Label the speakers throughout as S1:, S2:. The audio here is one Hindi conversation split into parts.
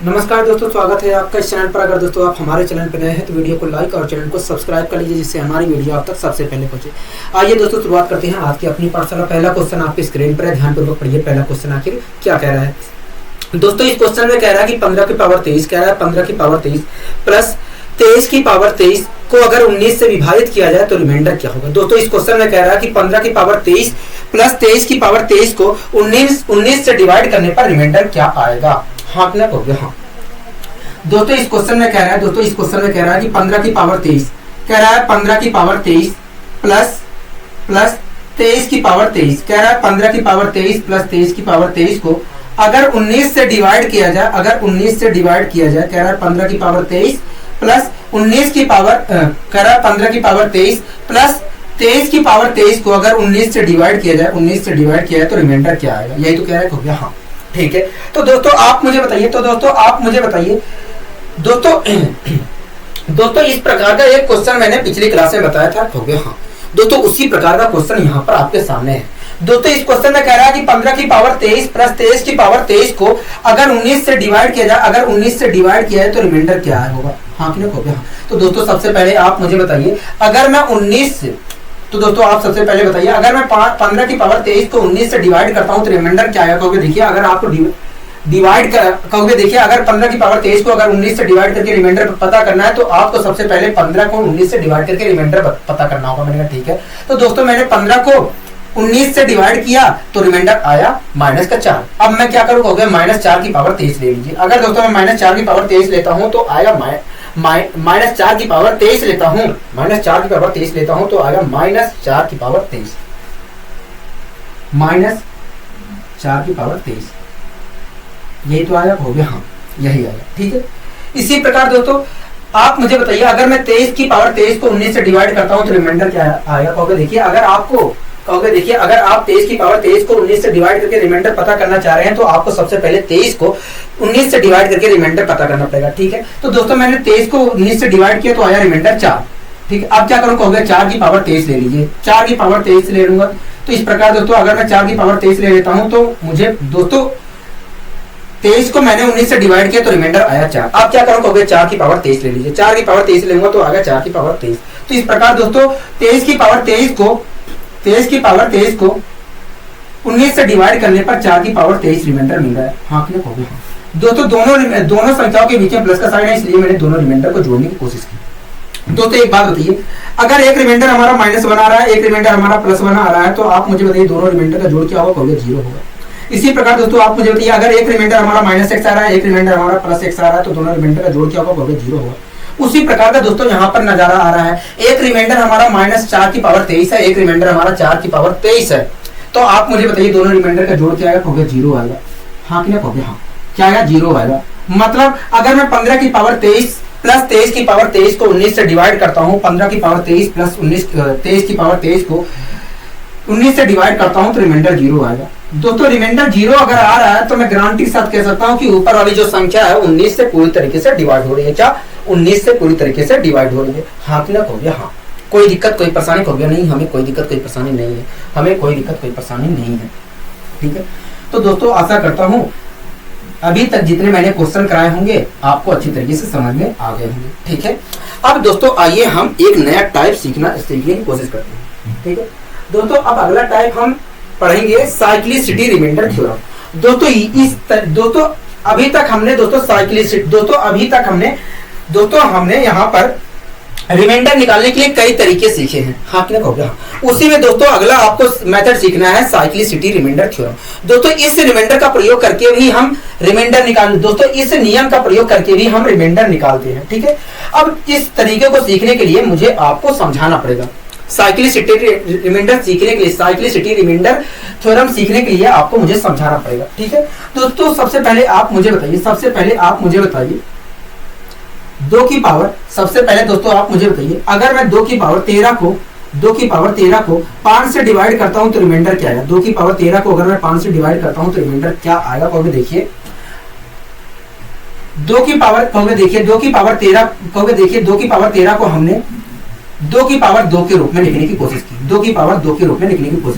S1: नमस्कार दोस्तों, स्वागत है आपका इस चैनल पर। अगर दोस्तों आप हमारे चैनल पर नए हैं तो वीडियो को लाइक और चैनल को सब्सक्राइब कर लीजिए, जिससे हमारी वीडियो आप तक सबसे पहले पहुंचे। आइए दोस्तों शुरुआत करते हैं आज की अपनी पाठशाला। पहला क्वेश्चन आपकी स्क्रीन पर है, ध्यानपूर्वक पढ़िए। पहला क्वेश्चन आखिर क्या कह रहा है दोस्तों? इस क्वेश्चन में कह रहा है कि 15 की पावर 23 कह रहा है 15 की पावर 23 प्लस 23 की पावर 23 को अगर 19 से विभाजित किया जाए तो रिमाइंडर क्या होगा। दोस्तों इस क्वेश्चन में कह रहा है कि 15 की पावर 23 प्लस 23 की पावर 23 को 19 से डिवाइड करने पर रिमाइंडर क्या आएगा। हाँ क्या हो गया? हाँ दोस्तों इस क्वेश्चन में कह रहा है कि 15 की पावर 23 कह रहा है 15 की पावर 23 प्लस 23 की पावर 23 कह रहा है 15 की पावर 23 प्लस 23 की पावर 23 को अगर 19 से डिवाइड किया जाए कह रहा है 15 की पावर 23 प्लस 19 की पावर कह रहा है 15 की पावर 23 प्लस 23 की पावर 23 को अगर 19 से डिवाइड किया जाए तो रिमाइंडर क्या आएगा। यही तो कह रहा है। हो गया? हाँ ठीक है। तो दोस्तों आप मुझे बताइए दोस्तों इस प्रकार का एक क्वेश्चन मैंने पिछली क्लास में बताया था। हो गया? हाँ दोस्तों उसी प्रकार का क्वेश्चन यहाँ पर आपके सामने है। दोस्तों इस क्वेश्चन में कह रहा है कि 15 की पावर 23 प्लस 23 की पावर 23 को अगर 19 से डिवाइड किया जाए तो रिमाइंडर क्या होगा। हाँ कि नहीं? हो गया? हाँ। तो दोस्तों सबसे पहले आप मुझे बताइए, अगर मैं 19 तो दोस्तों आप सबसे पहले बताइए, अगर मैं 15 की पावर 23 को 19 से डिवाइड करता हूँ तो रिमाइंडर क्या आएगा। कहोगे देखिए, अगर आपको अगर 15 की पावर 23 को अगर 19 से डिवाइड करके रिमाइंडर पता करना है तो आपको सबसे पहले 15 को 19 से डिवाइड करके रिमाइंडर पता करना होगा। मैंने कहा ठीक है। तो दोस्तों मैंने 15 को 19 से डिवाइड किया तो रिमाइंडर आया -4। अब मैं क्या करूँ? हो गया -4 की पावर 23 ले लीजिए। अगर दोस्तों मैं -4 की पावर 23 लेता हूँ तो आएगा -4 की पावर 23 लेता हूँ तो आएगा -4 की पावर 23 -4 की पावर 23। यही तो आया। हो गया? हाँ यही आया। ठीक है। इसी प्रकार दोस्तों आप मुझे बताइए, अगर मैं 23 की पावर 23 को 19 से डिवाइड करता हूँ तो रिमाइंडर क्या आएगा। कहोगे देखिए, अगर आप 23 की पावर 23 को 19 से डिवाइड करके रिमाइंडर पता करना चाह रहे हैं तो आपको सबसे पहले 23 को 19 से डिवाइड करके रिमाइंडर पता करना पड़ेगा। ठीक है। तो दोस्तों मैंने 23 को 19 से डिवाइड किया तो आया रिमाइंडर 4। ठीक है। अब क्या करूँ? कहोगे 4 की पावर 23 ले लीजिए। 4 की पावर 23 ले लूंगा तो इस प्रकार दोस्तों अगर मैं 4 की पावर 23 ले लेता हूँ तो मुझे दोस्तों 23 को मैंने 19 से डिवाइड किया तो रिमाइंडर आया 4। अब क्या करूँ? कहोगे 4 की पावर 23 ले लीजिए। 4 की पावर 23 लेंगे तो आ गया 4 की पावर 23। तो इस प्रकार दोस्तों 23 की पावर 23 को 19 से डिवाइड करने पर 4 की पावर 23 रिमाइंडर मिल रहा है। हाँ क्लियर हो गया? दोस्तों दोनों संख्याओं के बीच में प्लस का साइन है, इसलिए मैंने दोनों रिमाइंडर को जोड़ने की कोशिश की। दोस्तों एक बात बताइए, अगर एक रिमाइंडर हमारा -1 आ रहा है, एक रिमाइंडर हमारा +1 आ रहा है तो आप मुझे बताइए दोनों रिमाइंडर का जोड़ क्या होगा। कहोगे 0 होगा। इसी प्रकार दोस्तों आप मुझे बताइए, अगर एक रिमाइंडर हमारा -x आ रहा है, एक रिमाइंडर हमारा +x आ रहा है तो दोनों रिमाइंडर का जोड़ क्या होगा। कहोगे 0 होगा। उसी प्रकार का दोस्तों यहाँ पर नजारा आ रहा है, एक रिमाइंडर हमारा -4 की पावर 23 है, एक रिमाइंडर हमारा 4 की पावर 23 है। तो आप मुझे बताइए दोनों रिमाइंडर का जोड़ क्या आएगा। कहोगे 0 आएगा। हाँ कि नहीं? कहोगे हाँ क्या आएगा? 0 आएगा। मतलब अगर मैं 15 की पावर 23 प्लस 23 की पावर 23 को 19 से डिवाइड करता हूँ, 15 की पावर 23 प्लस 23 की पावर 23 को 19 से डिवाइड करता हूँ तो रिमाइंडर 0 आएगा। दोस्तों रिमाइंडर 0 अगर आ रहा है तो मैं गारंटी के साथ कह सकता हूँ कि ऊपर वाली जो संख्या है 19 से पूरी तरीके से डिवाइड हो रही है। क्या 19 से पूरी तरीके से डिवाइड हो रही है। हाँ कि हो गया? हाँ कोई दिक्कत कोई परेशानी हो गया? नहीं, हमें कोई दिक्कत कोई परेशानी नहीं है। ठीक है। तो दोस्तों आशा करता हूँ अभी तक जितने मैंने क्वेश्चन कराए होंगे आपको अच्छी तरीके से समझ में आ गए होंगे। ठीक है। अब दोस्तों आइए हम एक नया टाइप सीखने की कोशिश करते हैं। ठीक है। दोस्तों अब अगला टाइप हम पढ़ेंगे साइक्लिसिटी रिमाइंडर थ्योरम। दोस्तों अभी तक हमने यहाँ पर रिमाइंडर निकालने के लिए कई तरीके सीखे हैं। हाँ कि नहीं? हो गया? उसी में दोस्तों अगला आपको मेथड सीखना है साइक्लिसिटी रिमाइंडर थ्योरम। दोस्तों इस रिमाइंडर का प्रयोग करके भी हम रिमाइंडर इस नियम का प्रयोग करके भी हम रिमाइंडर निकालते हैं। ठीक है। अब इस तरीके को सीखने के लिए मुझे आपको समझाना पड़ेगा। साइक्लिसिटी रिमाइंडर थ्योरम सीखने के लिए आपको मुझे समझाना पड़ेगा। ठीक है। दोस्तों सबसे पहले आप मुझे बताइए 2 की पावर अगर मैं 2 की पावर 13 को 5 से डिवाइड करता हूं तो रिमाइंडर क्या आएगा। 2 की पावर 13 को अगर मैं 5 से डिवाइड करता हूं तो रिमाइंडर क्या आएगा। कहोगे देखिए 2 की पावर 13 को हमने 2 की पावर 2 के रूप में लिखने की कोशिश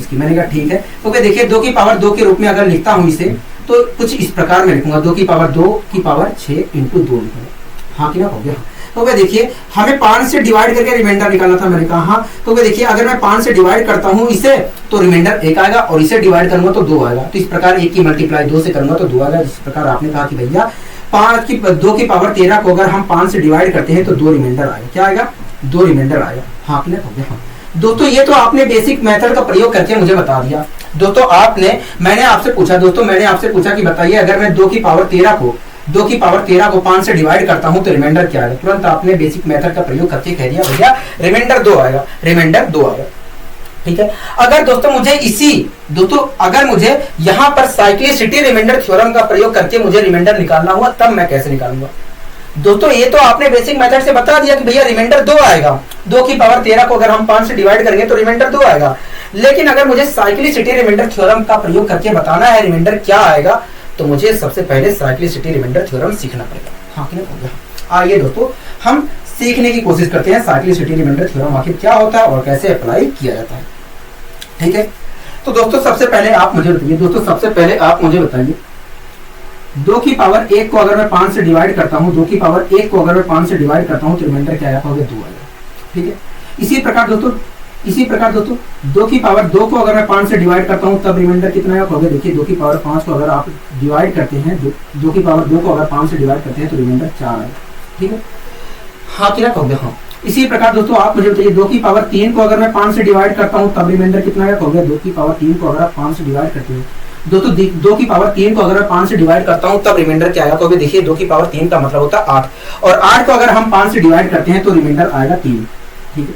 S1: की। मैंने कहा ठीक है। क्योंकि देखिए 2 की पावर 2 के रूप में अगर लिखता हूं इसे तो कुछ इस प्रकार में लिखूंगा, 2 की पावर 2 की पावर 6 इंटू 2 लिखूंगा। हाँ कि ना, हो गया। तो वे देखिए हमें 5 से डिवाइड करके रिमाइंडर निकालना था, मैंने कहा हाँ। तो वे देखिए अगर मैं 5 से डिवाइड करता हूँ इसे तो रिमाइंडर 1 आएगा, और इसे डिवाइड करूंगा तो 2 आएगा। तो इस प्रकार 1 की मल्टीप्लाई 2 से करूंगा तो 2 आएगा। इस प्रकार आपने कहा कि भैया 2 की पावर 13 को अगर हम 5 से डिवाइड करते हैं तो 2 रिमाइंडर आएगा। क्या आएगा? 2 रिमाइंडर आएगा। हाँ कि ना, हो गया। हाँ दोस्तों ये तो आपने बेसिक मेथड का प्रयोग करके मुझे बता दिया। दोस्तों मैंने आपसे पूछा कि बताइए अगर मैं 2 की पावर 13 को 5 से डिवाइड करता हूं तो रिमाइंडर क्या आएगा। तुरंत आपने बेसिक मेथड का प्रयोग करके कह दिया भैया रिमाइंडर 2 आएगा, रिमाइंडर 2 आएगा। ठीक है। अगर मुझे यहां पर साइक्लिसिटी रिमाइंडर थ्योरम का प्रयोग करके मुझे रिमाइंडर निकालना हुआ तब मैं कैसे निकालूंगा। दोस्तों ये तो आपने बेसिक मेथड से बता दिया कि भैया रिमाइंडर 2 आएगा। 2 की पावर 13 को अगर हम 5 से डिवाइड करेंगे तो रिमाइंडर 2 आएगा। लेकिन अगर मुझे साइक्लिसिटी रिमाइंडर थ्योरम का प्रयोग करके बताना है रिमाइंडर क्या आएगा तो मुझे सबसे पहले साइक्लिसिटी रिमाइंडर थ्योरम सीखना पड़ेगा। हाँ कि नहीं? आइए दोस्तों हम सीखने की कोशिश करते हैं साइक्लिसिटी रिमाइंडर थ्योरम आखिर क्या होता है और कैसे अप्लाई किया जाता है। ठीक है। तो दोस्तों सबसे पहले आप मुझे बताइए 2 की पावर 1 को अगर मैं 5 से डिवाइड करता हूं, 2 की पावर 1 को अगर मैं 5 से डिवाइड करता हूं तो रिमाइंडर क्या आएगा? 2 आएगा। ठीक है। इसी प्रकार दोस्तों 2 की पावर 2 को अगर मैं 5 से डिवाइड करता हूं तब रिमाइंडर कितना आएगा? देखिए 2 की पावर 5 को अगर आप डिवाइड करते हैं, 2 की पावर 2 को अगर 5 से डिवाइड करते हैं तो रिमाइंडर 4 आएगा। ठीक है। हाँ क्या कहोगे? हाँ। इसी प्रकार दोस्तों आप मुझे बताइए 2 की पावर 3 को अगर मैं 5 से डिवाइड करता हूं तब रिमाइंडर कितना आएगा? 2 की पावर 3 को अगर आप 5 से डिवाइड करते हैं, दोस्तों 2 की पावर 3 को अगर मैं 5 से डिवाइड करता हूं तब रिमाइंडर क्या आएगा? देखिए 2 की पावर 3 का मतलब होता है 8, और 8 को अगर हम 5 से डिवाइड करते हैं तो रिमाइंडर आएगा 3। ठीक है।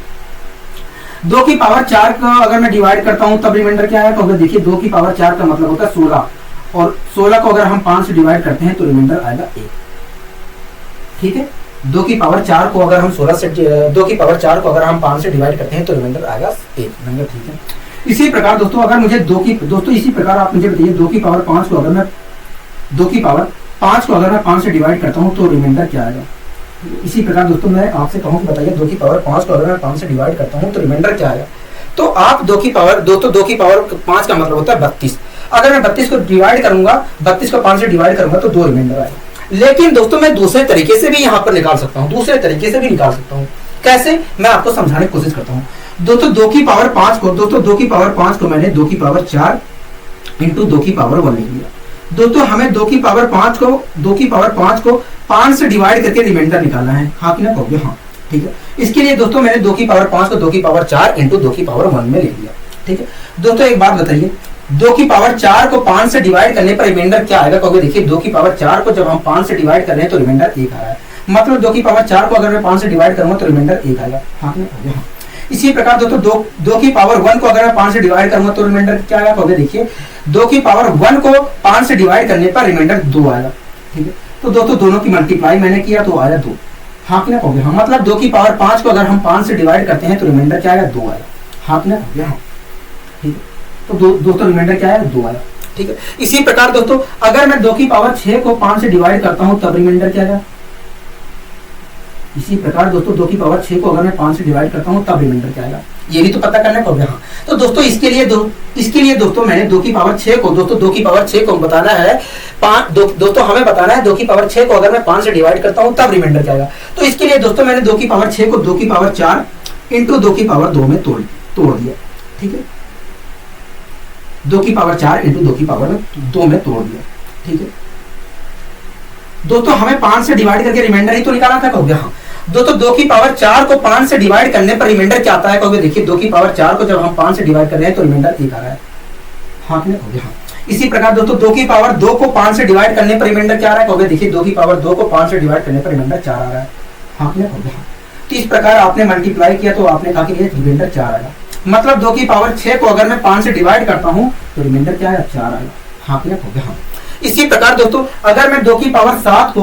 S1: 2 की पावर 4 को अगर मैं डिवाइड करता हूं तब रिमाइंडर क्या आएगा? देखिए 2 की पावर 4 का मतलब होता है 16, और 16 को अगर हम 5 से डिवाइड करते हैं तो रिमाइंडर आएगा 1। ठीक है। 2 की पावर 4 को अगर हम 5 से डिवाइड करते हैं तो रिमाइंडर आएगा 1। ठीक है। इसी प्रकार दोस्तों अगर मुझे इसी प्रकार आप मुझे बताइए 2 की पावर 5 को अगर मैं 5 से डिवाइड करता हूं तो रिमाइंडर क्या आएगा? इसी प्रकार दोस्तों मैं आपसे कहूं कि बताइए 2 की पावर 5 को अगर मैं 5 से डिवाइड करता हूं तो रिमाइंडर क्या आएगा? तो आप 2 की पावर 5 का मतलब होता है 32। अगर मैं 32 को डिवाइड करूंगा, 32 को 5 से डिवाइड करूंगा तो 2 रिमाइंडर आएगा। लेकिन दोस्तों मैं दूसरे तरीके से भी यहाँ पर निकाल सकता हूँ, कैसे? मैं आपको समझाने की कोशिश करता हूँ। दोस्तों 2 की पावर 5 को मैंने 2 की पावर 4 इंटू 2 की पावर 1 लिख लिया। दोस्तों हमें 2 की पावर 5 को 5 से डिवाइड करके रिमाइंडर निकालना है। हाँ कि ना कहोगे? हाँ। ठीक है। इसके लिए दोस्तों मैंने 2 की पावर 5 को 2 की पावर 4 इंटू 2 की पावर 1 में लिख लिया। ठीक है। दोस्तों एक बात बताइए 2 की पावर 4 को 5 से डिवाइड करने पर रिमाइंडर क्या आएगा? देखिए 2 की पावर 4 को जब हम 5 से डिवाइड कर रहे हैं तो रिमाइंडर 1 आ रहा है। मतलब 2 की पावर 4 को अगर मैं 5 से डिवाइड करूंगा तो रिमाइंडर 1 आएगा। हाँ कि ना? हाँ। इसी प्रकार दोस्तों 2 की पावर 1 को अगर मैं 5 से डिवाइड करूंगा तो रिमाइंडर क्या आएगा? देखिए 2 की पावर 1 को 5 से डिवाइड करने पर रिमाइंडर 2 आएगा। ठीक है। तो दोस्तों दोनों की मल्टीप्लाई मैंने किया तो आया 2। हाँ कि ना कहोगे? हाँ। मतलब 2 की पावर 5 को अगर हम 5 से डिवाइड करते हैं तो रिमाइंडर क्या आएगा? 2 आएगा। हाँ कि ना कहोगे? हाँ। ठीक है। तो दोस्तों रिमाइंडर क्या आएगा? 2 आएगा। ठीक है। इसी प्रकार दोस्तों अगर मैं 2 की पावर 6 को 5 से डिवाइड करता हूं तब रिमाइंडर क्या आएगा? इसी प्रकार दोस्तों 2 की पावर 6 को अगर मैं 5 से डिवाइड करता हूं तब रिमाइंडर क्या आएगा? ये भी तो पता करना होगा। हाँ। तो दोस्तों इसके लिए दोस्तों मैंने 2 की पावर 6 को बताना है दोस्तों हमें बताना है 2 की पावर 6 को अगर मैं 5 से डिवाइड करता हूं तब रिमाइंडर क्या आएगा। तो इसके लिए दोस्तों मैंने 2 की पावर 6 को 2 की पावर 4 इंटू 2 की पावर 2 में तोड़ दिया। ठीक है। 2 की पावर 4 इंटू 2 की पावर 2 में तोड़ दिया। ठीक है। दोस्तों हमें 5 से डिवाइड करके रिमाइंडर ही तो निकालना था। कहोगे? हाँ। दोस्तों 2 की पावर 4 को 5 से डिवाइड करने पर रिमाइंडर क्या आता है? कहोगे? देखिए 2 की पावर 4 को जब हम 5 से डिवाइड कर रहे हैं तो रिमाइंडर 1 आ रहा है। हाँ कि नहीं? कहोगे? हाँ। इसी प्रकार दोस्तों 2 की पावर 2 को 5 से डिवाइड करने पर रिमाइंडर क्या आ रहा है? कहोगे? देखिए 2 की पावर 2 को 5 से डिवाइड करने पर रिमाइंडर 4 आ रहा है। हाँ कि नहीं? कहोगे? हाँ। तो इस प्रकार आपने मल्टीप्लाई किया तो आपने कहा कि रिमाइंडर 4 आएगा। मतलब 2 की पावर 6 को अगर मैं 5 से डिवाइड करता हूं तो रिमाइंडर क्या है? 4 आएगा। हाँ कि नहीं? हाँ। इसी प्रकार दोस्तों अगर मैं 2 की पावर 7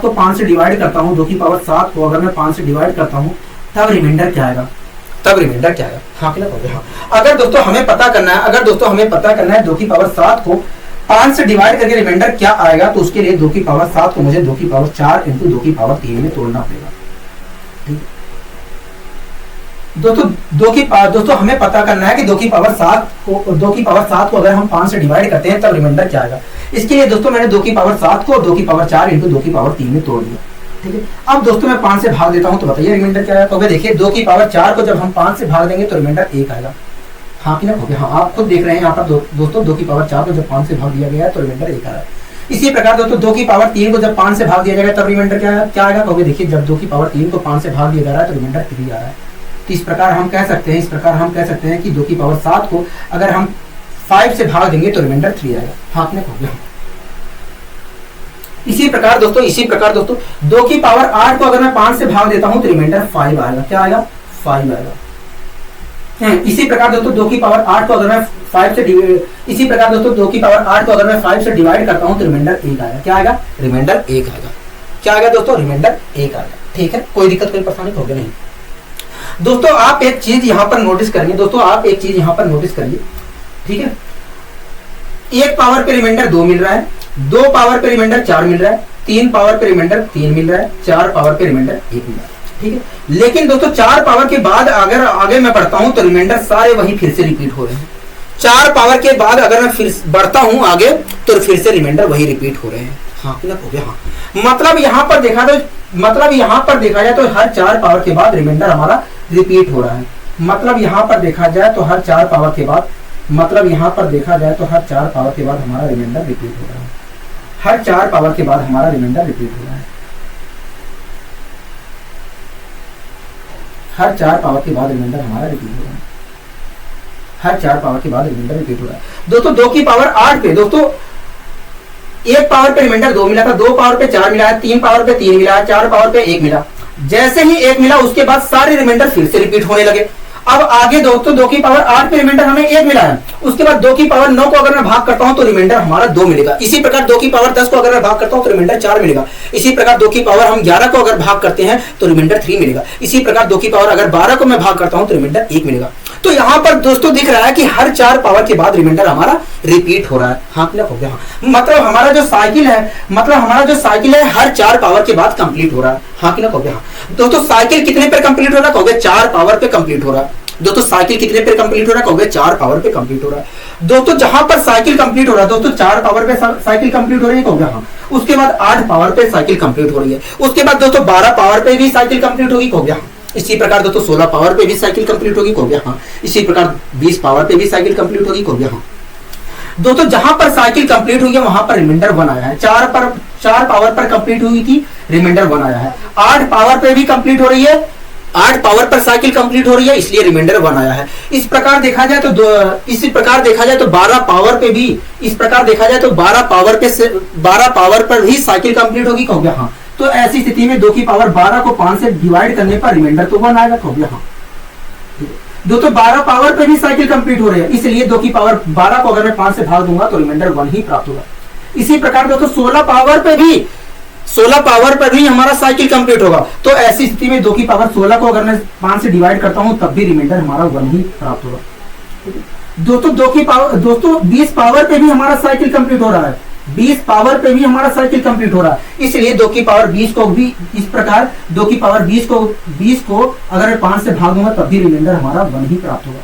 S1: को 5 से डिवाइड करता हूं, 2 की पावर 7 को अगर मैं 5 से डिवाइड करता हूं तब रिमाइंडर क्या आएगा? हाँ कि नहीं? हाँ। अगर दोस्तों हमें पता करना है 2 की पावर 7 को 5 से डिवाइड करके रिमाइंडर क्या आएगा तो उसके लिए 2 की पावर 7 को मुझे 2 की पावर 4 इंटू 2 की पावर 3 में तोड़ना पड़ेगा। ठीक है। दोस्तों हमें पता करना है कि 2 की पावर 7 को अगर हम 5 से डिवाइड करते हैं तब रिमाइंडर क्या आएगा। इसके लिए दोस्तों मैंने 2 की पावर 7 को 2 की पावर 4 इंटू 2 की पावर 3 में तोड़ दिया। ठीक है, अब दोस्तों मैं 5 से भाग देता हूं तो बताइए रिमाइंडर क्या आएगा। तो देखिए 2 की पावर 4 को जब हम 5 से भाग देंगे तो रिमाइंडर 1 आएगा। हाँ कि ना, हो गया। हाँ, आप खुद देख रहे हैं यहाँ पर दोस्तों 2 की पावर 4 को जब 5 से भाग दिया गया है तो रिमाइंडर 1 आ रहा है। इसी प्रकार दोस्तों 2 की पावर 3 को जब 5 से भाग दिया जाएगा तब रिमाइंडर क्या आएगा। तो देखिए जब 2 की पावर 3 को 5 से भाग दिया जा रहा है तो रिमाइंडर 3 आ रहा है। तो इस प्रकार हम कह सकते हैं कि 2 की पावर 7 को अगर हम 5 से भाग देंगे तो रिमाइंडर 3 आएगा। हाँ कि ना, हो गया। इसी प्रकार दोस्तों 2 की पावर 8 को अगर मैं 5 से भाग देता हूं तो रिमाइंडर 5 आएगा। क्या आएगा? 5 आएगा। इसी प्रकार दोस्तों 2 की पावर 8 को अगर मैं 5 से डिवाइड करता हूं तो रिमाइंडर 1 आएगा। क्या आएगा? रिमाइंडर 1 आएगा। क्या आएगा दोस्तों? रिमाइंडर 1 आएगा। ठीक है, कोई दिक्कत कोई परेशानी होगी नहीं। दोस्तों आप एक चीज यहां पर नोटिस करिए। ठीक है, 1 पावर पे रिमाइंडर 2 मिल रहा है, 2 पावर पे रिमाइंडर 4 मिल रहा है, 3 पावर पे रिमाइंडर 3 मिल रहा है, 4 पावर पे रिमाइंडर 1 मिल रहा है। ठीक है, लेकिन दोस्तों 4 पावर के बाद अगर आगे मैं बढ़ता हूं तो रिमाइंडर सारे वही फिर से रिपीट हो रहे हैं। 4 पावर के बाद अगर मैं फिर बढ़ता हूं आगे तो फिर से रिमाइंडर वही रिपीट हो रहे हैं। हाँ हो गया। हाँ, मतलब यहाँ पर देखा जाए तो हर 4 पावर के बाद रिमाइंडर हमारा रिपीट हो रहा है। मतलब यहाँ पर देखा जाए तो हर 4 पावर के बाद हमारा रिमाइंडर रिपीट हो रहा है। हर 4 पावर के बाद हमारा रिमाइंडर रिपीट हो रहा है। हर 4 पावर के बाद रिमाइंडर हमारा रिपीट हो रहा है। हर 4 पावर के बाद रिमाइंडर रिपीट हो रहा है। दोस्तों 2 की पावर 8 पे दोस्तों 1 पावर पे रिमाइंडर 2 मिला था, 2 पावर पे 4 मिला है, 3 पावर पे 3 मिला है, 4 पावर पे 1 मिला। जैसे ही 1 मिला उसके बाद सारे रिमाइंडर फिर से रिपीट होने लगे। अब आगे दोस्तों 2 की पावर 8 पे रिमाइंडर हमें 1 मिला है, उसके बाद 2 की पावर 9 को अगर मैं भाग करता हूं तो रिमाइंडर हमारा 2 मिलेगा। इसी प्रकार 2 की पावर 10 को अगर मैं भाग करता हूं तो रिमाइंडर 4 मिलेगा। इसी प्रकार 2 की पावर हम 11 को अगर भाग करते हैं तो रिमाइंडर 3 मिलेगा। इसी प्रकार 2 की पावर अगर 12 को मैं भाग करता हूं तो रिमाइंडर 1 मिलेगा। तो यहाँ पर दोस्तों दिख रहा है कि हर 4 पावर के बाद रिमाइंडर हमारा रिपीट हो रहा है। हाँ हो गया। हाँ, मतलब हमारा जो साइकिल है हर 4 पावर के बाद कंप्लीट हो रहा है। हाँ कि ना, हो गया। हाँ, दोस्तों साइकिल कितने पर कंप्लीट हो रहा है? हो गया 4 पावर पे कंप्लीट हो रहा है। दोस्तों साइकिल कितने पे कंप्लीट हो रहा है? हो गया 4 पावर पे कंप्लीट हो रहा है। दोस्तों जहां पर साइकिल कंप्लीट हो रहा है दोस्तों 4 पावर पे साइकिल कंप्लीट हो रही है। हो गया। हाँ, उसके बाद 8 पावर पे साइकिल कंप्लीट हो रही है। उसके बाद दोस्तों 12 पावर पे भी साइकिल कंप्लीट होगी। हो गया। इसी प्रकार दोस्तों 16 पावर पे भी साइकिल कंप्लीट होगी। हो गया। हाँ, इसी प्रकार 20 पावर पे भी साइकिल कंप्लीट होगी। हो गया। हाँ, दोस्तों जहां पर साइकिल कंप्लीट हुई है वहां पर रिमाइंडर 1 आया है। 4 पावर पर कंप्लीट हुई थी, रिमाइंडर 1 आया है। 8 पावर पे भी कंप्लीट हो रही है, 8 पावर पर साइकिल कंप्लीट हो रही है, इसलिए रिमाइंडर 1 आया है। इस प्रकार देखा जाए तो 12 पावर पे भी 12 पावर पर भी साइकिल कंप्लीट होगी। हो गया। हाँ, तो ऐसी स्थिति में 2 की पावर 12 को 5 से डिवाइड करने पर रिमाइंडर तो 1 आएगा। हो गया। हाँ, दोस्तों 12 पावर पे भी साइकिल कंप्लीट हो रही है, इसलिए 2 की पावर 12 को अगर मैं 5 से भाग दूंगा तो रिमाइंडर 1 ही प्राप्त होगा। इसी प्रकार दोस्तों 16 पावर पर भी हमारा साइकिल कंप्लीट होगा। तो ऐसी स्थिति में 2 की पावर 16 को अगर मैं 5 से डिवाइड करता हूं तब भी रिमाइंडर हमारा 1 ही प्राप्त होगा। दोस्तों 20 पावर पे भी हमारा साइकिल कंप्लीट हो रहा है, 20 पावर पे भी हमारा साइकिल कंप्लीट हो रहा है, इसलिए 2 की पावर 20 को भी इस प्रकार 2 की पावर 20 को अगर मैं 5 से भाग दूंगा तब भी रिमाइंडर हमारा 1 ही प्राप्त होगा।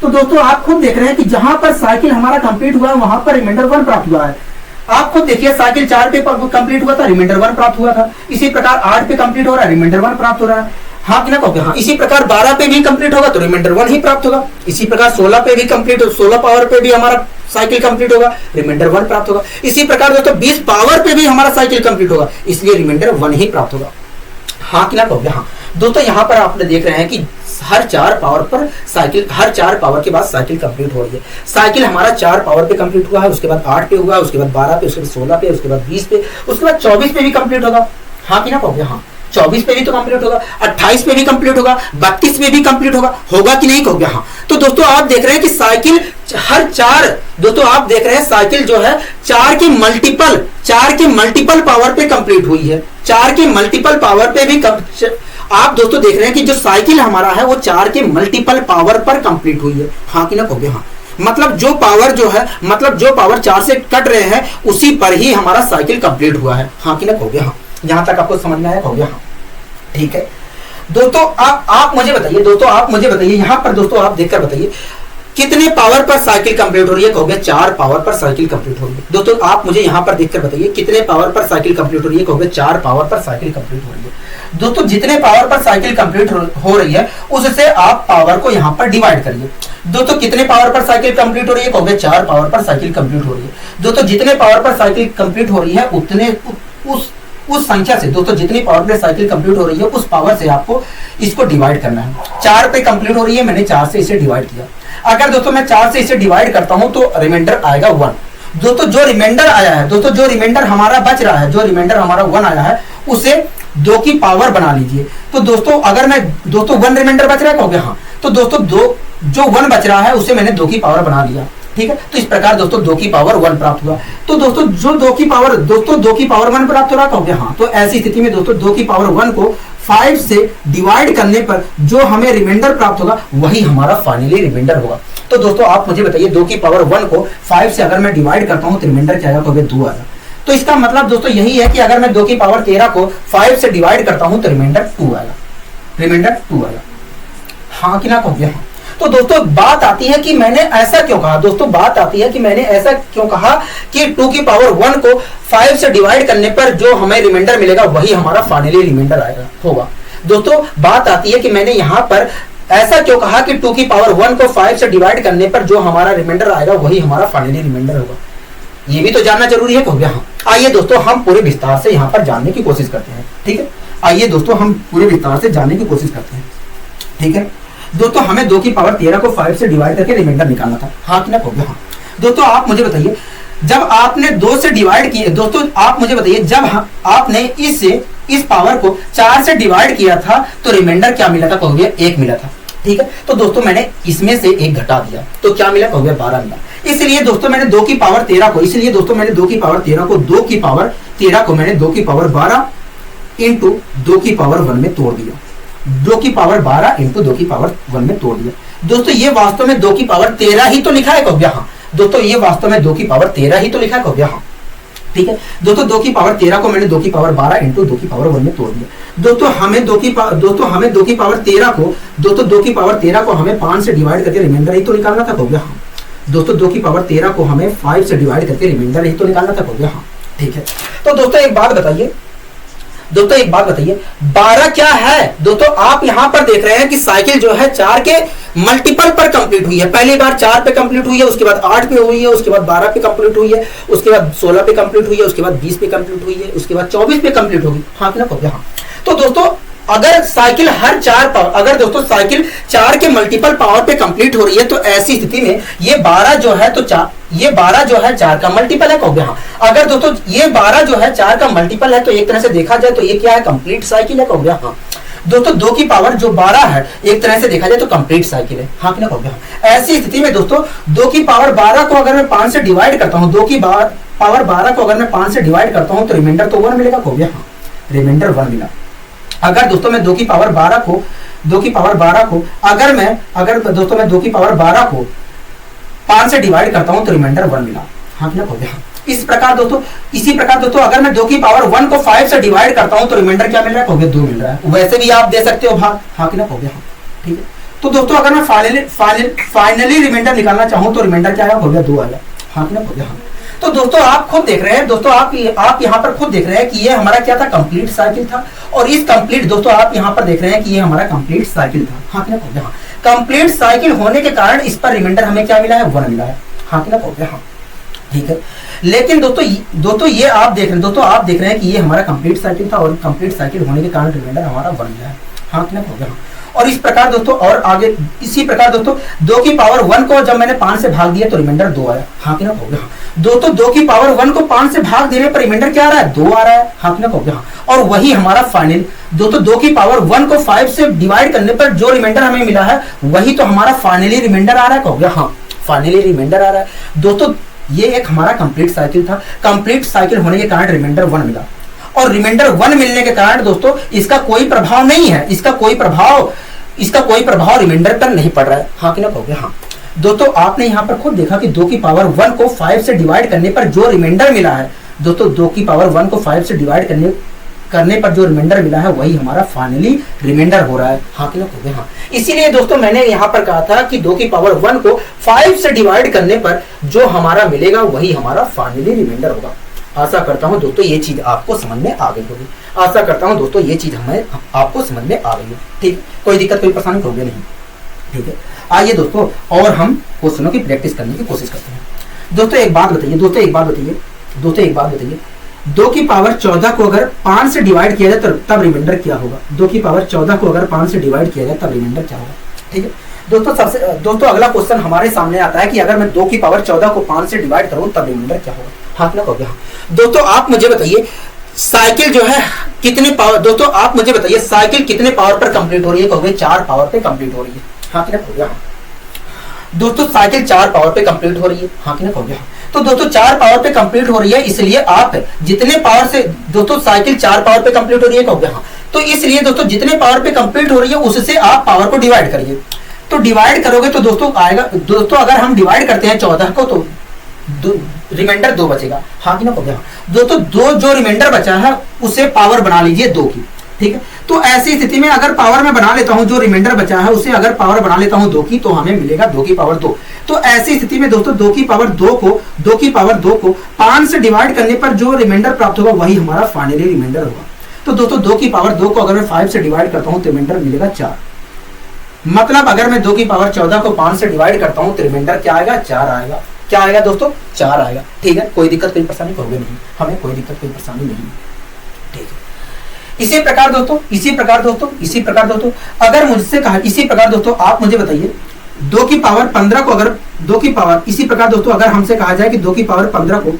S1: तो दोस्तों आप खुद देख रहे हैं कि जहां पर साइकिल हमारा कंप्लीट हुआ है वहां पर रिमाइंडर 1 प्राप्त हुआ है। आप खुद देखिए साइकिल 4 पे कंप्लीट हुआ था, रिमाइंडर 1 प्राप्त हुआ था। इसी प्रकार 8 पे कंप्लीट हो रहा है, रिमाइंडर 1 प्राप्त हो रहा है। हाँ कि ना कहोगे? हाँ, इसी प्रकार 12 पे भी कंप्लीट होगा तो रिमाइंडर 1 ही प्राप्त होगा। इसी प्रकार 16 पे भी कंप्लीट, 16 पावर पे भी हमारा साइकिल कंप्लीट होगा, रिमाइंडर 1 प्राप्त होगा। इसी प्रकार दोस्तों 20 पावर पे भी हमारा साइकिल कंप्लीट होगा, इसलिए रिमाइंडर 1 ही प्राप्त होगा। हाँ कि ना कहोगे? हाँ दोस्तों, यहाँ पर आप देख रहे हैं कि हर 4 पावर के बाद साइकिल कंप्लीट हो रही है। साइकिल हमारा 4 पावर पे कंप्लीट हुआ है, उसके बाद 8 पे हुआ, उसके बाद 12 पे, उसके बाद 16 पे, उसके बाद 20 पे, उसके बाद 24 पे भी कंप्लीट होगा। हाँ कि ना कहोगे? हाँ, 24 पे भी तो कंप्लीट होगा, 28 पे भी कंप्लीट होगा, 32 पे भी कंप्लीट होगा कि नहीं कहोगे? हाँ, तो दोस्तों आप देख रहे हैं कि साइकिल आप देख रहे हैं साइकिल जो है 4 के मल्टीपल पावर पे कंप्लीट हुई है। 4 के मल्टीपल पावर पे भी आप दोस्तों देख रहे हैं कि जो साइकिल हमारा है वो 4 के मल्टीपल पावर पर कंप्लीट हुई है। हाँ कि ना कहोगे? हाँ, मतलब जो पावर 4 से कट रहे हैं उसी पर ही हमारा साइकिल कंप्लीट हुआ है। हाँ कि ना कहोगे? हाँ, यहां तक आपको समझ में आया? कहोगे? हाँ, ठीक है। दोस्तों आप मुझे बताइए, यहाँ पर दोस्तों आप देखकर बताइए, कितने पावर पर साइकिल कंप्लीट हो रही है? कहोगे 4 पावर पर साइकिल कंप्लीट हो रही है। दोस्तों आप मुझे यहां पर देखकर बताइए कितने पावर पर साइकिल कंप्लीट हो रही है? कहोगे 4 पावर पर साइकिल कंप्लीट हो रही है। दोस्तों जितने पावर पर साइकिल कंप्लीट हो रही है उससे आप पावर को यहां पर डिवाइड करिए। दोस्तों कितने पावर पर साइकिल कंप्लीट हो रही है? कहोगे 4 पावर पर साइकिल कंप्लीट हो रही है। दोस्तों जितने पावर पर साइकिल कंप्लीट हो रही है उतने उस संख्या से, दोस्तों जितनी पावर पर साइकिल कंप्लीट हो रही है उस पावर से आपको इसको डिवाइड करना है। 4 पे कंप्लीट हो रही है, मैंने 4 से इसे डिवाइड किया। अगर दोस्तों मैं 4 से इसे डिवाइड करता हूं तो रिमाइंडर आएगा 1। दोस्तों जो रिमाइंडर आया है, दोस्तों जो रिमाइंडर हमारा बच रहा है, जो रिमाइंडर हमारा 1 आया है उसे 2 की पावर बना लीजिए। तो दोस्तों अगर मैं, दोस्तों 1 रिमाइंडर बच रहा है, कहोगे हाँ, तो दोस्तों जो 1 बच रहा है उसे मैंने 2 की पावर बना लिया। ठीक है, तो इस प्रकार दोस्तों 2 की पावर 1 प्राप्त हुआ। तो दोस्तों जो 2 की पावर 1 प्राप्त हो रहा, कहोगे हाँ, तो ऐसी स्थिति में दोस्तों 2 की पावर 1 को 5 से डिवाइड करने पर जो हमें रिमाइंडर प्राप्त होगा वही हमारा फाइनली रिमाइंडर होगा। तो दोस्तों आप मुझे बताइए 2 की पावर 1 को 5 से अगर मैं डिवाइड करता हूं तो रिमाइंडर क्या आएगा? कहोगे 2 आएगा। तो इसका मतलब दोस्तों यही है कि अगर मैं 2 की पावर 13 को 5 से डिवाइड करता हूं तो रिमाइंडर 2 आएगा। रिमाइंडर 2 आएगा, हाँ कि ना? कहोगे हाँ। तो दोस्तों बात आती है कि मैंने ऐसा क्यों कहा, दोस्तों बात आती है कि मैंने ऐसा क्यों कहा कि 2 की पावर 1 को 5 से डिवाइड करने पर जो हमें रिमाइंडर मिलेगा वही हमारा फाइनली रिमाइंडर आएगा होगा। दोस्तों बात आती है कि मैंने यहां पर ऐसा क्यों कहा कि 2 की पावर 1 को 5 से डिवाइड करने पर जो हमारा रिमाइंडर आएगा वही हमारा फाइनली रिमाइंडर होगा। ये भी तो जानना जरूरी है, कहोगे हाँ। आइए दोस्तों हम पूरे विस्तार से यहां पर जानने की कोशिश करते हैं। ठीक है, आइए दोस्तों हम पूरे विस्तार से जानने की कोशिश करते हैं। ठीक है दोस्तों, हमें 2 की पावर 13 को 5 से डिवाइड करके रिमाइंडर निकालना था, हाँ कि ना? कहोगे हाँ। दोस्तों आप मुझे बताइए जब आपने 2 से डिवाइड किए, दोस्तों आप मुझे बताइए जब आपने इस पावर को 4 से डिवाइड किया था तो रिमाइंडर क्या मिला था? कहोगे 1 मिला था। ठीक है, तो दोस्तों मैंने इसमें से 1 घटा दिया तो क्या मिला? कहोगे 12 मिला। इसलिए दोस्तों मैंने 2 की पावर 13 को, इसलिए दोस्तों मैंने 2 की पावर 13 को 2 की पावर 13 को मैंने 2 की पावर 12 इंटू 2 की पावर 1 में तोड़ दिया। 2 की पावर 12 इंटू 2 की पावर 1 में तोड़ दिया। दोस्तों ये वास्तव में 2 की पावर 13 ही तो लिखा है, कहोगे हाँ। दोस्तों ये वास्तव में 2 की पावर 13 ही तो लिखा है, कहोगे हाँ। ठीक है दोस्तों 2 की पावर 13 को मैंने 2 की पावर 12 इंटू 2 की पावर 1 में तोड़ दिया। दोस्तों हमें 2 की पावर 13 को, दोस्तों 2 की पावर 13 को हमें 5 से डिवाइड करके रिमाइंडर ही तो निकालना था, कहोगे हाँ। दोस्तों 2 की पावर 13 को हमें 5 से डिवाइड करके रिमाइंडर ही तो निकालना था, कहोगे हाँ। ठीक है, तो दोस्तों एक बात बताइए, 12 क्या है? दोस्तों आप यहां पर देख रहे हैं कि साइकिल जो है 4 के मल्टीपल पर कंप्लीट हुई है। पहली बार 4 पे कंप्लीट हुई है, उसके बाद 8 पे हुई है, उसके बाद 12 पे कंप्लीट हुई है, उसके बाद 16 पे कंप्लीट हुई है, उसके बाद 20 पे कंप्लीट हुई है, उसके बाद 24 पे कंप्लीट होगी, हाँ कि ना? कहोगे हाँ। तो दोस्तों अगर साइकिल हर 4 पावर, अगर दोस्तों साइकिल 4 के मल्टीपल पावर पे कंप्लीट हो रही है तो ऐसी स्थिति में ये 12 जो है तो ये 12 जो है 4 का मल्टीपल है, कहोगे हाँ। अगर दोस्तों ये 12 जो है 4 का मल्टीपल है तो एक तरह से देखा जाए तो ये क्या है? कंप्लीट साइकिल है, कहोगे हाँ। दोस्तों 2 की पावर जो 12 है एक तरह से देखा जाए तो कंप्लीट साइकिल है, हाँ कि ना? कहोगे हाँ। ऐसी स्थिति में दोस्तों 2 की पावर 12 को अगर मैं 5 से डिवाइड करता हूँ, 2 की पावर 12 को अगर मैं 5 से डिवाइड करता हूँ तो रिमाइंडर तो 1 मिलेगा, कहोगे हाँ। रिमाइंडर 1 मिला। अगर दोस्तों मैं 2 की पावर 12 को अगर दोस्तों मैं 2 की पावर 12 को 5 से डिवाइड करता हूं तो रिमाइंडर 1 मिला, हाँ कि ना? कहोगे हाँ। इसी प्रकार दोस्तों अगर मैं 2 की पावर 1 को 5 से डिवाइड करता हूं तो रिमाइंडर क्या मिल रहा है? कहोगे 2 मिल रहा है। वैसे भी आप दे सकते हो भाग, हाँ कि ना? कहोगे हाँ। ठीक है, तो दोस्तों अगर मैं फाइनली रिमाइंडर निकालना चाहूं तो रिमाइंडर क्या आएगा? कहोगे 2 आएगा, हाँ कि ना? कहोगे हाँ। तो दोस्तों आप खुद देख रहे हैं, दोस्तों आप यहाँ पर खुद देख रहे हैं कि ये हमारा क्या था? कंप्लीट साइकिल था। और इस कंप्लीट, दोस्तों आप यहाँ पर देख रहे हैं कि ये हमारा कंप्लीट साइकिल था, हाँ कि ना? कहोगे हाँ। कंप्लीट साइकिल होने के कारण इस पर रिमाइंडर हमें क्या मिला है? 1 मिला है, हाँ कि ना? कहोगे हाँ। ठीक है, लेकिन दोस्तों ये आप देख रहे हैं कि ये हमारा कंप्लीट साइकिल था और कंप्लीट साइकिल होने के कारण रिमाइंडर हमारा 1 मिला है, हाँ कि ना? कहोगे हाँ। और इस प्रकार दोस्तों और आगे इसी प्रकार दोस्तों 2 की पावर 1 को जब मैंने 5 से भाग दिया तो रिमाइंडर 2 आया, हाँ कि ना? कहोगे हाँ। दोस्तों 2 की पावर 1 को 5 से भाग देने पर रिमाइंडर क्या आ रहा है? 2 आ रहा है, हाँ कि ना? कहोगे हाँ। और वही हमारा फाइनल, दोस्तों 2 की पावर 1 को 5 से डिवाइड करने पर जो रिमाइंडर हमें मिला है वही तो हमारा फाइनली रिमाइंडर आ रहा है, कहोगे हाँ। फाइनली रिमाइंडर आ रहा है। दोस्तों ये एक हमारा कंप्लीट साइकिल था, कंप्लीट साइकिल होने के कारण रिमाइंडर 1 मिला। और रिमाइंडर 1 मिलने के कारण दोस्तों इसका कोई प्रभाव नहीं है, इसका कोई प्रभाव रिमाइंडर पर नहीं पड़ रहा है, हाँ कि ना? कहोगे हाँ। दोस्तों आपने यहाँ पर खुद देखा कि 2 की पावर 1 को 5 से डिवाइड करने पर जो रिमाइंडर मिला है, दोस्तों 2 की पावर 1 को 5 से डिवाइड करने करने पर जो रिमाइंडर मिला है वही हमारा फाइनली रिमाइंडर हो रहा है। हाँ कि ना हो गया? हाँ। इसीलिए दोस्तों मैंने यहाँ पर कहा था कि 2 की पावर 1 को 5 से डिवाइड करने पर जो हमारा मिलेगा वही हमारा फाइनली रिमाइंडर होगा। आशा करता हूं दोस्तों ये चीज आपको समझ में आ गई होगी। आशा करता हूं दोस्तों ये चीज हमें आपको समझ में आ गई है। ठीक, कोई दिक्कत कोई परेशानी होगी नहीं। ठीक है, आइए दोस्तों और हम क्वेश्चनों की प्रैक्टिस करने की कोशिश करते हैं। दोस्तों एक बात बताइए, 2 की पावर 14 को अगर 5 से डिवाइड किया जाए तब रिमाइंडर क्या होगा? 2 की पावर 14 को अगर 5 से डिवाइड किया जाए तब रिमाइंडर क्या होगा? ठीक है दोस्तों अगला क्वेश्चन हमारे सामने आता है कि अगर मैं 2 की पावर 14 को 5 से डिवाइड करूं तब रिमाइंडर क्या होगा? हाँ ना हो गया? दोस्तों आप मुझे बताइए साइकिल जो है कितने पावर, दोस्तों आप मुझे बताइए साइकिल कितने पावर पर कंप्लीट हो रही है? कहोगे 4 पावर पे कंप्लीट हो रही है। हाँ कि ना हो गया? दोस्तों साइकिल 4 पावर पे कंप्लीट हो रही है। हाँ कि ना हो गया? तो दोस्तों 4 पावर पे कंप्लीट हो रही है, इसलिए आप जितने पावर से, दोस्तों साइकिल 4 पावर पे कंप्लीट हो रही है कहोगे? हाँ। तो इसलिए दोस्तों जितने पावर पे कंप्लीट हो रही है उससे आप पावर को डिवाइड करिए। तो डिवाइड करोगे तो दोस्तों आएगा, दोस्तों अगर हम डिवाइड करते हैं 14 को तो रिमाइंडर 2 बचेगा। हाँ कि ना हो गया? दोस्तों 2 जो रिमाइंडर बचा है उसे पावर बना लीजिए 2 की। ठीक है, तो ऐसी स्थिति में अगर पावर में बना लेता हूं, जो रिमाइंडर बचा है उसे अगर पावर बना लेता हूं 2 की, तो हमें मिलेगा 2 की पावर 2। तो ऐसी स्थिति में दोस्तों 2 की पावर 2 को 5 से डिवाइड करने पर जो रिमाइंडर प्राप्त होगा वही हमारा फाइनली रिमाइंडर होगा। तो दोस्तों 2 की पावर 2 को अगर मैं 5 से डिवाइड करता हूं तो रिमाइंडर मिलेगा 4। मतलब अगर मैं 2 की पावर 14 को 5 से डिवाइड करता हूं तो रिमाइंडर क्या आएगा? 4 आएगा। क्या आएगा दोस्तों? 4 आएगा। ठीक है, कोई दिक्कत कोई परेशानी होगी नहीं, हमें कोई दिक्कत कोई परेशानी नहीं। ठीक है, इसी प्रकार दोस्तों अगर मुझसे कहा, इसी प्रकार दोस्तों आप मुझे बताइए 2 की पावर 15 को अगर 2 की पावर, इसी प्रकार दोस्तों अगर हमसे कहा जाए कि 2 की पावर 15 को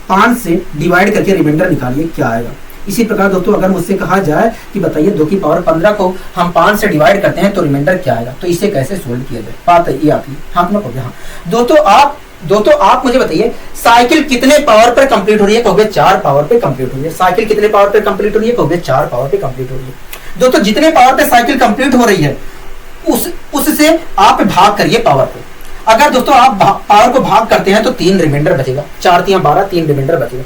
S1: 5 से डिवाइड करके रिमाइंडर निकालिए, क्या आएगा? इसी प्रकार दोस्तों अगर मुझसे कहा जाए कि बताइए 2 की पावर 15 को हम 5 से डिवाइड करते हैं तो रिमाइंडर क्या आएगा? तो इसे कैसे सोल्व किया जाए? बात ये आती है। हाँ ना हो गया? हाँ। दोस्तों आप मुझे बताइए साइकिल कितने पावर पर कंप्लीट हो रही है? कहोगे 4 पावर पे कंप्लीट हो रही है। साइकिल कितने पावर पे कंप्लीट हो रही है? कहोगे 4 पावर पे कंप्लीट हो रही है। दोस्तों जितने पावर पे साइकिल कंप्लीट हो रही है उससे आप भाग करिए पावर को। अगर दोस्तों आप पावर को भाग करते हैं तो 3 रिमाइंडर बचेगा। 4 3 12, 3 रिमाइंडर बचेगा।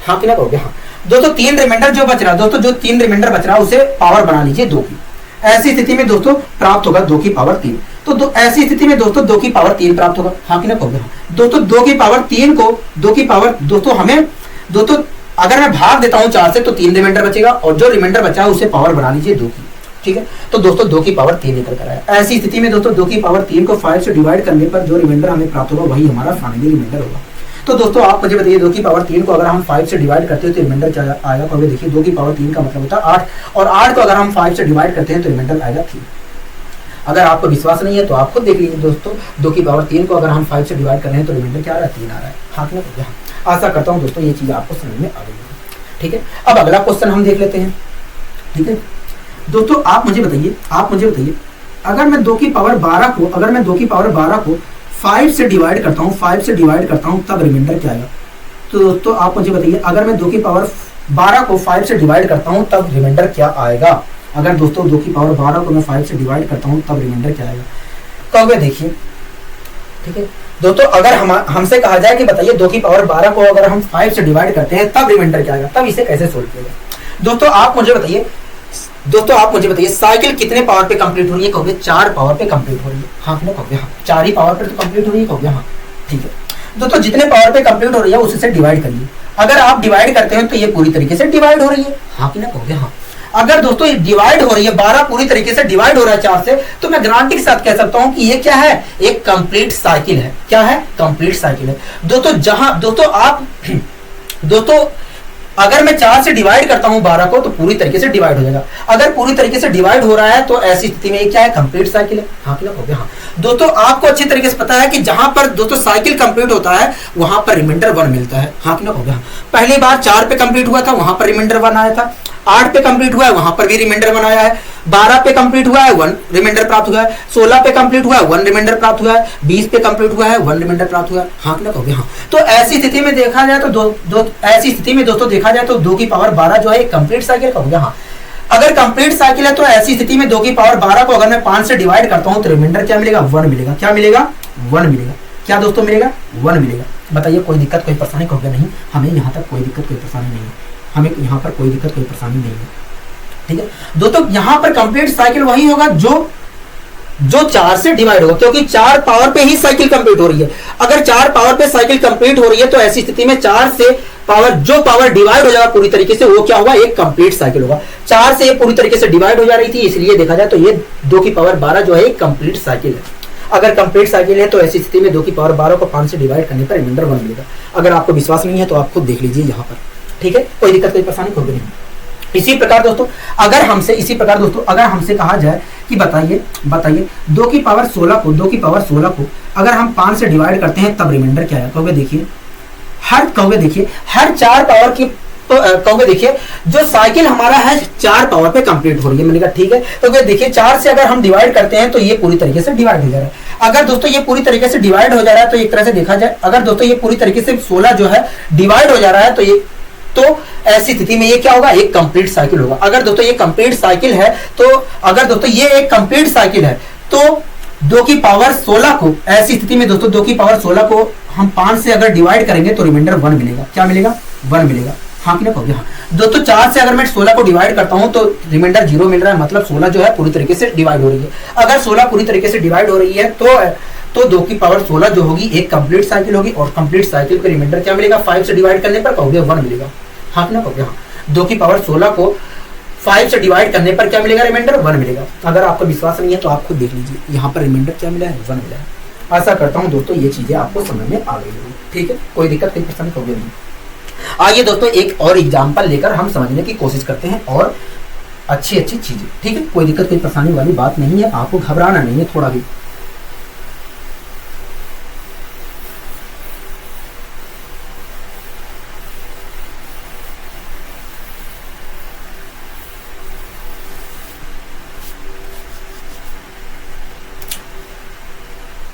S1: हाँ कि ना कहोगे? हाँ। दोस्तों 3 रिमाइंडर जो बच रहा है, दोस्तों जो 3 रिमाइंडर बच रहा है उसे पावर बना लीजिए 2 की। ऐसी स्थिति में दोस्तों प्राप्त होगा 2 की पावर 3। तो ऐसी स्थिति में दोस्तों 2 की पावर 3 प्राप्त होगा। हाँ कि ना कहोगे? दोस्तों 2 की पावर 3 को 2 की पावर दोस्तों हमें दोस्तों अगर मैं भाग देता हूं 4 से तो 3 रिमाइंडर बचेगा और जो रिमाइंडर बचा है उसे पावर बना लीजिए 2 की। ठीक है, तो दोस्तों 2 की पावर 3 निकल कर आया। ऐसी स्थिति में दोस्तों 2 की पावर 3 को 5 से डिवाइड करने पर जो रिमाइंडर हमें प्राप्त होगा वही हमारा फाइनली रिमाइंडर होगा। तो दोस्तों आप मुझे बताइए 2 की पावर 3 को अगर हम 5 से डिवाइड करते हैं तो रिमाइंडर क्या आएगा? कहोगे देखिए 2 की पावर 3 का मतलब होता है 8 और 8 को अगर हम 5 से डिवाइड करते हैं तो रिमाइंडर आएगा 3। अगर आपको विश्वास नहीं है तो आप खुद देख लीजिए दोस्तों 2 की पावर 3 को अगर हम 5 से डिवाइड कर रहे हैं तो रिमाइंडर क्या आ रहा है? 3 आ रहा है। हाँ कि ना? आशा करता हूँ दोस्तों ये चीज आपको समझ में आ गई है। ठीक है, अब अगला क्वेश्चन हम देख लेते हैं। ठीक है दोस्तों आप मुझे बताइए अगर मैं 2 की पावर 12 को, अगर मैं 2 की पावर 12 को 5 से डिवाइड करता हूं तब रिमाइंडर क्या आएगा? तो दोस्तों आप मुझे बताइए अगर मैं 2 की पावर 12 को 5 से डिवाइड करता हूं तब रिमाइंडर क्या आएगा? अगर दोस्तों 2 की पावर 12 को मैं 5 से डिवाइड करता हूं तब रिमाइंडर क्या आएगा? कहोगे देखिए। ठीक है दोस्तों अगर हमसे कहा जाए कि बताइए 2 की पावर 12 को अगर हम 5 से डिवाइड करते हैं तब रिमाइंडर क्या आएगा? तब इसे कैसे सोल्व किया जाए? दोस्तों आप मुझे बताइए साइकिल कितने पावर पे कंप्लीट हो रही है? कहोगे 4 पावर पे कंप्लीट हो रही है। हाँ कि ना कहोगे? हाँ। 4 ही पावर पे तो कंप्लीट हो रही है। कहोगे हाँ। ठीक है दोस्तों जितने पावर पे कंप्लीट हो रही है उससे डिवाइड करिए। अगर आप डिवाइड करते हैं तो ये पूरी तरीके से डिवाइड हो रही है। हाँ कि ना कहोगे? हाँ। अगर दोस्तों डिवाइड हो रही है 12 पूरी तरीके से डिवाइड हो रहा है 4 से, तो मैं गारंटी के साथ कह सकता हूं कि ये क्या है? एक कंप्लीट साइकिल है। क्या है? कंप्लीट साइकिल है। दोस्तों अगर मैं 4 से डिवाइड करता हूं 12 को तो पूरी तरीके से डिवाइड हो जाएगा। अगर पूरी तरीके से डिवाइड हो रहा है तो ऐसी स्थिति में ये क्या है? कंप्लीट साइकिल है। हाँ कि ना कहोगे? हाँ। दोस्तों आपको अच्छी तरीके से पता है कि जहां पर दोस्तों साइकिल कंप्लीट होता है वहां पर रिमाइंडर 1 मिलता है। हाँ कि ना कहोगे? हाँ। पहली बार 4 पे कंप्लीट हुआ था वहां पर रिमाइंडर 1 आया था। 8 पे कंप्लीट हुआ है वहां पर भी रिमाइंडर 1 आया है। 12 पे कंप्लीट हुआ है 1 रिमाइंडर प्राप्त हुआ है। 16 पे कंप्लीट हुआ है 1 रिमाइंडर प्राप्त हुआ है। 20 पे कंप्लीट हुआ है 1 रिमाइंडर प्राप्त हुआ है। हाँ कि ना कहोगे? हाँ। तो ऐसी स्थिति में देखा जाए तो देखा जाए तो 2 की पावर 12 जो है कंप्लीट साइकिल कहोगे? हाँ। अगर कंप्लीट साइकिल है तो ऐसी स्थिति में 2 की पावर 12 को अगर मैं 5 से डिवाइड करता हूं तो रिमाइंडर क्या मिलेगा? 1 मिलेगा। क्या मिलेगा? 1 मिलेगा। क्या दोस्तों मिलेगा? 1 मिलेगा। बताइए कोई दिक्कत कोई परेशानी कहोगे? नहीं, हमें यहाँ तक कोई दिक्कत कोई परेशानी नहीं है। हमें यहाँ पर कोई दिक्कत कोई परेशानी नहीं है। ठीक है दोस्तों, यहाँ पर कंप्लीट साइकिल वही होगा जो 4 से डिवाइड होगा, क्योंकि 4 पावर पे ही साइकिल कंप्लीट हो रही है। अगर 4 पावर पे साइकिल कंप्लीट हो रही है तो ऐसी स्थिति में 4 से जो पावर डिवाइड हो जाएगा पूरी तरीके से, वो क्या होगा, एक कंप्लीट साइकिल होगा। 4 से ये पूरी तरीके से डिवाइड हो जा रही थी, इसलिए देखा जाए तो ये 2 की पावर 12 जो है एक कंप्लीट साइकिल है। अगर कंप्लीट साइकिल है तो ऐसी स्थिति में 2 की पावर 12 को 5 से डिवाइड करने पर रिमाइंडर 1 मिलेगा। अगर आपको विश्वास नहीं है तो आप खुद देख लीजिए यहाँ पर। ठीक है, कोई दिक्कत कोई परेशानी होगी नहीं। इसी प्रकार दोस्तों अगर हमसे कहा जाए कि बताइए 2 की पावर 16 को अगर हम 5 से डिवाइड करते हैं तब रिमाइंडर क्या है। कहोगे देखिए हर 4 पावर की कहोगे देखिए जो साइकिल हमारा है 4 पावर पे कंप्लीट हो रही है। मैंने कहा ठीक है, तो देखिए 4 से अगर हम डिवाइड करते हैं तो ये पूरी तरीके से डिवाइड हो जा रहा है। अगर दोस्तों ये पूरी तरीके से डिवाइड हो जा रहा है तो एक तरह से देखा जाए, अगर दोस्तों ये पूरी तरीके से 16 जो है डिवाइड हो जा रहा है तो ऐसी स्थिति में ये क्या होगा, एक कंप्लीट साइकिल होगा। अगर दोस्तों ये कंप्लीट साइकिल है तो अगर दोस्तों ये एक कंप्लीट साइकिल है तो 2 की पावर 16 को ऐसी स्थिति में दोस्तों 2 की पावर 16 को हम 5 से अगर डिवाइड करेंगे तो रिमाइंडर 1 मिलेगा। क्या मिलेगा, 1 मिलेगा। हाँ कि ना कहोगे हाँ। दोस्तों 4 से अगर मैं 16 को डिवाइड करता हूं तो रिमाइंडर 0 मिल रहा है, मतलब 16 जो है पूरी तरीके से डिवाइड हो रही है। अगर 16 पूरी तरीके से डिवाइड हो रही है तो 2 की पावर 16 जो होगी एक कंप्लीट साइकिल होगी, और कंप्लीट साइकिल का रिमाइंडर क्या मिलेगा, 5 से डिवाइड करने पर कहोगे 1 मिलेगा। हाँ ना कहोगे हाँ। 2 की पावर 16 को 5 से डिवाइड करने पर क्या मिलेगा, रिमाइंडर 1 मिलेगा। अगर आपको विश्वास नहीं है तो आप खुद देख लीजिए, यहाँ पर रिमाइंडर क्या मिला है, 1 मिला है। आशा करता हूँ दोस्तों ये चीजें आपको समझ में आ गई होगी। ठीक है, कोई दिक्कत कोई परेशानी होगी नहीं। आइए दोस्तों एक और एग्जाम्पल लेकर हम समझने की कोशिश करते हैं और अच्छी चीजें। ठीक है, कोई दिक्कत कोई परेशानी वाली बात नहीं है, आपको घबराना नहीं है थोड़ा भी।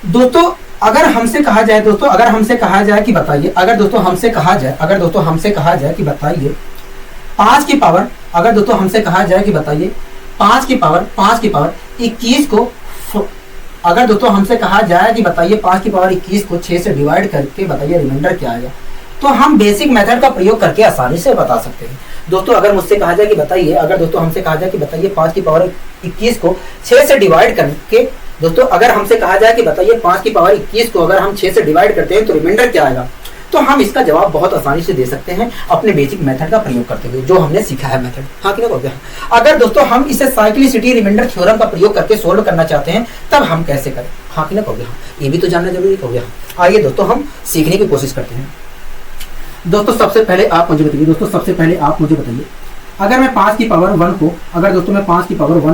S1: दोस्तों अगर हमसे कहा जाए कि बताइए 5 की पावर 21 को अगर दोस्तों हमसे कहा जाए कि बताइए 5 की पावर 21 को 6 से डिवाइड करके बताइए रिमाइंडर क्या आएगा, तो हम बेसिक मेथड का प्रयोग करके आसानी से बता सकते हैं। दोस्तों अगर मुझसे कहा जाए कि बताइए 5 की पावर 21 को 6 से डिवाइड करके, दोस्तों अगर हमसे कहा जाए कि बताइए 5 की पावर 21 को अगर हम 6 से डिवाइड करते हैं तो रिमाइंडर क्या आएगा, तो हम इसका जवाब बहुत आसानी से दे सकते हैं अपने बेसिक मेथड का प्रयोग करते हुए, जो हमने सीखा है मेथड। हाँ कि नहीं? अगर दोस्तों हम इसे साइक्लिसिटी रिमाइंडर थ्योरम का प्रयोग करके सोल्व करना चाहते हैं तब हम कैसे करें। हाँ कि नहीं? ये भी तो जानना जरूरी है। आइए दोस्तों हम सीखने की कोशिश करते हैं। दोस्तों सबसे पहले आप मुझे बताइए अगर मैं 5 की पावर 1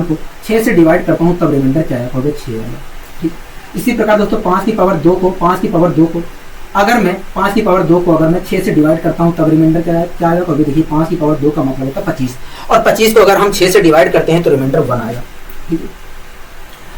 S1: को 6 से डिवाइड करता हूँ तब रिमाइंडर क्या है, 6 आएगा। ठीक, इसी प्रकार दोस्तों 5 की पावर 2 को अगर मैं 5 की पावर 2 को अगर मैं 6 से डिवाइड करता हूँ तब रिमाइंडर क्या आएगा। देखिए 5 की पावर 2 का मतलब होता है 25, और 25 को अगर हम 6 से डिवाइड करते हैं तो रिमाइंडर 1 आएगा। ठीक है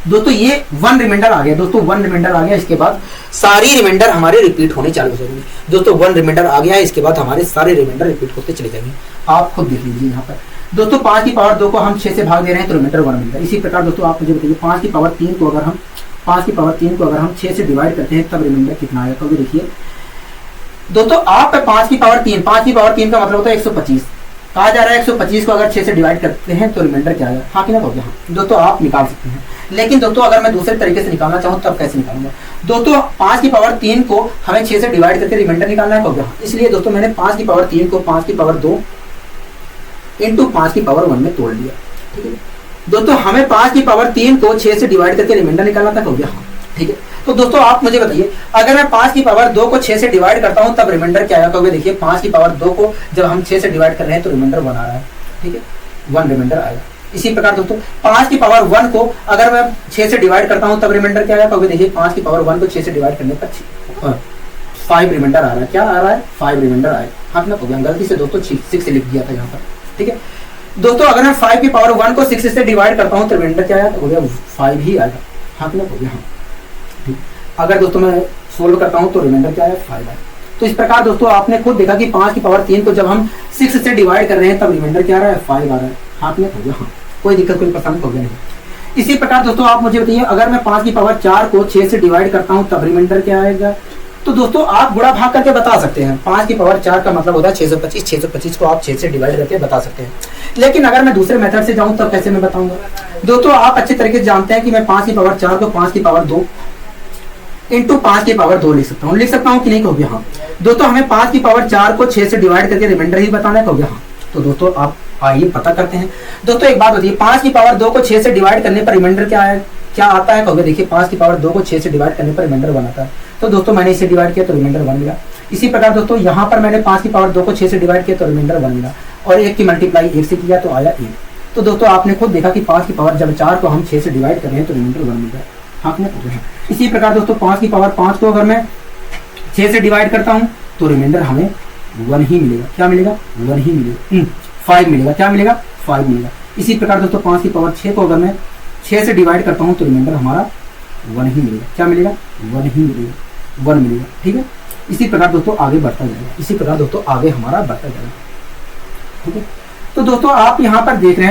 S1: दोस्तों, ये 1 रिमाइंडर आ गया। दोस्तों 1 रिमाइंडर आ गया, इसके बाद सारी रिमाइंडर हमारे रिपीट होने चालू हो जाएंगे। दोस्तों 1 रिमाइंडर आ गया, इसके बाद हमारे सारे रिमाइंडर रिपीट होते चले जाएंगे। आप खुद देख लीजिए यहाँ पर। दोस्तों 5 की पावर 2 को हम 6 से भाग दे रहे हैं तो रिमाइंडर 1 मिलता है। इसी प्रकार दोस्तों आप मुझे बताइए 5 की पावर 3 को अगर हम 6 से डिवाइड करते हैं तब रिमाइंडर कितना आएगा। तो देखिए दोस्तों आप 5 की पावर 3 का मतलब होता है 125, कहा जा रहा है 125 को अगर 6 से डिवाइड करते हैं तो रिमाइंडर क्या आएगा। हाँ कि ना होगा। हाँ दोस्तों आप निकाल सकते हैं, लेकिन दोस्तों अगर मैं दूसरे तरीके से निकालना चाहूँ तब कैसे निकालूंगा। दोस्तों 5 की पावर 3 को हमें 6 से डिवाइड करके रिमाइंडर निकालना है होगा, इसलिए दोस्तों मैंने 5 की पावर 3 को 5 की पावर 2 इंटू 5 की पावर 1 में तोड़ लिया। ठीक है दोस्तों, हमें 5 की पावर 3 को 6 से डिवाइड करके रिमाइंडर निकालना था, हो गया। हाँ ठीक है, तो दोस्तों आप मुझे बताइए अगर मैं 5 की पावर 2 को 6 से डिवाइड करता हूं तब रिमाइंडर क्या आएगा। कहोगे देखिए 5 की पावर 2 को जब हम 6 से डिवाइड कर रहे हैं तो रिमाइंडर 1 आ रहा है। ठीक है, 1 रिमाइंडर आएगा। इसी प्रकार दोस्तों 5 की पावर 1 को अगर मैं 6 से डिवाइड करता हूं तब रिमाइंडर क्या आएगा। कहोगे देखिए 5 की पावर 1 को 6 से डिवाइड करने पर 5 रिमाइंडर आ रहा है। क्या आ रहा है, 5 रिमाइंडर आएगा। हाँ ना, गलती से दोस्तों 6 लिख दिया था यहाँ पर। ठीक है दोस्तों, अगर मैं 5 की पावर 1 को 6 से डिवाइड करता हूं तो रिमाइंडर क्या आएगा, तो हो गया 5 ही आएगा। हाँ ना, हो गया। हाँ ठीक, अगर दोस्तों मैं सोल्व करता हूं तो रिमाइंडर क्या है, 5 है। तो इस प्रकार दोस्तों आपने खुद देखा कि 5 की पावर 3 को जब हम 6 से डिवाइड कर रहे हैं तब रिमाइंडर क्या आ रहा है, 5 आ रहा है। हाथ में हो गया। हाँ कोई दिक्कत कोई परेशानी हो गया नहीं। इसी प्रकार दोस्तों आप मुझे बताइए अगर मैं 5 की पावर 4 को 6 से डिवाइड करता हूं तब रिमाइंडर क्या आएगा। तो दोस्तों आप गुणा भाग करके बता सकते हैं। 5 की पावर 4 का मतलब होता है 625। 625 को आप 6 से डिवाइड करके बता सकते हैं। लेकिन अगर मैं दूसरे मेथड से जाऊं तब कैसे मैं बताऊंगा? दोस्तों आप अच्छे तरीके से जानते हैं कि मैं 5 की पावर 4 को 5 की पावर 2 इंटू 5 की पावर 2 लिख सकता हूं कि नहीं कहोगे? हाँ। दोस्तों हमें 5 की पावर 4 को 6 से डिवाइड करके रिमाइंडर ही बताना है, कहोगे? हाँ। तो दोस्तों आप आइए पता करते हैं। दोस्तों एक बात बताइए, 5 की पावर 2 को 6 से डिवाइड करने पर रिमाइंडर क्या आता है कहोगे? देखिए 5 की पावर 2 को 6 से डिवाइड करने पर रिमाइंडर 1 आता है। तो दोस्तों मैंने इसे डिवाइड किया तो रिमाइंडर 1 मिला। इसी प्रकार दोस्तों यहाँ पर मैंने 5 की पावर 2 को 6 से डिवाइड किया तो रिमाइंडर 1 मिला, और 1 की मल्टीप्लाई 1 से किया तो आया 1। तो दोस्तों आपने खुद देखा कि 5 की पावर जब 4 को हम 6 से डिवाइड कर रहे हैं तो रिमाइंडर 1 मिल गया। हाँ कि नहीं? इसी प्रकार दोस्तों 5 की पावर 5 को अगर मैं 6 से डिवाइड करता हूं तो रिमाइंडर हमें 1 ही मिलेगा। क्या मिलेगा? 1 ही मिलेगा। 5 मिलेगा। क्या मिलेगा? 5 मिलेगा। इसी प्रकार दोस्तों 5 की पावर 6 को अगर मैं 6 से डिवाइड करता हूं तो रिमाइंडर हमारा 1 ही मिलेगा। क्या मिलेगा? 1 ही मिलेगा। 1 मिलेगा। ठीक है। इसी प्रकार दोस्तों आगे बढ़ता जाएगा। इसी प्रकार दोस्तों आगे हमारा बढ़ता जाएगा। ठीक है। तो दोस्तों आप यहाँ पर देख रहे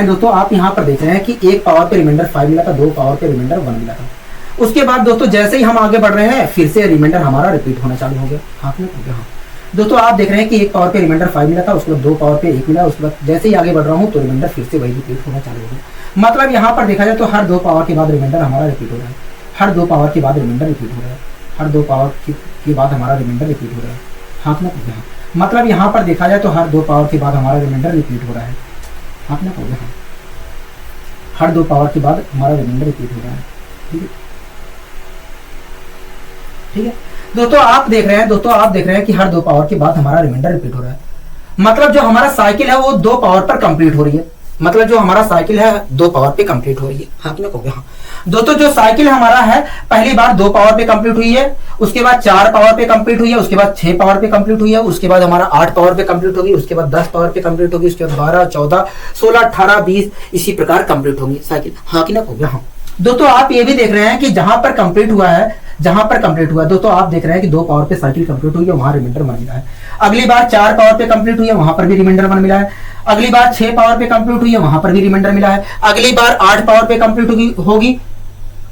S1: हैं कि एक पावर पे रिमाइंडर 5 मिला था, 2 पावर पे रिमाइंडर 1 मिला था। उसके बाद दोस्तों जैसे ही हम आगे बढ़ रहे हैं फिर से रिमाइंडर हमारा रिपीट होना चालू हो गया। हाँ दोस्तों आप देख रहे हैं कि एक पावर पे रिमाइंडर 5 मिला था, उसके बाद 2 पावर पे 1 मिला, उसके बाद जैसे ही आगे बढ़ रहा हूँ तो रिमाइंडर फिर से वही रिपीट होना चालू हो गया। मतलब यहाँ पर देखा जाए तो हर 2 पावर के बाद रिमाइंडर हमारा रिपीट हो रहा है। हर 2 पावर के बाद रिमाइंडर रिपीट हो रहा है। हर 2 पावर के बाद हमारा रिमाइंडर रिपीट हो रहा है। हाँ ना? मतलब यहाँ पर देखा जाए तो हर 2 पावर के बाद हमारा रिमाइंडर रिपीट हो रहा है। हाँ ना? हर 2 पावर के बाद हमारा रिमाइंडर रिपीट हो रहा है। ठीक है। ठीक है दोस्तों आप देख रहे हैं कि हर 2 पावर के बाद हमारा रिमाइंडर रिपीट हो रहा है। मतलब जो हमारा साइकिल है वो 2 पावर पर कंप्लीट हो रही है। मतलब जो हमारा साइकिल है 2 पावर पे कंप्लीट हो रही है। हाँ कि नहीं? हाँ दोस्तों जो साइकिल हमारा है पहली बार 2 पावर पे कंप्लीट हुई है, उसके बाद 4 पावर पे कंप्लीट हुई है, उसके बाद 6 पावर पे कंप्लीट हुई है, उसके बाद हमारा 8 पावर पे कंप्लीट होगी, उसके बाद 10 पावर पे कंप्लीट होगी, उसके बाद 12, 14, 16, 18, 20 इसी प्रकार कंप्लीट होगी साइकिल। हाँ कि नहीं? हाँ दोस्तों आप ये भी देख रहे हैं कि जहां पर कंप्लीट हुआ है दोस्तों आप देख रहे हैं कि 2 पावर पे साइकिल कंप्लीट हुई है, वहां रिमाइंडर 1 मिला है। अगली बार 4 पावर पे कंप्लीट हुई है, वहां पर भी रिमाइंडर 1 मिला है। अगली बार 6 पावर पे कंप्लीट हुई है, वहां पर भी रिमाइंडर मिला है। अगली बार 8 पावर पे कंप्लीट होगी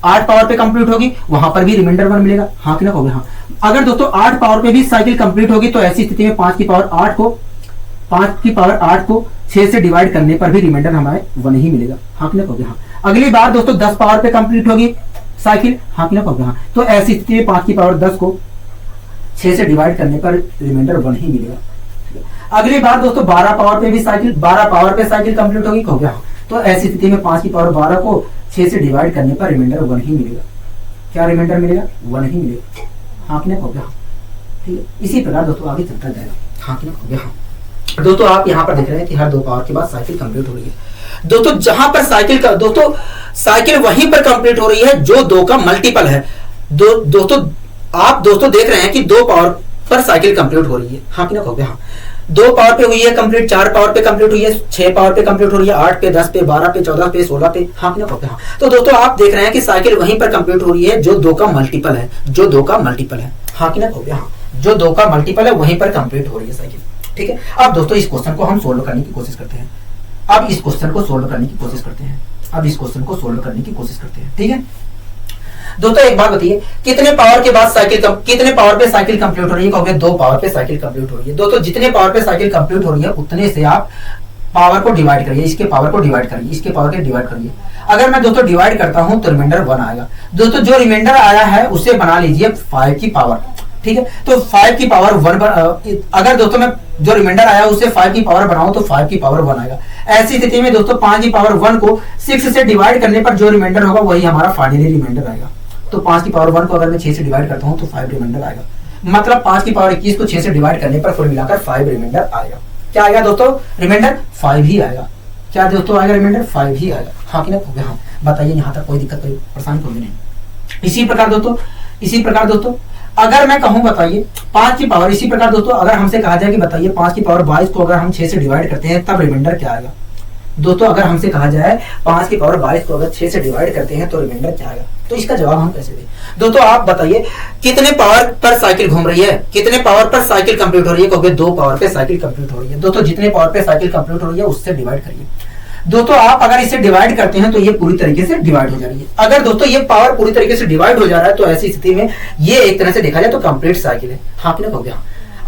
S1: 8 पावर पे कंप्लीट होगी, वहां पर भी रिमाइंडर 1 मिलेगा। हाँ कि नहीं? हाँ अगर दोस्तों 8 पावर पे भी साइकिल कंप्लीट होगी तो ऐसी स्थिति में 5 की पावर 8 को 6 से डिवाइड करने पर भी रिमाइंडर हमारे 1 ही मिलेगा। हाँ कि नहीं? हाँ अगली बार दोस्तों 10 पावर पे कंप्लीट होगी साइकिल। हाँ कि नहीं? हाँ तो ऐसी स्थिति में 5 की पावर 10 को 6 से डिवाइड करने पर रिमाइंडर 1 ही मिलेगा। अगली बार दोस्तों 12 पावर पे साइकिल कंप्लीट होगी। हाँ तो ऐसी स्थिति में 5 की पावर 12 को 6 से डिवाइड करने पर रिमाइंडर 1 ही मिलेगा। क्या रिमाइंडर मिलेगा? 1 ही मिलेगा। हाँ कि नहीं? हाँ ठीक है। इसी प्रकार दोस्तों आगे चलता जाएगा। हाँ कि नहीं? हाँ दोस्तों आप यहाँ पर देख रहे हैं कि हर 2 पावर के बाद साइकिल कंप्लीट हो रही है। दोस्तों जहां पर साइकिल वहीं पर कंप्लीट हो रही है जो 2 का मल्टीपल है। दोस्तों आप देख रहे हैं कि 2 पावर पर साइकिल कंप्लीट हो रही है। हाँ कि नहीं? हाँ 2 पावर पे हुई है कंप्लीट, 4 पावर पे कंप्लीट हुई है, 6 पावर पे कंप्लीट हो रही है, 8 पे, 10 पे, 12 पे, 14 पे, 16 पे। हाँ कि नहीं? हाँ तो दोस्तों आप देख रहे हैं कि साइकिल वहीं पर कंप्लीट हो रही है जो 2 का मल्टीपल है। हाँ कि नहीं? हाँ जो 2 का मल्टीपल है वहीं पर कंप्लीट हो रही है साइकिल। ठीक है। अब दोस्तों इस क्वेश्चन को हम सोल्व करने की कोशिश करते हैं। इस क्वेश्चन को सोल्व करने की कोशिश करते हैं। ठीक है दोस्तों एक बात बताइए, कितने पावर पे साइकिल कंप्लीट हो रही है? कहोगे 2 पावर पे साइकिल कंप्लीट हो रही है। दोस्तों जितने पावर पे साइकिल कंप्लीट हो रही है उतने से आप पावर को डिवाइड करिए, इसके पावर को डिवाइड करिए, इसके पावर के डिवाइड करिए। अगर मैं दोस्तों डिवाइड करता हूं तो रिमाइंडर 1 आएगा। दोस्तों जो रिमाइंडर आया है उसे बना लीजिए 5 की पावर। ठीक है तो 5 की पावर 1 अगर दोस्तों मैं जो रिमाइंडर आया उसे 5 की पावर बनाऊं तो 5 की पावर 1 आएगा। ऐसी स्थिति में दोस्तों 5 की पावर 1 को 6 से डिवाइड करने पर जो रिमाइंडर होगा वही हमारा फाइनली रिमाइंडर आएगा। तो 5 की पावर 1 को अगर मैं 6 से डिवाइड करता हूं तो 5 रिमाइंडर आएगा। मतलब 5 की पावर 21 को 6 से डिवाइड करने पर कुल मिलाकर 5 रिमाइंडर आएगा। क्या आएगा दोस्तों? रिमाइंडर 5 ही आएगा। क्या दोस्तों आएगा? रिमाइंडर 5 ही आएगा। हाँ कि नहीं? हाँ बताइए यहाँ तक कोई दिक्कत, कोई परेशानी कोई नहीं। इसी प्रकार दोस्तों अगर मैं कहूं बताइए 5 की पावर, इसी प्रकार दोस्तों अगर हमसे कहा जाए कि बताइए 5 की पावर 22 को अगर हम 6 से डिवाइड करते हैं तब रिमाइंडर क्या आएगा? दोस्तों अगर हमसे कहा जाए 5 की पावर 22 को अगर 6 से डिवाइड करते हैं तो रिमाइंडर क्या आएगा? तो इसका जवाब हम कैसे दें? दोस्तों आप बताइए कितने पावर पर साइकिल घूम रही है, कितने पावर पर साइकिल कंप्लीट हो रही है? कहोगे 2 पावर पे साइकिल कंप्लीट हो रही है। दोस्तों जितने पावर पे साइकिल कंप्लीट हो रही है उससे डिवाइड करिए। दोस्तों आप अगर इसे डिवाइड करते हैं तो ये पूरी तरीके से डिवाइड हो जा रही है। अगर दोस्तों ये पावर पूरी तरीके से डिवाइड हो जा रहा है तो ऐसी स्थिति में ये एक तरह से देखा जाए तो कंप्लीट साइकिल है। हाँ कि ना हो गया।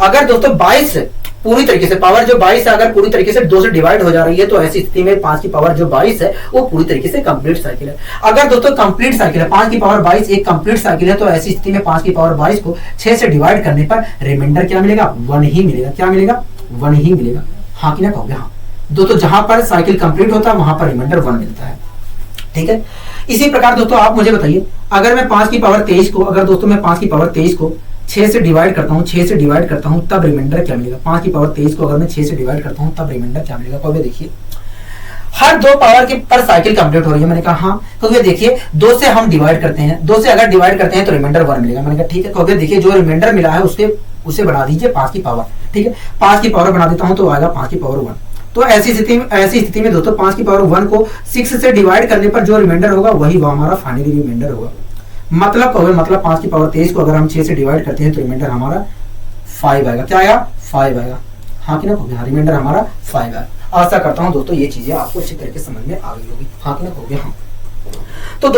S1: अगर दोस्तों 22 पूरी तरीके से पावर जो 22 है अगर पूरी तरीके से 2 से डिवाइड हो जा रही है तो ऐसी स्थिति में 5 की पावर जो 22 है वो पूरी तरीके से कंप्लीट साइकिल है। अगर दोस्तों कंप्लीट साइकिल है 5 की पावर 22 एक कंप्लीट साइकिल है तो ऐसी स्थिति में 5 की पावर 22 को 6 से डिवाइड करने पर रिमाइंडर क्या मिलेगा? 1 ही मिलेगा। क्या मिलेगा? 1 ही मिलेगा। हाँ कि ना कहोगे? हाँ। दोस्तों जहां पर साइकिल कंप्लीट होता है वहां पर रिमाइंडर 1 मिलता है। ठीक है। इसी प्रकार दोस्तों आप मुझे बताइए, अगर मैं 5 की पावर 23 को अगर दोस्तों मैं 5 की पावर 23 को 6 से डिवाइड करता हूं, 6 से डिवाइड करता हूं तब रिमाइंडर क्या मिलेगा? 5 की पावर 23 को अगर मैं 6 से डिवाइड करता हूं तब रिमाइंडर क्या मिलेगा? कहोगे देखिए हर 2 पावर के पर साइकिल कंप्लीट हो रही है। मैंने कहा हाँ। कहोगे देखिए 2 से हम डिवाइड करते हैं, 2 से अगर डिवाइड करते हैं तो रिमाइंडर 1 मिलेगा। मैंने कहा ठीक है। कहोगे देखिए जो रिमाइंडर मिला है उसे बढ़ा दीजिए 5 की पावर। ठीक है। 5 की पावर बना देता हूं तो आएगा 5 की पावर 1। तो ऐसी स्थिति में दोस्तों 5 की पावर 1 को 6 से डिवाइड करने पर जो रिमाइंडर होगा वही हमारा फाइनली रिमाइंडर होगा। मतलब 5 की पावर 23 को अगर हम 6 से डिवाइड करते हैं तो रिमाइंडर हमारा 5 आएगा। क्या आएगा? 5 आएगा। हाँ कि ना कहोगे? हाँ। रिमाइंडर हमारा 5 आएगा। आशा करता हूं दोस्तों ये चीजें आपको अच्छी तरीके से समझ में आ गई होगी। हाँ कि ना कहोगे? हाँ। तो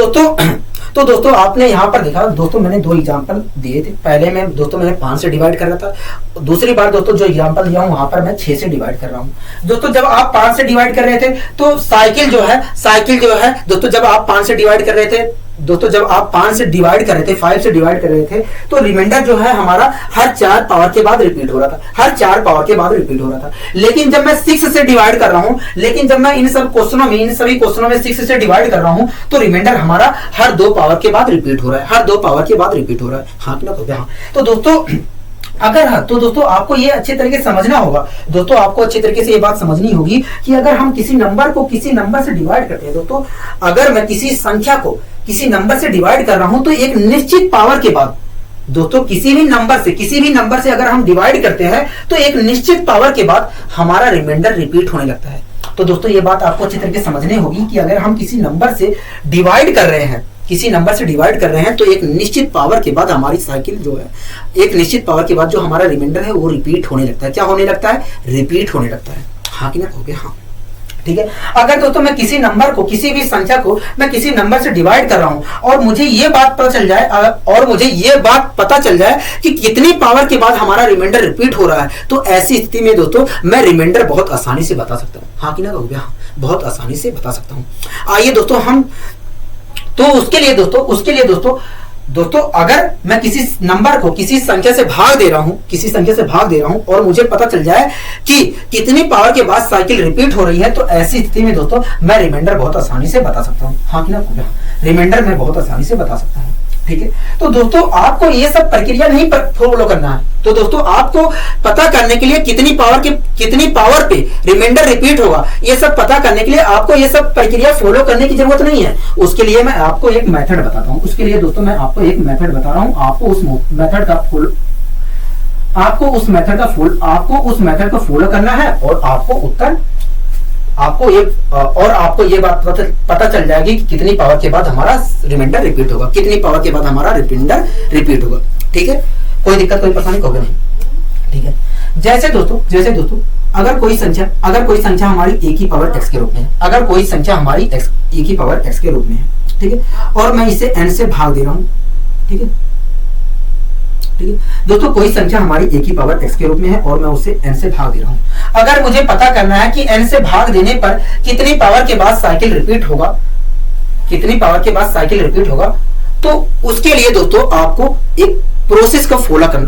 S1: दोस्तों आपने यहाँ पर देखा दोस्तों मैंने 2 एग्जांपल दिए थे। पहले में दोस्तों मैंने 5 से डिवाइड कर रहा था, दूसरी बार दोस्तों जो एग्जांपल दिया हूँ वहां पर मैं 6 से डिवाइड कर रहा हूँ। दोस्तों जब आप 5 से डिवाइड कर रहे थे तो साइकिल जो है दोस्तों जब आप 5 से डिवाइड कर रहे थे 5 से डिवाइड कर रहे थे तो रिमाइंडर जो है हमारा हर 4 पावर के बाद रिपीट हो रहा था। लेकिन जब मैं 6 से डिवाइड कर रहा हूं, जब मैं इन सभी क्वेश्चनों में 6 से डिवाइड कर रहा हूं तो रिमाइंडर हमारा हर 2 पावर के बाद रिपीट हो रहा है। हाँ कि ना? तो हाँ। तो दोस्तों आपको ये अच्छे तरीके से समझना होगा। दोस्तों आपको अच्छे तरीके से ये बात समझनी होगी कि अगर हम किसी नंबर को किसी नंबर से डिवाइड करते हैं, दोस्तों अगर मैं किसी संख्या को किसी नंबर से डिवाइड कर रहा हूं तो एक निश्चित पावर के बाद दोस्तों किसी भी नंबर से अगर हम डिवाइड करते हैं तो एक निश्चित पावर के बाद हमारा रिमाइंडर रिपीट होने लगता है। तो दोस्तों ये बात आपको अच्छी तरीके से समझनी होगी कि अगर हम किसी नंबर से डिवाइड कर रहे हैं तो एक निश्चित पावर के बाद हमारी साइकिल जो है एक निश्चित पावर के बाद जो हमारा रिमाइंडर है वो रिपीट होने लगता है। क्या होने लगता है? रिपीट होने लगता है। हाँ कि ना कहोगे? हाँ। ठीक है। अगर दोस्तों मैं किसी नंबर को किसी भी संख्या को मैं किसी नंबर से डिवाइड कर रहा हूं और मुझे ये बात पता चल जाए कि कितनी पावर के बाद हमारा रिमाइंडर रिपीट हो रहा है तो ऐसी स्थिति में दोस्तों मैं रिमाइंडर बहुत आसानी से बता सकता हूं। हाँ कि ना कहोगे? हाँ। बहुत आसानी से बता सकता हूं। आइए दोस्तों हम तो उसके लिए दोस्तों अगर मैं किसी नंबर को किसी संख्या से भाग दे रहा हूं और मुझे पता चल जाए कि कितनी पावर के बाद साइकिल रिपीट हो रही है तो ऐसी स्थिति में दोस्तों मैं रिमाइंडर बहुत आसानी से बता सकता हूं। हाँ कि ना? रिमाइंडर मैं बहुत आसानी से बता सकता हूं। ठीक है। तो दोस्तों आपको ये सब प्रक्रिया नहीं फॉलो करना है। तो दोस्तों आपको पता करने के लिए कितनी पावर पे रिमाइंडर रिपीट होगा ये सब पता करने के लिए आपको ये सब प्रक्रिया फॉलो करने की जरूरत नहीं है। उसके लिए मैं आपको एक मेथड बताता हूँ। आपको उस मेथड का फॉलो करना है और आपको ये बात पता चल जाएगी कि कितनी पावर के बाद हमारा रिमाइंडर रिपीट होगा, ठीक है। कोई दिक्कत कोई परेशानी होगी नहीं। ठीक है। जैसे दोस्तों अगर कोई संख्या हमारी एक ही पावर x के रूप में है, ठीक है, और मैं इसे n से भाग दे रहा हूं। ठीक है दोस्तों कोई संख्या हमारी एक ही पावर x के रूप में है और मैं उसे n से भाग दे रहा हूं। अगर मुझे पता करना है कि n से भाग देने पर कितनी पावर के बाद साइकिल रिपीट होगा तो उसके लिए दोस्तों आपको एक प्रोसेस को फॉलो करना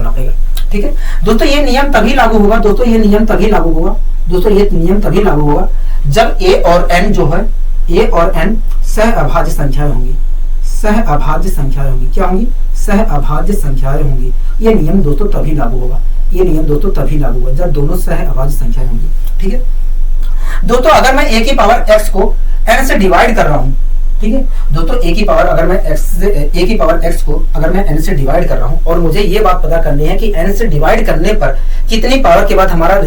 S1: पड़ेगा। ठीक है दोस्तों ये नियम तभी लागू होगा जब a और n जो है सह अभाज्य संख्याएं होंगी। क्या होंगी? सह अभाज्य संख्याएं होंगी। ये नियम दोस्तों तभी लागू होगा जब दोनों सह अभाज्य संख्याएं होंगी। ठीक है दोस्तों अगर मैं a की पावर x को n से डिवाइड कर रहा हूं, ठीक है दोस्तों a की पावर x को अगर मैं n से डिवाइड कर रहा हूं और मुझे ये बात पता करनी है कि n से डिवाइड करने पर कितनी पावर के बाद हमारा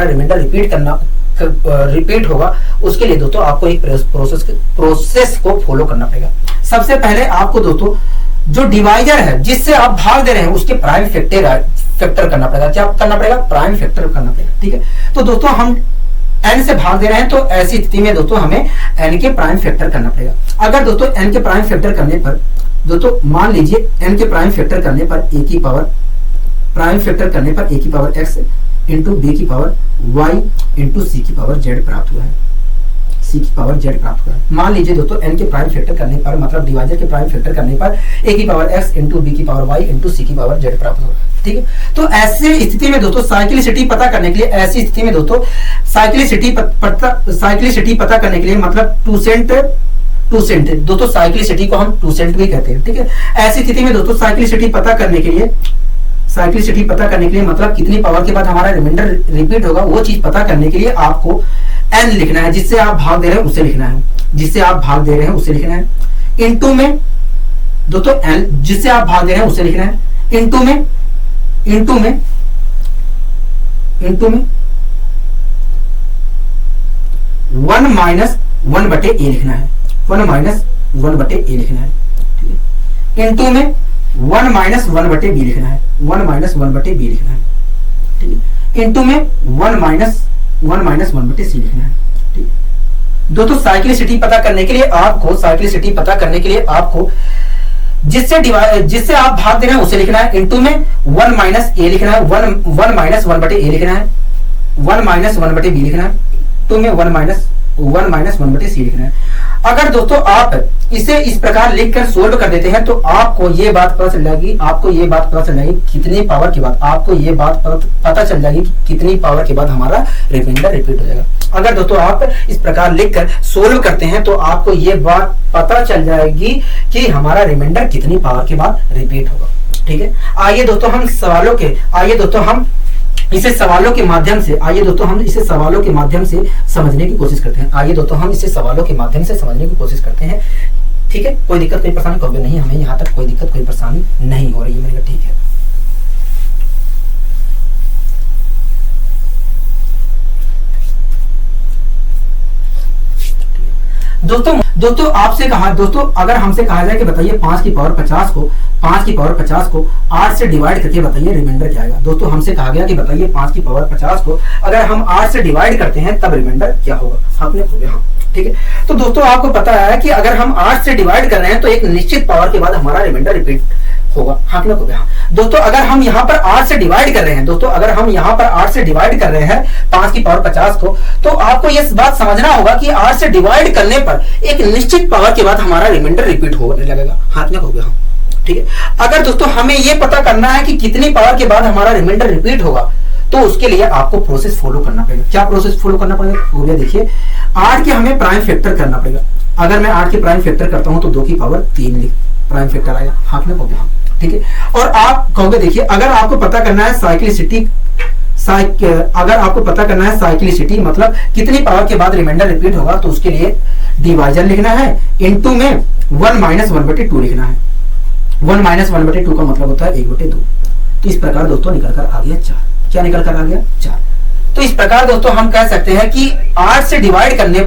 S1: रिमाइंडर रिपीट होगा, उसके लिए दोस्तों आपको एक प्रोसेस को फॉलो करना पड़ेगा। सबसे पहले आपको दोस्तों जो डिवाइजर है जिससे आप भाग दे रहे हैं उसके प्राइम फैक्टर करना पड़ेगा। क्या करना पड़ेगा? प्राइम फैक्टर करना पड़ेगा। ठीक है, तो दोस्तों हम n से भाग दे रहे हैं तो ऐसी स्थिति में दोस्तों हमें n के प्राइम फैक्टर करना पड़ेगा। अगर दोस्तों n के प्राइम फैक्टर करने पर दोस्तों मान लीजिए n के प्राइम फैक्टर करने पर a की पावर प्राइम फैक्टर करने पर a की पावर x इंटू बी की पावर y इंटू सी की पावर z प्राप्त हुआ है, सी की पावर z प्राप्त हुआ है। मान लीजिए दोस्तों n के प्राइम फैक्टर करने पर मतलब डिवाइजर के प्राइम फैक्टर करने पर a की पावर x इंटू बी की पावर y इंटू सी की पावर z प्राप्त होगा। ठीक है, तो ऐसी स्थिति में दोस्तों साइक्लिसिटी पता करने के लिए, ऐसी स्थिति में दोस्तों साइक्लिसिटी पता करने के लिए मतलब टू सेंट दोस्तों साइक्लिसिटी को हम टू सेंट भी कहते हैं। ठीक है, ऐसी स्थिति में दोस्तों साइक्लिसिटी पता करने के लिए मतलब कितनी पावर के बाद हमारा रिमाइंडर रिपीट होगा वो चीज पता करने के लिए आपको n लिखना है, जिससे आप भाग दे रहे हैं उसे लिखना है, जिससे आप भाग दे रहे हैं उसे लिखना है, इनटू में दोस्तों n जिससे आप भाग दे रहे हैं उसे लिखना है, इनटू में 1 माइनस 1 बटे ए लिखना है, 1 माइनस 1 बटे ए लिखना है। ठीक है, इनटू में 1 माइनस 1 बटे बी लिखना है, 1 माइनस 1 बटे बी लिखना है। ठीक है, इनटू में 1 माइनस 1 बटे सी लिखना है। ठीक है, दोस्तों साइक्लिसिटी पता करने के लिए आपको जिससे आप भाग दे रहे हैं उसे लिखना है, इनटू में 1 माइनस ए लिखना है, 1 माइनस 1 बटे ए लिखना है, 1 माइनस 1 बटे बी लिखना है, टू में 1 माइनस 1 बटे सी लिखना है। अगर दोस्तों आप इसे इस प्रकार लिखकर सोल्व कर देते हैं तो आपको ये बात पता चल जाएगी कितनी पावर के बाद, आपको ये बात पता चल जाएगी कि कितनी पावर के बाद हमारा रिमाइंडर रिपीट हो जाएगा। अगर दोस्तों आप इस प्रकार लिखकर सोल्व करते हैं तो आपको ये बात पता चल जाएगी कि हमारा रिमाइंडर कितनी पावर के बाद रिपीट होगा। ठीक है, आइए दोस्तों हम इसे सवालों के माध्यम से समझने की कोशिश करते हैं। ठीक है, कोई दिक्कत कोई परेशानी कभी नहीं, हमें यहाँ तक कोई दिक्कत कोई परेशानी नहीं हो रही है। मैंने कहा ठीक है। दोस्तों आपसे कहा, दोस्तों अगर हमसे कहा जाए कि बताइए 5 की पावर 50 को 8 से डिवाइड करके बताइए रिमाइंडर क्या आएगा। दोस्तों हमसे कहा गया कि बताइए 5 की पावर 50 को अगर हम 8 से डिवाइड करते हैं तब रिमाइंडर क्या होगा। आपने हो गया, हाँ ठीक है। तो दोस्तों आपको पता है कि अगर हम 8 से डिवाइड कर रहे हैं तो एक निश्चित पावर के बाद हमारा रिमाइंडर रिपीट होगा। हाँ हो गया। दोस्तों अगर हम यहाँ पर 8 से डिवाइड कर रहे हैं, 5 की पावर 50 को, तो आपको ये बात समझना होगा कि 8 से डिवाइड करने पर एक निश्चित पावर के बाद हमारा रिमाइंडर रिपीट होने लगेगा। हाथ में हो गया, ठीक है। अगर दोस्तों हमें ये पता करना है कि कितनी पावर के बाद हमारा रिमाइंडर रिपीट होगा तो उसके लिए आपको प्रोसेस फॉलो करना पड़ेगा। क्या प्रोसेस फॉलो करना पड़ेगा? हो गया, देखिए 8 के हमें प्राइम फैक्टर करना पड़ेगा। अगर मैं 8 के प्राइम फैक्टर करता हूं तो 2 की पावर 3 प्राइम फैक्टर आएगा। हाथ में हो गया, ठीक है। और आप कहोगे देखिए अगर आपको पता करना है साइक्लिसिटी मतलब कितनी पावर के बाद रिमाइंडर रिपीट होगा तो उसके लिए डिवाइजर लिखना है, इनटू में 1 माइनस 1/2 लिखना है। 1 माइनस 1/2 का मतलब होता है 1/2। तो इस प्रकार दोस्तों निकल कर आ गया 4। क्या निकल कर आ गया? 4। तो इस प्रकार दोस्तों हम कह सकते हैं कि 8 से डिवाइड करने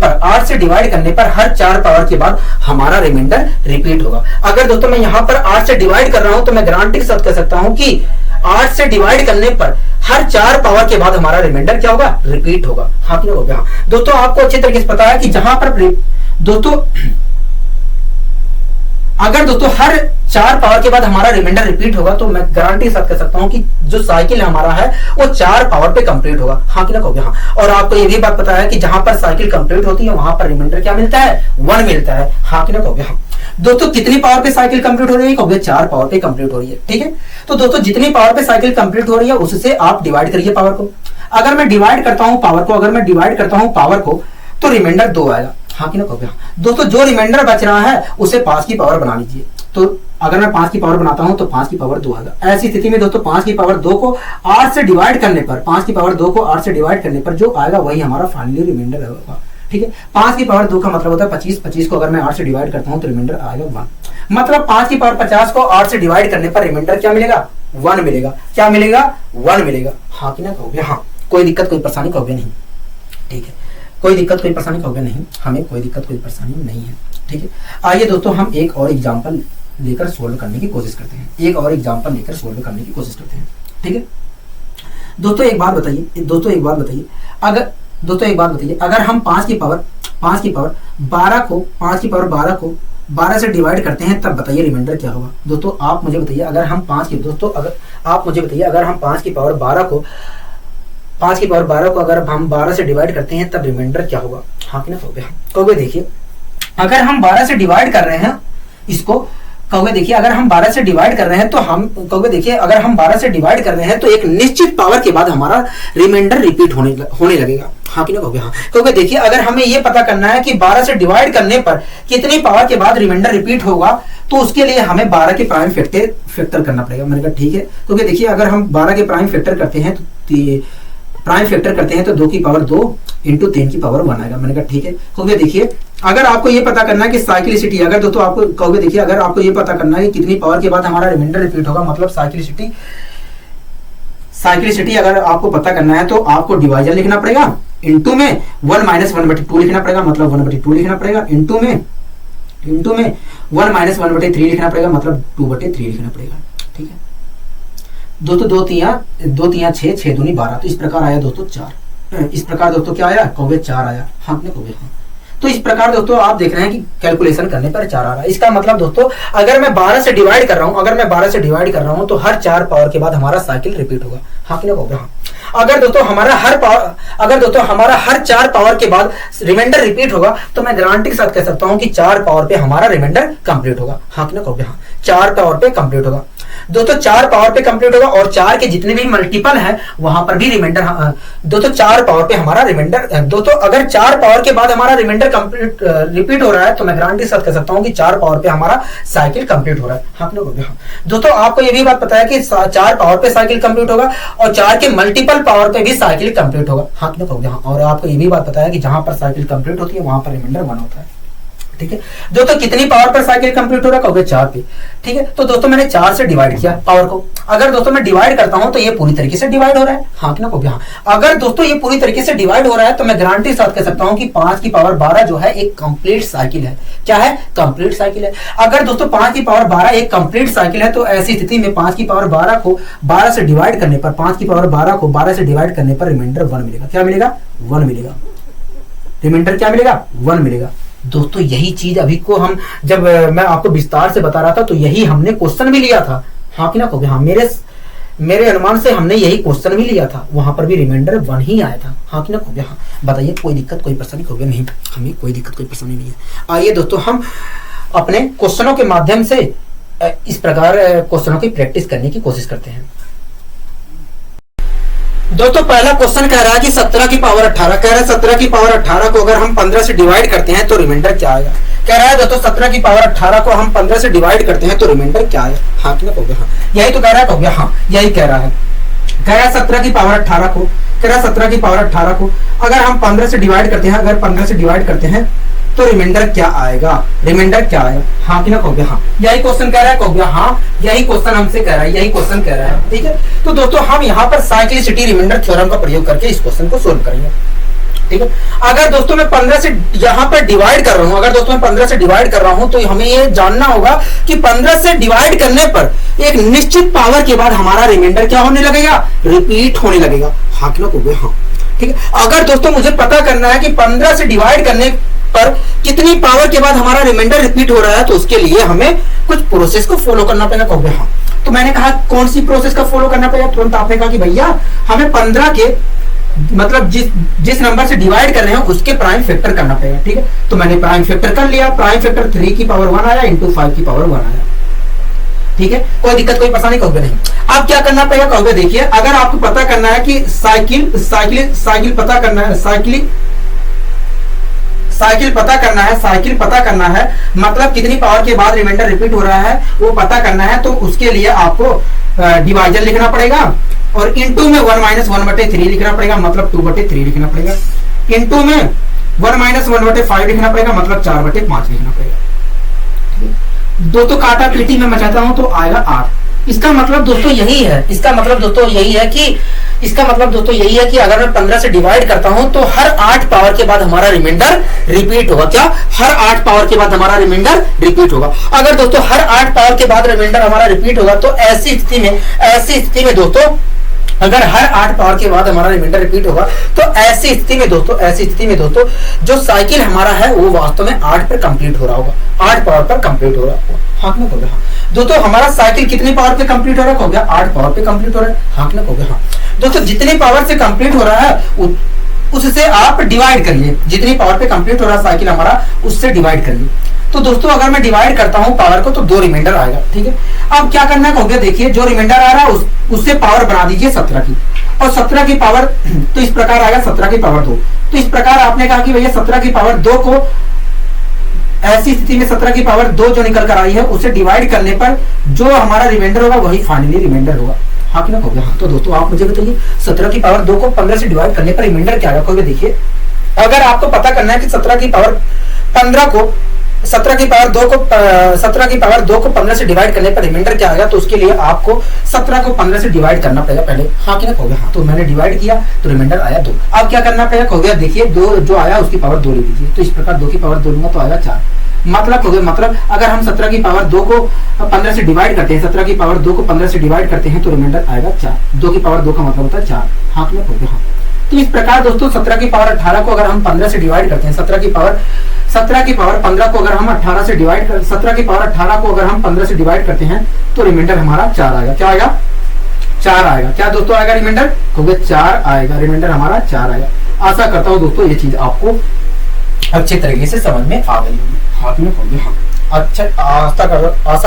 S1: पर हर 4 पावर के बाद हमारा रिमाइंडर रिपीट होगा। अगर दोस्तों मैं यहाँ पर 8 से डिवाइड कर रहा हूं तो मैं गारंटी के साथ कह सकता हूं कि 8 से डिवाइड करने पर हर 4 पावर के बाद हमारा रिमाइंडर क्या होगा? रिपीट होगा। हाँ हो गया। दोस्तों आपको अच्छी तरीके से पता है कि जहां पर दोस्तों अगर दोस्तों हर 4 पावर के बाद हमारा रिमाइंडर रिपीट होगा तो मैं गारंटी के साथ कह सकता हूं कि जो साइकिल हमारा है वो 4 पावर पे कंप्लीट होगा। हाँ कि ना हो गया। हाँ। और आपको ये भी बात पता है कि जहां पर साइकिल कंप्लीट होती है वहां पर रिमाइंडर क्या मिलता है? 1 मिलता है। हाँ कि ना हो गया। हाँ। दोस्तों कितनी पावर पे साइकिल कंप्लीट हो रही है? 4 पावर पे कंप्लीट हो रही है। ठीक है, तो दोस्तों जितनी पावर पे साइकिल कंप्लीट हो रही है उससे आप डिवाइड करिए पावर को। अगर मैं डिवाइड करता हूं पावर को तो रिमाइंडर 2 आएगा। हाँ कि ना हो गया। दोस्तों जो रिमाइंडर बच रहा है उसे 5 की पावर बना लीजिए। तो अगर मैं 5 की पावर बनाता हूं तो 5 की पावर 2 आएगा। ऐसी स्थिति में दोस्तों 5 की पावर 2 को 8 से डिवाइड करने पर जो आएगा वही हमारा फाइनली रिमाइंडर होगा। ठीक है, 5 की पावर 2 का मतलब होता है 25 को अगर मैं 8 से डिवाइड करता हूं तो रिमाइंडर आएगा 1। मतलब 5 की पावर 50 को 8 से डिवाइड करने पर रिमाइंडर क्या मिलेगा? 1 मिलेगा। क्या मिलेगा? 1 मिलेगा। हाँ कि ना कहोगे? हाँ। कोई दिक्कत कोई परेशानी कहोगे नहीं? ठीक है, कोई दिक्कत कोई परेशानी कहोगे नहीं? हमें कोई दिक्कत कोई परेशानी नहीं है। ठीक है, आइए दोस्तों हम एक और एग्जांपल लेकर सोल्व करने की कोशिश करते हैं, एक और एग्जांपल लेकर सोल्व करने की कोशिश करते हैं। ठीक है दोस्तों, एक बात बताइए, अगर हम 5 की पावर 12 को 12 से डिवाइड करते हैं, तब बताइए रिमाइंडर क्या होगा। दोस्तों आप मुझे बताइए, अगर हम 5 की पावर 12 को अगर हम 12 से डिवाइड करते हैं, तब रिमाइंडर क्या होगा। हाँ कि ना कहोगे देखिए, अगर हम 12 से डिवाइड कर रहे हैं इसको, कहोगे देखिए अगर हम 12 से डिवाइड कर रहे हैं तो एक निश्चित पावर के बाद हमारा रिमाइंडर रिपीट होने लगेगा। हाँ कि ना कहोगे हाँ। कहोगे देखिए, अगर हमें ये पता करना है कि 12 से डिवाइड करने पर कितनी पावर के बाद रिमाइंडर रिपीट होगा, तो उसके लिए हमें 12 के प्राइम फैक्टर करना पड़ेगा। मैंने कहा ठीक है। क्योंकि देखिए अगर हम 12 के प्राइम फैक्टर करते हैं तो 2 की पावर 2 इंटू 10 की पावर 1 आएगा। मैंने कहा ठीक है। क्योंकि देखिए अगर आपको ये पता करना है कि साइक्लिसिटी, अगर दोस्तों आपको कहोगे देखिए, अगर आपको ये पता करना है कि कितनी पावर के बाद हमारा रिमाइंडर रिपीट होगा, मतलब साइक्लिसिटी अगर आपको पता करना है, तो आपको डिवाइजर लिखना पड़ेगा, इंटू में 1 माइनस 1/2 लिखना पड़ेगा, मतलब 1/2 लिखना पड़ेगा, इंटू में 1 माइनस 1/3 लिखना पड़ेगा, मतलब 2/3 लिखना पड़ेगा। ठीक है दोस्तों, 2 3 6 6 दूनी 12, तो इस प्रकार आया दोस्तों 4। इस प्रकार दोस्तों क्या आया, कहोगे 4 आया। हाँ कहोगे हाँ। तो इस प्रकार दोस्तों आप देख रहे हैं कि कैलकुलेशन करने पर 4 आ रहा है। इसका मतलब दोस्तों अगर मैं 12 से डिवाइड कर रहा हूं तो हर 4 पावर के बाद हमारा साइकिल रिपीट होगा। हाँ कि ना कहोगे हाँ। अगर दोस्तों हमारा हर 4 पावर के बाद रिमाइंडर रिपीट होगा, तो मैं गारंटी के साथ कह सकता हूं कि 4 पावर पे हमारा रिमाइंडर कंप्लीट होगा। हाँ कि ना कहोगे हाँ। 4 पावर पे कंप्लीट होगा दोस्तों, 4 पावर पे कंप्लीट होगा, और 4 के जितने भी मल्टीपल है वहां पर भी रिमाइंडर दोस्तों 4 पावर पे हमारा रिमाइंडर दोस्तों अगर 4 पावर के बाद हमारा रिमाइंडर कंप्लीट रिपीट हो रहा है, तो मैं गारंटी के साथ कह सकता हूं कि 4 पावर पे हमारा साइकिल कंप्लीट हो रहा है। हाँ दोस्तों आपको ये भी बात पता है कि 4 पावर पे साइकिल कंप्लीट होगा और 4 के मल्टीपल पावर पे भी साइकिल कंप्लीट होगा। हाँ हाँ। और आपको ये भी बात पता है कि जहां पर साइकिल कंप्लीट होती है वहां पर रिमाइंडर 1 होता है। ठीक है दोस्तों, कितनी पावर पर साइकिल कंप्लीट हो रहा है, कहोगे 4 पे। ठीक है, तो दोस्तों मैंने 4 से डिवाइड किया पावर को। अगर दोस्तों मैं डिवाइड करता हूं तो ये पूरी तरीके से डिवाइड हो रहा है। हाँ कि ना कहोगे हाँ। अगर दोस्तों ये पूरी तरीके से डिवाइड हो रहा है, तो मैं गारंटी के साथ कह सकता हूं कि 5 की पावर 12 जो है एक कंप्लीट साइकिल है। क्या है, कंप्लीट साइकिल है। अगर दोस्तों 5 की पावर 12 एक कंप्लीट साइकिल है, तो ऐसी स्थिति में 5 की पावर 12 को 12 से डिवाइड करने पर 5 की पावर 12 को 12 से डिवाइड करने पर रिमाइंडर 1 मिलेगा। क्या मिलेगा, 1 मिलेगा। रिमाइंडर क्या मिलेगा, 1 मिलेगा। दोस्तों यही चीज अभी को हम जब मैं आपको विस्तार से बता रहा था, तो यही हमने क्वेश्चन भी लिया था। हाँ कि ना कहोगे हाँ। मेरे अनुमान से हमने यही क्वेश्चन भी लिया था, वहां पर भी रिमाइंडर 1 ही आया था। हाँ कि ना कहोगे हाँ। बताइए कोई दिक्कत कोई परेशानी कहोगे नहीं, हमें कोई दिक्कत कोई परेशानी नहीं है। आइए दोस्तों हम अपने क्वेश्चनों के माध्यम से इस प्रकार क्वेश्चनों की प्रैक्टिस करने की कोशिश करते हैं। दोस्तों पहला क्वेश्चन कह रहा है कि 17 की पावर 18, कह रहा है 17 की पावर 18 को अगर हम 15 से डिवाइड करते हैं तो रिमाइंडर क्या आएगा। कह रहा है दोस्तों 17 की पावर 18 को हम 15 से डिवाइड करते हैं तो रिमाइंडर क्या आएगा। हाँ कि ना कहोगे हाँ। यही तो कह रहा है, कहोगे हाँ। यही कह रहा है, कह रहा है 17 की पावर 18 को, कह रहा है 17 की पावर 18 को अगर हम 15 से डिवाइड करते हैं, अगर 15 से डिवाइड करते हैं तो रिमाइंडर क्या आएगा, रिमाइंडर क्या आएगा। हाँ कि ना कहोगे हाँ। यही क्वेश्चन कह रहा है, कहोगे हाँ। यही क्वेश्चन हमसे कह रहा है, यही क्वेश्चन कह रहा है। ठीक है, तो दोस्तों हम यहाँ पर साइक्लिसिटी रिमाइंडर थ्योरम का प्रयोग करके इस क्वेश्चन को सोल्व करेंगे। ठीक है, अगर दोस्तों मैं 15 से यहाँ पर डिवाइड कर रहा हूँ, अगर दोस्तों मैं 15 से डिवाइड कर रहा हूँ, तो हमें ये जानना होगा कि 15 से डिवाइड करने पर एक निश्चित पावर के बाद हमारा रिमाइंडर क्या होने लगेगा, रिपीट होने लगेगा। हाँ कि ना कहोगे हाँ। ठीक है, अगर दोस्तों मुझे पता करना है कि 15 से डिवाइड करने पर कितनी पावर के बाद हमारा रिमाइंडर रिपीट हो रहा है, तो उसके लिए हमें कुछ प्रोसेस को फॉलो करना पड़ेगा। कहोगे हाँ। तो मैंने कहा कौन सी प्रोसेस का फॉलो करना पड़ेगा। तुरंत आपने कहा कि भैया हमें 15 के मतलब जिस नंबर से डिवाइड कर रहे हैं उसके प्राइम फैक्टर करना पड़ेगा। ठीक है, तो मैंने प्राइम फैक्टर कर लिया। प्राइम फैक्टर 3 की पावर 1 आया इंटू 5 की पावर 1 आया। ठीक है, कोई दिक्कत कोई परेशानी कहोगे नहीं। अब क्या करना पड़ेगा, कहोगे देखिए अगर आपको पता करना है कि साइकिल पता करना है, साइकिल पता करना है मतलब कितनी पावर के बाद रिमाइंडर रिपीट हो रहा है वो पता करना है, तो उसके लिए आपको डिवाइजर लिखना पड़ेगा और इंटू में 1 माइनस 1/3 लिखना पड़ेगा, मतलब 2/3 लिखना पड़ेगा। इंटू में 1 माइनस 1/5 लिखना पड़ेगा, मतलब 4/5 लिखना पड़ेगा। दोस्तों काटा पीटी में मचाता हूं तो आएगा 8। इसका मतलब दोस्तों यही है, कि इसका मतलब दोस्तों यही है कि अगर मैं 15 से डिवाइड करता हूं तो हर 8 पावर के बाद हमारा रिमाइंडर रिपीट होगा। क्या? हर 8 पावर के बाद हमारा रिमाइंडर रिपीट होगा। अगर दोस्तों हर 8 पावर के बाद रिमाइंडर हमारा रिपीट होगा तो ऐसी स्थिति में दोस्तों, अगर हर 8 पावर के बाद हमारा रिमाइंडर रिपीट होगा तो ऐसी स्थिति में दोस्तों जो साइकिल हमारा है वो वास्तव में 8 पर कंप्लीट हो रहा होगा, 8 पावर पर कंप्लीट हो रहा होगा। हाँ ना? हो गया। हाँ दोस्तों, हमारा साइकिल कितनी पावर पे कंप्लीट हो रहा है? हो गया 8 पावर पे कंप्लीट हो रहा है। हाँ ना? हो गया। हाँ दोस्तों, जितनी पावर से कंप्लीट हो रहा है उससे आप डिवाइड करिए। जितनी पावर पे कंप्लीट हो रहा है साइकिल हमारा, उससे डिवाइड करिए। तो दोस्तों अगर मैं डिवाइड करता हूं पावर को तो 2 रिमाइंडर आएगा। ठीक है, अब क्या करना है? देखिए जो रिमाइंडर आ रहा है उससे पावर बना दीजिए 17 की, और 17 की पावर तो इस प्रकार आएगा 17 की पावर 2। तो इस प्रकार आपने कहा कि भैया 17 की पावर 2 को, ऐसी स्थिति में 17 की पावर 2 जो निकल कर आई है उसे डिवाइड करने पर जो हमारा रिमाइंडर होगा वही फाइनली रिमाइंडर होगा। हाँ कि ना? हो गया। हाँ तो दोस्तों आप मुझे बताइए 17 की पावर 2 को 15 से डिवाइड करने पर रिमाइंडर क्या आएगा? देखिए अगर आपको पता करना है कि 17 की पावर 2 को 15 से डिवाइड करने पर रिमाइंडर क्या आएगा, तो उसके लिए आपको 17 को 15 से डिवाइड करना पड़ेगा पहले। हाँ कि ना? हो गया। हाँ तो मैंने डिवाइड किया तो रिमाइंडर आया 2। अब क्या करना पड़ेगा? हो गया। देखिए 2 जो आया उसकी पावर 2 ले लीजिए। तो इस प्रकार 2 की पावर 2 लूंगा तो आएगा 4। मतलब हो गया, मतलब अगर हम 17 की पावर 2 को 15 से डिवाइड करते हैं, 17 की पावर 2 को 15 से डिवाइड करते हैं तो रिमाइंडर आएगा 4। 2 की पावर 2 का मतलब होता है 4। हाँ कि ना? हो गया। हाँ तो इस प्रकार दोस्तों 17 की पावर 18 को अगर हम 15 से डिवाइड करते हैं, 17 की पावर 15 को अगर हम 18 से डिवाइड कर 17 की पावर 18 को अगर हम 15 से डिवाइड करते हैं तो रिमाइंडर हमारा 4 आएगा। क्या आएगा? 4 आएगा। क्या दोस्तों आएगा? रिमाइंडर 4 आएगा। रिमाइंडर हमारा 4 आएगा। आशा करता हूँ दोस्तों ये चीज आपको अच्छे तरीके से समझ में आ गई होगी। हाथ में हो गया। हाँ अच्छा, आशा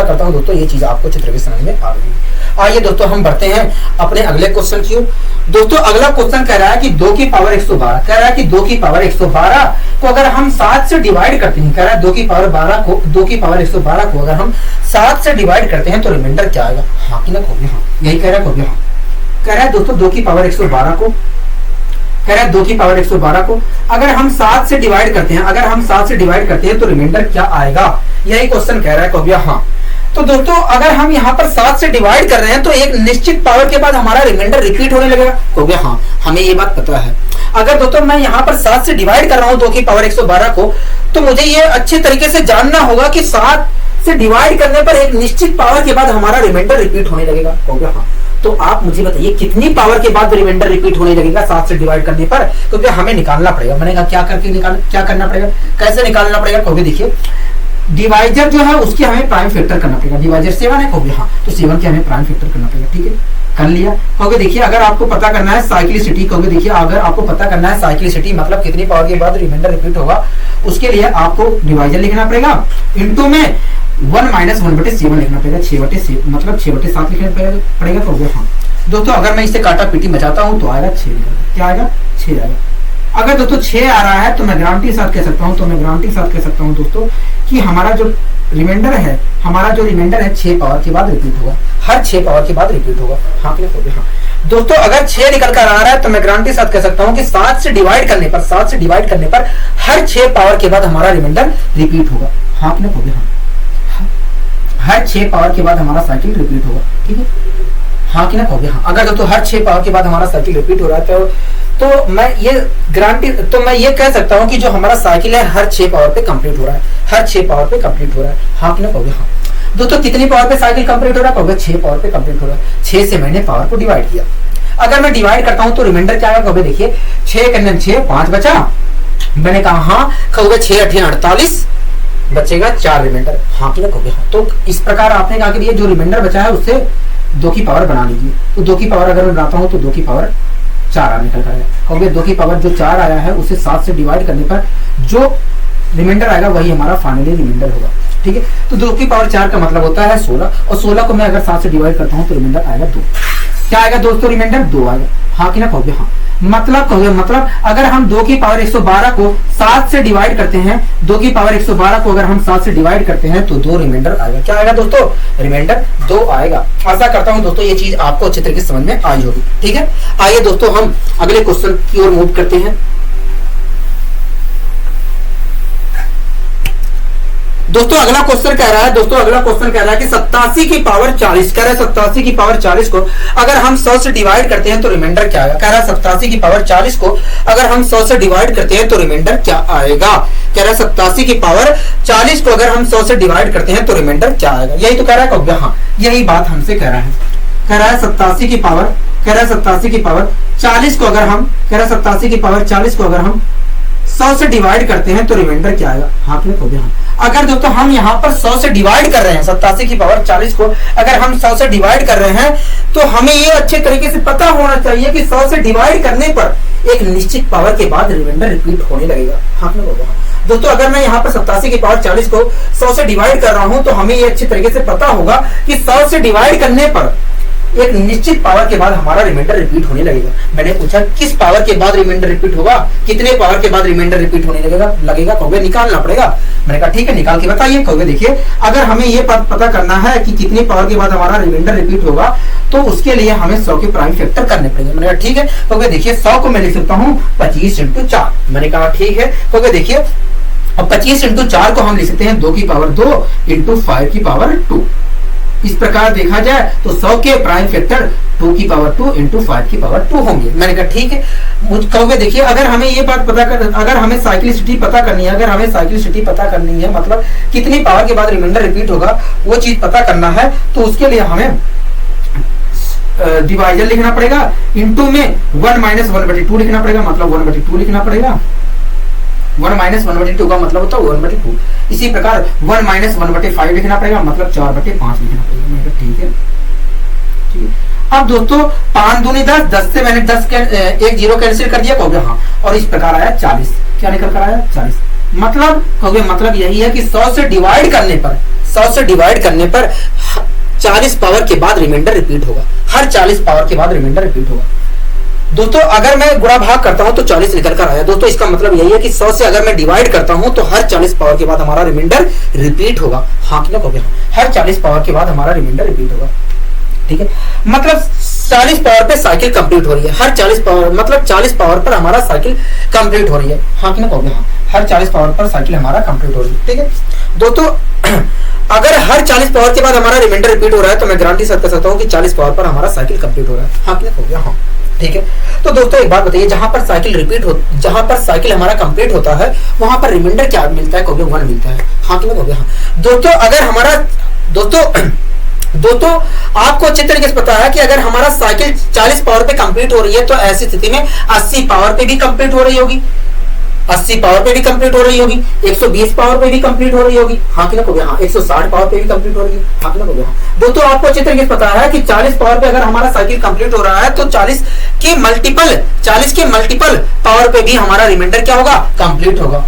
S1: करता हूँ दोस्तों ये चीज आपको अच्छे तरीके से समझ में आ गई। आइए दोस्तों हम बढ़ते हैं अपने अगले क्वेश्चन की ओर। दोस्तों अगला क्वेश्चन कह रहा है कि 2 की पावर 112 कह रहा है कि 2 की पावर 112 को अगर हम 7 से डिवाइड करते हैं, कह रहा है 2 की पावर 112 को अगर हम 7 से डिवाइड करते हैं तो रिमाइंडर क्या आएगा? हाँ कि ना? हो गया। हाँ यही कह रहा है। हो गया। हाँ कह रहा है दोस्तों 2 की पावर 112 को, कह रहा है 2 की पावर 112 को अगर हम 7 से डिवाइड करते हैं, तो रिमाइंडर क्या आएगा? यही क्वेश्चन कह रहा है। हो गया। हाँ तो दोस्तों अगर हम यहाँ पर 7 से डिवाइड कर रहे हैं तो एक निश्चित पावर के बाद हमारा रिमाइंडर रिपीट होने लगेगा। हो गया। हाँ हमें ये बात पता है। अगर दोस्तों मैं यहाँ पर 7 से डिवाइड कर रहा हूँ 2 की पावर 112 को, तो मुझे ये अच्छे तरीके से जानना होगा कि 7 से डिवाइड करने पर एक निश्चित पावर के बाद हमारा रिमाइंडर रिपीट होने लगेगा। हो गया। हाँ तो आप मुझे बताइए कितनी पावर के बाद रिमाइंडर रिपीट होने लगेगा 7 से डिवाइड करने पर? क्योंकि हमें निकालना पड़ेगा। मैंने कहा क्या करना पड़ेगा, कैसे निकालना पड़ेगा? क्योंकि देखिए डिवाइजर जो है उसकी हमें प्राइम फैक्टर करना पड़ेगा। डिवाइजर 7 है। हो गया। हाँ तो 7 की हमें प्राइम फैक्टर करना पड़ेगा। ठीक है, कर लिया। क्योंकि देखिए अगर आपको पता करना है साइक्लिसिटी, क्योंकि देखिए अगर आपको पता करना है साइक्लिसिटी मतलब कितनी पावर के बाद रिमाइंडर रिपीट होगा, उसके लिए आपको डिवाइजर लिखना पड़ेगा, इनटू में 1 - 1/7 लिखना पड़ेगा। 6/7 मतलब 6/7 लिखना पड़ेगा। हो गया। हाँ दोस्तों अगर मैं इसे काटा पीटी बचाता हूँ तो आएगा 6। क्या आएगा? 6 आएगा। अगर दोस्तों 6 आ रहा है तो मैं गारंटी के साथ कह सकता हूँ दोस्तों कि हमारा जो रिमाइंडर है 6 पावर के बाद रिपीट होगा। हर 6 पावर के बाद रिपीट होगा। हाँ क्लियर हो गया। हाँ दोस्तों अगर 6 निकल कर आ रहा है तो मैं गारंटी के साथ कह सकता हूँ कि 7 से डिवाइड करने पर हर 6 पावर के बाद हमारा रिमाइंडर रिपीट होगा। हाँ क्लियर हो गया। हाँ हर 6 पावर के बाद हमारा साइकिल रिपीट होगा। ठीक है, हाँ कि ना? हो गया। हाँ अगर दोस्तों हर 6 पावर के बाद हमारा साइकिल रिपीट हो रहा है तो मैं ये कह सकता हूँ कि जो हमारा साइकिल है हर 6 पावर पे कंप्लीट हो रहा है। हाँ कि ना? हो गया। हाँ दोस्तों कितनी पावर पे साइकिल कंप्लीट हो रहा है? हो गया 6 पावर पे कंप्लीट हो रहा है। 6 से मैंने पावर को डिवाइड किया। अगर मैं डिवाइड करता हूँ तो रिमाइंडर क्या आएगा? देखिए 6 × 6 5 बचा। मैंने कहा हाँ, 6 × 8 = 48 बचेगा 4 रिमाइंडर। हाँ कि ना? हो गया। तो इस प्रकार आपने कहा कि जो रिमाइंडर बचा है उससे 2 की पावर बना लीजिए। तो 2 की पावर अगर मैं बनाता हूँ तो 2 की पावर 4 निकल कर आया। हो गया। 2 की पावर जो 4 आया है उसे 7 से डिवाइड करने पर जो रिमाइंडर आएगा वही हमारा फाइनली रिमाइंडर होगा। ठीक है, तो 2 की पावर 4 का मतलब होता है 16, और 16 को मैं अगर 7 से डिवाइड करता हूँ तो रिमाइंडर आएगा 2। क्या आएगा दोस्तों? रिमाइंडर 2 आएगा। हाँ कि ना? हो गया। हाँ मतलब अगर हम 2 की पावर 112 को 7 से डिवाइड करते हैं, 2 की पावर 112 को अगर हम 7 से डिवाइड करते हैं तो 2 रिमाइंडर आएगा। क्या आएगा दोस्तों? रिमाइंडर 2 आएगा। आशा करता हूं दोस्तों ये चीज आपको अच्छे तरीके से समझ में आई होगी। ठीक है, आइए दोस्तों हम अगले क्वेश्चन की ओर मूव करते हैं। दोस्तों अगला क्वेश्चन कह रहा है, दोस्तों अगला क्वेश्चन कह रहा है कि 87 की पावर 40, कह रहा है 87 की पावर 40 को अगर हम 100 से डिवाइड करते हैं तो रिमाइंडर क्या आएगा। कह रहा है 87 की पावर 40 को अगर हम 100 से डिवाइड करते हैं तो रिमाइंडर क्या आएगा। कह रहा है 87 की पावर 40 को अगर हम 100 से डिवाइड करते हैं तो रिमाइंडर क्या आएगा। यही तो कह रहा है, हाँ यही बात हमसे कह रहा है। कह रहा है 87 की पावर, कह रहा है 87 की पावर 40 को अगर हम, कह रहा है 87 की पावर 40 को अगर हम 100 से डिवाइड करते हैं तो रिमाइंडर क्या आएगा। हाँ क्लिक हो गया। अगर दोस्तों हम यहाँ पर 100 से डिवाइड कर रहे हैं, 87 की पावर 40 को अगर हम 100 से डिवाइड कर रहे हैं तो हमें ये अच्छे तरीके से पता होना चाहिए कि 100 से डिवाइड करने पर एक निश्चित पावर के बाद रिमाइंडर रिपीट होने लगेगा। हाँ क्लिक हो गया। दोस्तों अगर मैं यहाँ पर 87 की पावर 40 को 100 से डिवाइड कर रहा हूं तो हमें ये अच्छे तरीके से पता होगा कि 100 से डिवाइड करने पर एक निश्चित पावर के बाद हमारा रिमाइंडर रिपीट होने लगेगा। मैंने पूछा किस पावर के बाद रिमाइंडर रिपीट होगा, कितने पावर के बाद रिमाइंडर रिपीट होने लगेगा कहोगे निकालना पड़ेगा। मैंने कहा ठीक है निकाल के बताइए। कहोगे देखिए अगर हमें ये पता करना है कि कितने पावर के बाद हमारा रिमाइंडर रिपीट होगा तो उसके लिए हमें 100 के प्राइम फैक्टर करने पड़ेंगे। मैंने कहा ठीक है। कहोगे देखिए 100 को मैं लिख सकता हूँ 25 × 4। मैंने कहा ठीक है। कहोगे देखिए अब 25 × 4 को हम लिख सकते हैं 2 की पावर 2 × 5 की पावर 2। इस प्रकार देखा जाए तो 100 के प्राइम फैक्टर 2 की पावर 2 × 5 की पावर 2 होंगे। मैंने कहा ठीक है। मुझे कहोगे देखिए अगर हमें ये बात पता कर, अगर हमें साइक्लिसिटी पता करनी है, अगर हमें साइक्लिसिटी पता करनी है मतलब कितनी पावर के बाद रिमाइंडर रिपीट होगा वो चीज पता करना है तो उसके लिए हमें डिवाइजर लिखना पड़ेगा, इंटू में 1 - 1/2 लिखना पड़ेगा, मतलब 1/2 लिखना पड़ेगा। 1 - 1/2 का मतलब होता है 1/2। इसी प्रकार 1 - 1/5 लिखना पड़ेगा, मतलब 4/5 लिखना पड़ेगा। ठीक है ठीक है। अब दोस्तों 5 दूनी 10, 10 से मैंने 10 एक 0 कैंसिल कर दिया। कहोगे हाँ, और इस प्रकार आया 40। क्या निकल कर आया 40। मतलब कहोगे मतलब यही है कि 100 से डिवाइड करने पर, 100 से डिवाइड करने पर 40 पावर के बाद रिमाइंडर रिपीट होगा। हर 40 पावर के बाद रिमाइंडर रिपीट होगा। दोस्तों अगर मैं गुणा भाग करता हूं तो 40 निकल कर आया। दोस्तों इसका मतलब यही है कि 100 से अगर मैं डिवाइड करता हूं तो हर 40 पावर के बाद हमारा रिमाइंडर रिपीट होगा। हाँ क्लिक हो गया। हर 40 पावर के बाद हमारा रिमाइंडर रिपीट होगा। ठीक है, मतलब 40 पावर पे साइकिल कंप्लीट हो रही है। हर 40 पावर मतलब 40 पावर पर हमारा साइकिल कंप्लीट हो रही है। हाँ क्लिक हो गया। हर 40 पावर पर साइकिल हमारा कंप्लीट हो रही है। ठीक है दोस्तों अगर हर 40 पावर के बाद हमारा रिमाइंडर रिपीट हो रहा है तो मैं गारंटी साथ कर सकता हूँ कि 40 पावर पर हमारा साइकिल कंप्लीट हो रहा है। हाँ क्लिक हो गया। हाँ ठीक है। तो दोस्तों एक बात बताइए, जहां पर साइकिल रिपीट हो, जहां पर साइकिल हमारा कंप्लीट होता है वहां पर रिमाइंडर क्या मिलता है। कहोगे 1 मिलता है। हाँ क्लिक हो गया। हाँ दोस्तों अगर हमारा दोस्तों आपको अच्छे तरीके से पता है कि अगर हमारा साइकिल 40 पावर पे कंप्लीट हो रही है तो ऐसी स्थिति में 80 पावर पे भी कंप्लीट हो रही होगी, 80 पावर पे भी कंप्लीट हो रही होगी, 120 पावर पे भी कंप्लीट हो रही होगी। हाँ क्लिक हो गया। हाँ 160 पावर पे भी कंप्लीट हो रही है। हाँ क्लिक हो गया। दोस्तों आपको अच्छे तरीके से पता है कि 40 पावर पे अगर हमारा साइकिल कंप्लीट हो रहा है तो 40 के मल्टीपल पावर पे भी हमारा रिमाइंडर क्या होगा, कंप्लीट होगा।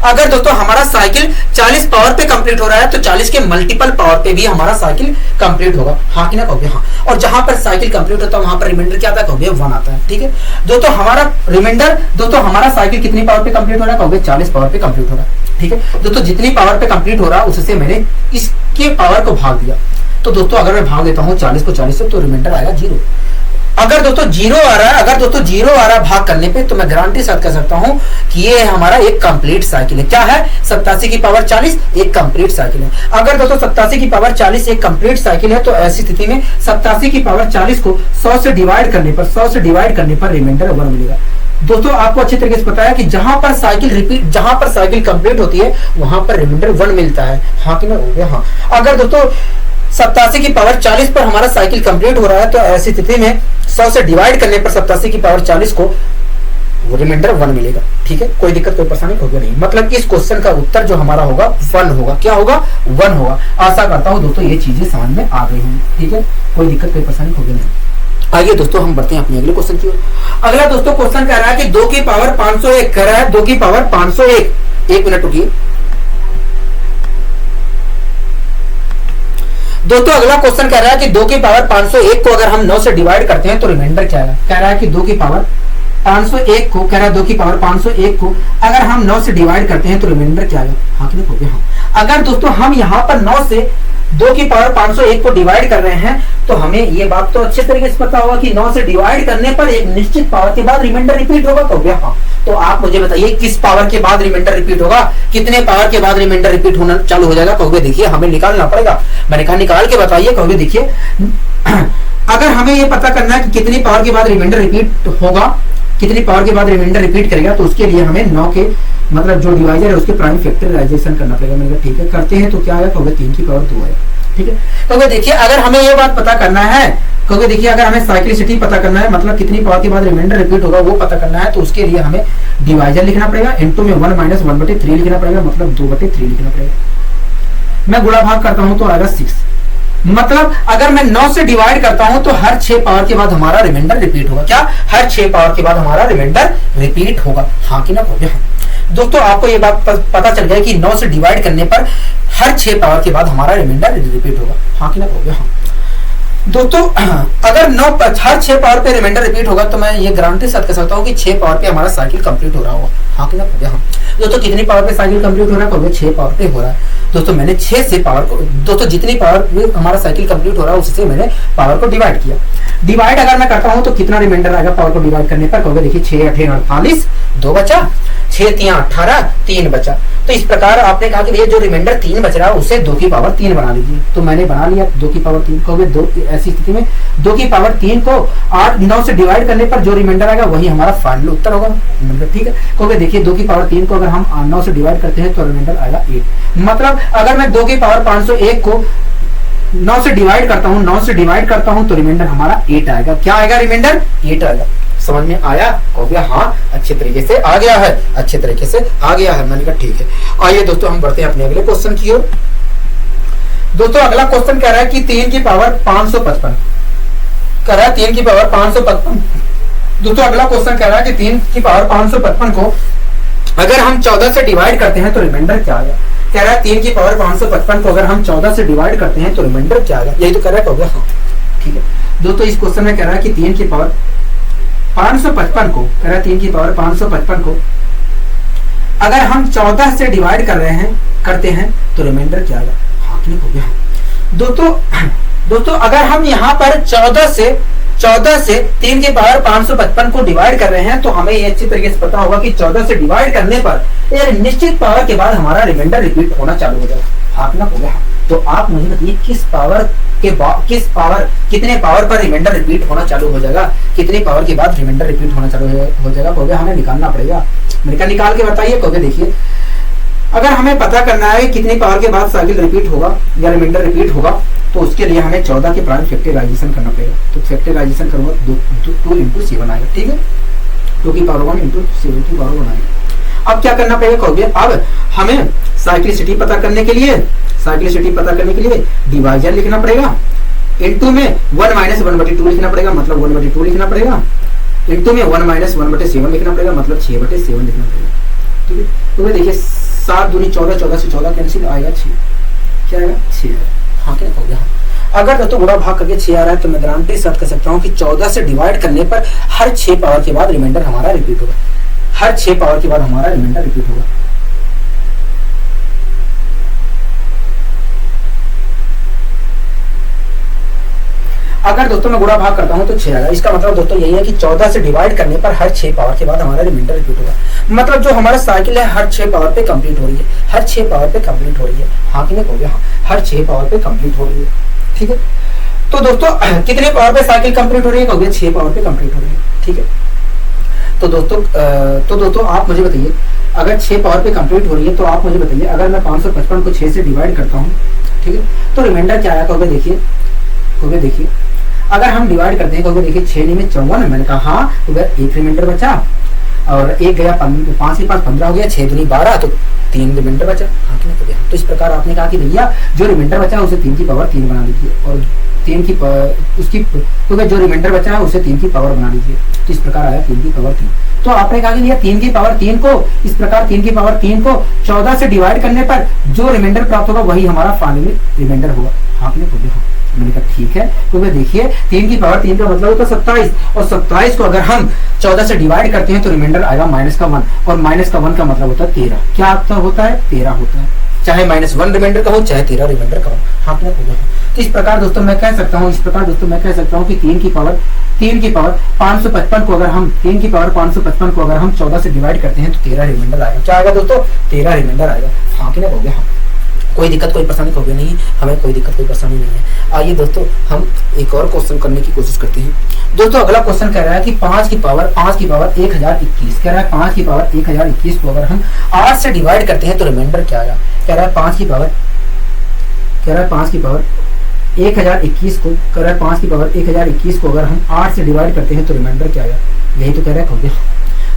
S1: अगर दोस्तों हमारा साइकिल 40 पावर पे कंप्लीट हो रहा है तो 40 के मल्टीपल पावर पे भी हमारा साइकिल कंप्लीट होगा। हाँ क्लिक हो गया। हाँ और जहां पर साइकिल कंप्लीट होता है वहां पर रिमाइंडर क्या आता है, कहोगे 1 आता है। ठीक है दोस्तों हमारा रिमाइंडर, दोस्तों हमारा साइकिल कितनी पावर पे कंप्लीट हो रहा है, कहोगे 40 पावर पे कंप्लीट हो रहा है। ठीक है दोस्तों जितनी पावर पे कंप्लीट हो रहा है उससे मैंने इसके पावर को भाग दिया। तो दोस्तों अगर मैं भाग देता हूं 40 को 40 से तो रिमाइंडर आएगा 0। अगर दोस्तों 0 आ रहा है, अगर दोस्तों 0 आ रहा है भाग करने पे तो मैं गारंटी साथ कह सकता हूं कि ये हमारा एक कंप्लीट साइकिल है। क्या है, 87 की पावर 40 एक कंप्लीट साइकिल है। अगर दोस्तों 87 की पावर 40 एक कंप्लीट साइकिल है तो ऐसी स्थिति में 87 की पावर 40 को 100 से डिवाइड करने पर रिमाइंडर 1 मिलेगा। दोस्तों आपको अच्छी तरीके से पता है कि जहां पर साइकिल कंप्लीट होती है वहां पर रिमाइंडर 1 मिलता है। हाँ कि नहीं हो गया। हाँ अगर दोस्तों 87 की पावर 40 पर हमारा साइकिल कंप्लीट हो रहा है तो ऐसी स्थिति में 100 से डिवाइड करने पर 87 की पावर 40 को रिमाइंडर 1 मिलेगा। ठीक है, कोई दिक्कत कोई परेशानी होगी नहीं। मतलब इस क्वेश्चन का उत्तर जो हमारा होगा 1 होगा। क्या होगा, 1 होगा। आशा करता हूं दोस्तों ये चीजें समझ में आ गई होंगी। ठीक है, कोई दिक्कत कोई परेशानी होगी नहीं। आइए दोस्तों हम बढ़ते हैं अपने अगले क्वेश्चन की ओर। अगला दोस्तों क्वेश्चन कह रहा है कि 2 की पावर 501 कह रहा है, 2 की पावर 501। 1 मिनट रुकिए दोस्तों। अगला क्वेश्चन कह रहा है कि 2 की पावर 501 को अगर हम 9 से डिवाइड करते हैं तो रिमाइंडर क्या है। कह रहा है कि 2 की पावर 501 को, कह रहा है 2 की पावर 501 को अगर हम 9 से डिवाइड करते हैं तो रिमाइंडर क्या आएगा? हाँ कि नहीं? हाँ। अगर दोस्तों हम यहाँ पर 9 से 2 की पावर 501 को डिवाइड कर रहे हैं तो हमें ये बात तो अच्छे तरीके से पता होगा कि 9 से डिवाइड करने पर एक निश्चित पावर के बाद रिमाइंडर रिपीट होगा। तो भैया हाँ, तो आप मुझे बताइए किस पावर के बाद रिमाइंडर रिपीट होगा, कितने पावर के बाद रिमाइंडर रिपीट होना चालू हो जाएगा? कहोगे देखिए हमें निकालना पड़ेगा, मैंने कहा निकाल के बताइए। कहोगे देखिए अगर हमें ये पता करना है कि कितनी पावर के बाद रिमाइंडर रिपीट होगा, कितनी पावर के बाद रिमाइंडर रिपीट करेगा, तो उसके लिए हमें 9 के मतलब जो डिवाइजर है उसके प्राइम फैक्टराइजेशन करना पड़ेगा। मैंने कहा ठीक है, करते हैं तो क्या आएगा? कहोगे 3 की पावर 2 आएगा। ठीक है, कहोगे देखिए अगर हमें ये बात पता करना है, कहोगे देखिए अगर हमें साइक्लिसिटी पता करना है, मतलब कितनी पावर के बाद रिमाइंडर रिपीट होगा वो पता करना है, तो उसके लिए हमें डिवाइजर लिखना पड़ेगा, इनटू में 1 माइनस 1/3 लिखना पड़ेगा, मतलब 2/3 लिखना पड़ेगा। मैं गुणा भाग करता हूं तो आएगा 6। मतलब अगर मैं 9 से डिवाइड करता हूं तो हर 6 पावर के बाद हमारा रिमाइंडर रिपीट होगा। क्या? हर 6 पावर के बाद हमारा रिमाइंडर रिपीट होगा। हाँ कि ना? कहोगे हाँ। दोस्तों आपको ये बात पता चल गया कि 9 से डिवाइड करने पर हर 6 पावर के बाद हमारा रिमाइंडर रिपीट होगा। हाँ कि ना? कहोगे हाँ। दोस्तों अगर 9 हर 6 पावर पे रिमाइंडर रिपीट होगा तो मैं ये गारंटी साथ कह सकता हूँ कि 6 पावर पे हमारा साइकिल कंप्लीट हो रहा होगा। हाँ कि ना? कहोगे हाँ। दोस्तों कितनी पावर पे साइकिल कंप्लीट हो रहा है? कहोगे 6 पावर पे हो रहा है। दोस्तों मैंने 6 से पावर को, दोस्तों जितनी पावर पे हमारा साइकिल कंप्लीट हो रहा है उससे मैंने पावर को डिवाइड किया। डिवाइड अगर मैं करता हूं तो कितना रिमाइंडर आएगा पावर को डिवाइड करने पर? कहोगे देखिए 6 8 48, 2 बचा, 6 3 18, 3 बचा। तो इस प्रकार आपने कहा कि ये जो रिमाइंडर 3 बच रहा है उसे 2 की पावर 3 बना लीजिए। तो मैंने बना लिया 2 की पावर 3। कहोगे 2, ऐसी स्थिति में 2 की पावर 3 को 9 से डिवाइड करने पर जो रिमाइंडर आएगा वही हमारा फाइनल उत्तर होगा। ठीक है, कहोगे देखिए 2 की पावर 3 को अगर हम 9 से डिवाइड करते हैं तो रिमाइंडर आएगा 8। मतलब अगर मैं 2 की पावर 501 को 9 से डिवाइड करता हूं, 9 से डिवाइड करता हूं तो रिमाइंडर हमारा 8 आएगा। क्या आएगा? रिमाइंडर 8 आएगा। समझ में आया? हो गया? हाँ, अच्छे तरीके से आ गया है, अच्छे तरीके से आ गया है। मैंने कहा ठीक है। आइए दोस्तों हम बढ़ते हैं अपने अगले क्वेश्चन की ओर। दोस्तों अगला क्वेश्चन कह रहा है कि 3 की पावर 555 कह रहा है 3 की पावर 555। दोस्तों अगला क्वेश्चन कह रहा है कि 3 की पावर 555 को अगर हम 14 से डिवाइड करते हैं तो रिमाइंडर क्या आएगा? कह रहा है 3 की पावर 555 को अगर हम 14 से डिवाइड करते हैं तो रिमाइंडर क्या आएगा? यही तो कह रहा है। कहोगे हाँ। ठीक है दोस्तों, इस क्वेश्चन में कह रहा है कि 3 की पावर 555 को, कह रहा है 3 की पावर 555 को अगर हम 14 से डिवाइड कर रहे हैं, करते हैं तो रिमाइंडर क्या आएगा? हाँ कि नहीं? कहोगे हाँ। दोस्तों अगर हम यहाँ पर 14 से 3 की पावर 555 को डिवाइड कर रहे हैं तो हमें ये अच्छी तरीके से पता होगा कि 14 से डिवाइड करने पर एक निश्चित पावर के बाद हमारा रिमाइंडर रिपीट होना चालू हो जाएगा। हाँ कि ना? कहोगे हाँ। तो आप मुझे बताइए कितने पावर पर रिमाइंडर रिपीट होना चालू हो जाएगा, कितनी पावर के बाद रिमाइंडर रिपीट होना चालू हो जाएगा? कहोगे हमें निकालना पड़ेगा। मैंने निकाल के बताइए। कहोगे देखिए अगर हमें पता करना है कितनी पावर के बाद साइकिल रिपीट होगा या रिमाइंडर रिपीट होगा तो उसके लिए हमें 14 के प्राइम फैक्टराइजेशन करना पड़ेगा। तो फैक्टराइजेशन करूंगा 2 into 7 आएगा। ठीक है, 2 की पावर 1 into 7 की पावर 1 आएगा। अब क्या करना पड़ेगा? कहोगे अब हमें साइक्लिसिटी पता करने के लिए डिवाइजर लिखना पड़ेगा, इनटू में 1 माइनस 1/2 लिखना पड़ेगा, मतलब 1/2 लिखना पड़ेगा, इनटू में 1 माइनस 1/7 लिखना पड़ेगा, मतलब 6/7 लिखना पड़ेगा। ठीक है, तो देखिए 7 दूनी 14, 14 से 14 कैंसिल आएगा 6। क्या आएगा? 6 आएगा। हाँ क्या? हो गया। अगर दोस्तों गुणा भाग करके 6 आ रहा है तो मैं गारंटी साथ कह सकता हूँ कि 14 से डिवाइड करने पर हर 6 पावर के बाद रिमाइंडर हमारा रिपीट होगा। हर 6 पावर के बाद हमारा रिमाइंडर रिपीट होगा। अगर दोस्तों मैं गुणा भाग करता हूं तो 6 आएगा। इसका मतलब दोस्तों यही है कि 14 से डिवाइड करने पर हर 6 पावर के बाद हमारा रिमाइंडर रिपीट होगा। मतलब जो हमारा साइकिल है हर 6 पावर पे कंप्लीट हो रही है, हर 6 पावर पे कंप्लीट हो रही है। हाँ कि नहीं? हो गया। हाँ, हर 6 पावर पे कंप्लीट हो रही है। ठीक है, तो दोस्तों कितने पावर पे साइकिल कंप्लीट हो रही है? हो गया 6 पावर पे कंप्लीट हो रही है। ठीक है, तो दोस्तों आप मुझे बताइए अगर 6 पावर पे कंप्लीट हो रही है तो आप मुझे बताइए अगर मैं 555 को 6 से डिवाइड करता हूँ, ठीक है, तो रिमाइंडर क्या आया? कहोगे देखिए अगर हम डिवाइड करते हैं, कहोगे देखिए 6 में 54, मैंने कहा हाँ, तो एक रिमाइंडर बचा और एक गया 5 के 5 15 हो गया, 6 दूनी 12, तो 3 रिमाइंडर बचा। हाँ कि नहीं? तो इस प्रकार आपने कहा कि भैया जो रिमाइंडर बचा है उसे 3 की पावर 3 बना लीजिए और 3 की उसकी जो रिमाइंडर बचा है उसे 3 की पावर बना लीजिए। तो इस प्रकार आया 3 की पावर 3। तो आपने कहा कि 3 की पावर 3 को इस प्रकार 3 की पावर 3 को 14 से डिवाइड करने पर जो रिमाइंडर प्राप्त होगा वही हमारा फाइनली रिमाइंडर होगा। आपने बोले हाँ, मैंने कहा ठीक है। तो वे देखिए 3 की पावर 3 का मतलब होता है 27, और 27 को अगर हम 14 से डिवाइड करते हैं तो रिमाइंडर आएगा -1, और -1 का मतलब होता है 13। क्या होता है 13 होता है, चाहे -1 रिमाइंडर का हो चाहे 13 रिमाइंडर का हो। हाँ, आपने बोला। तो इस प्रकार दोस्तों मैं कह सकता हूँ कि 3 की पावर 555 को अगर हम 3 की पावर 555 को अगर हम 14 से डिवाइड करते हैं तो 13 रिमाइंडर आएगा। क्या आएगा दोस्तों? 13 रिमाइंडर आएगा। हाँ कि ना हो गया? हाँ, कोई दिक्कत कोई परेशानी हो गया नहीं, हमें कोई दिक्कत कोई परेशानी नहीं है। आइए दोस्तों हम एक और क्वेश्चन करने की कोशिश करते हैं। दोस्तों अगला क्वेश्चन कह रहा है कि 5 की पावर 1021 कह रहा है 5 की पावर 1021 को अगर हम 8 से डिवाइड करते हैं तो रिमाइंडर क्या आएगा? कह रहा है 5 की पावर 1021 को कह रहा है 5 की पावर 1021 को अगर हम 8 से डिवाइड करते हैं तो रिमाइंडर क्या आएगा? यही तो कह रहा है। हो गया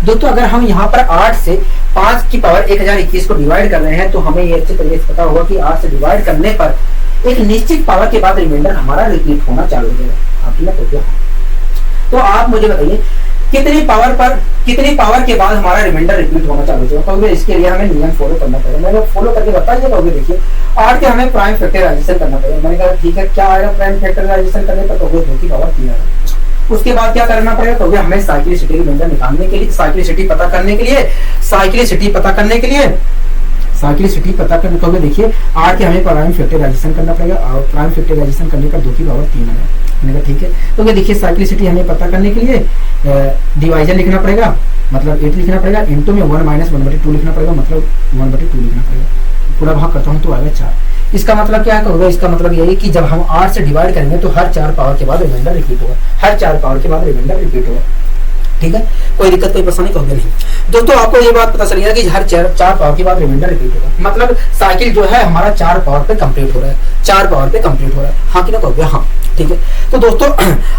S1: दोस्तों, अगर हम यहाँ पर 8 से 5 की पावर 1021 को डिवाइड कर रहे हैं तो हमें ये अच्छे तरीके से पता होगा कि 8 से डिवाइड करने पर एक निश्चित पावर के बाद रिमाइंडर हमारा रिपीट होना चालू हो जाएगा। आपकी बात हो गया। तो आप मुझे बताइए कितनी पावर के बाद हमारा रिमाइंडर रिपीट होना चालू हो जाएगा? तो इसके लिए हमें नियम फॉलो करना पड़ेगा। मैंने फॉलो करके बताइए। तो देखिए 8 के हमें प्राइम फैक्टराइजेशन करना पड़ेगा। मैंने कहा ठीक है, क्या आएगा प्राइम फैक्टराइजेशन करने पर? तो 2 की पावर 3 आएगा। उसके बाद क्या करना पड़ेगा? तो हमें साइक्लिसिटी रिमाइंडर निकालने के लिए, साइक्लिसिटी पता करने के लिए तो देखिए 8 के हमें प्राइम फैक्टराइजेशन करना पड़ेगा, और प्राइम फैक्टराइजेशन करने पर 2 की पावर 3 आएगा। मैंने कहा ठीक है। तो देखिए साइक्लिसिटी हमें पता करने के लिए डिवाइजर लिखना पड़ेगा, मतलब 8 लिखना पड़ेगा, इनटू में 1 - 1/2 लिखना पड़ेगा, मतलब 1/2 लिखना पड़ेगा। पूरा भाग करता हूँ तो आएगा 4। इसका मतलब क्या होगा? इसका मतलब यही कि जब हम 8 से डिवाइड करेंगे तो हर 4 पावर के बाद रिमाइंडर रिपीट होगा। ठीक है, कोई दिक्कत कोई परेशानी होगी नहीं। दोस्तों आपको ये बात पता चल गया कि हर 4 पावर के बाद रिमाइंडर रिपीट होगा, मतलब साइकिल जो है हमारा 4 पावर पे कंप्लीट हो रहा है। हाँ कि ना हो गया? हाँ, ठीक है। तो दोस्तों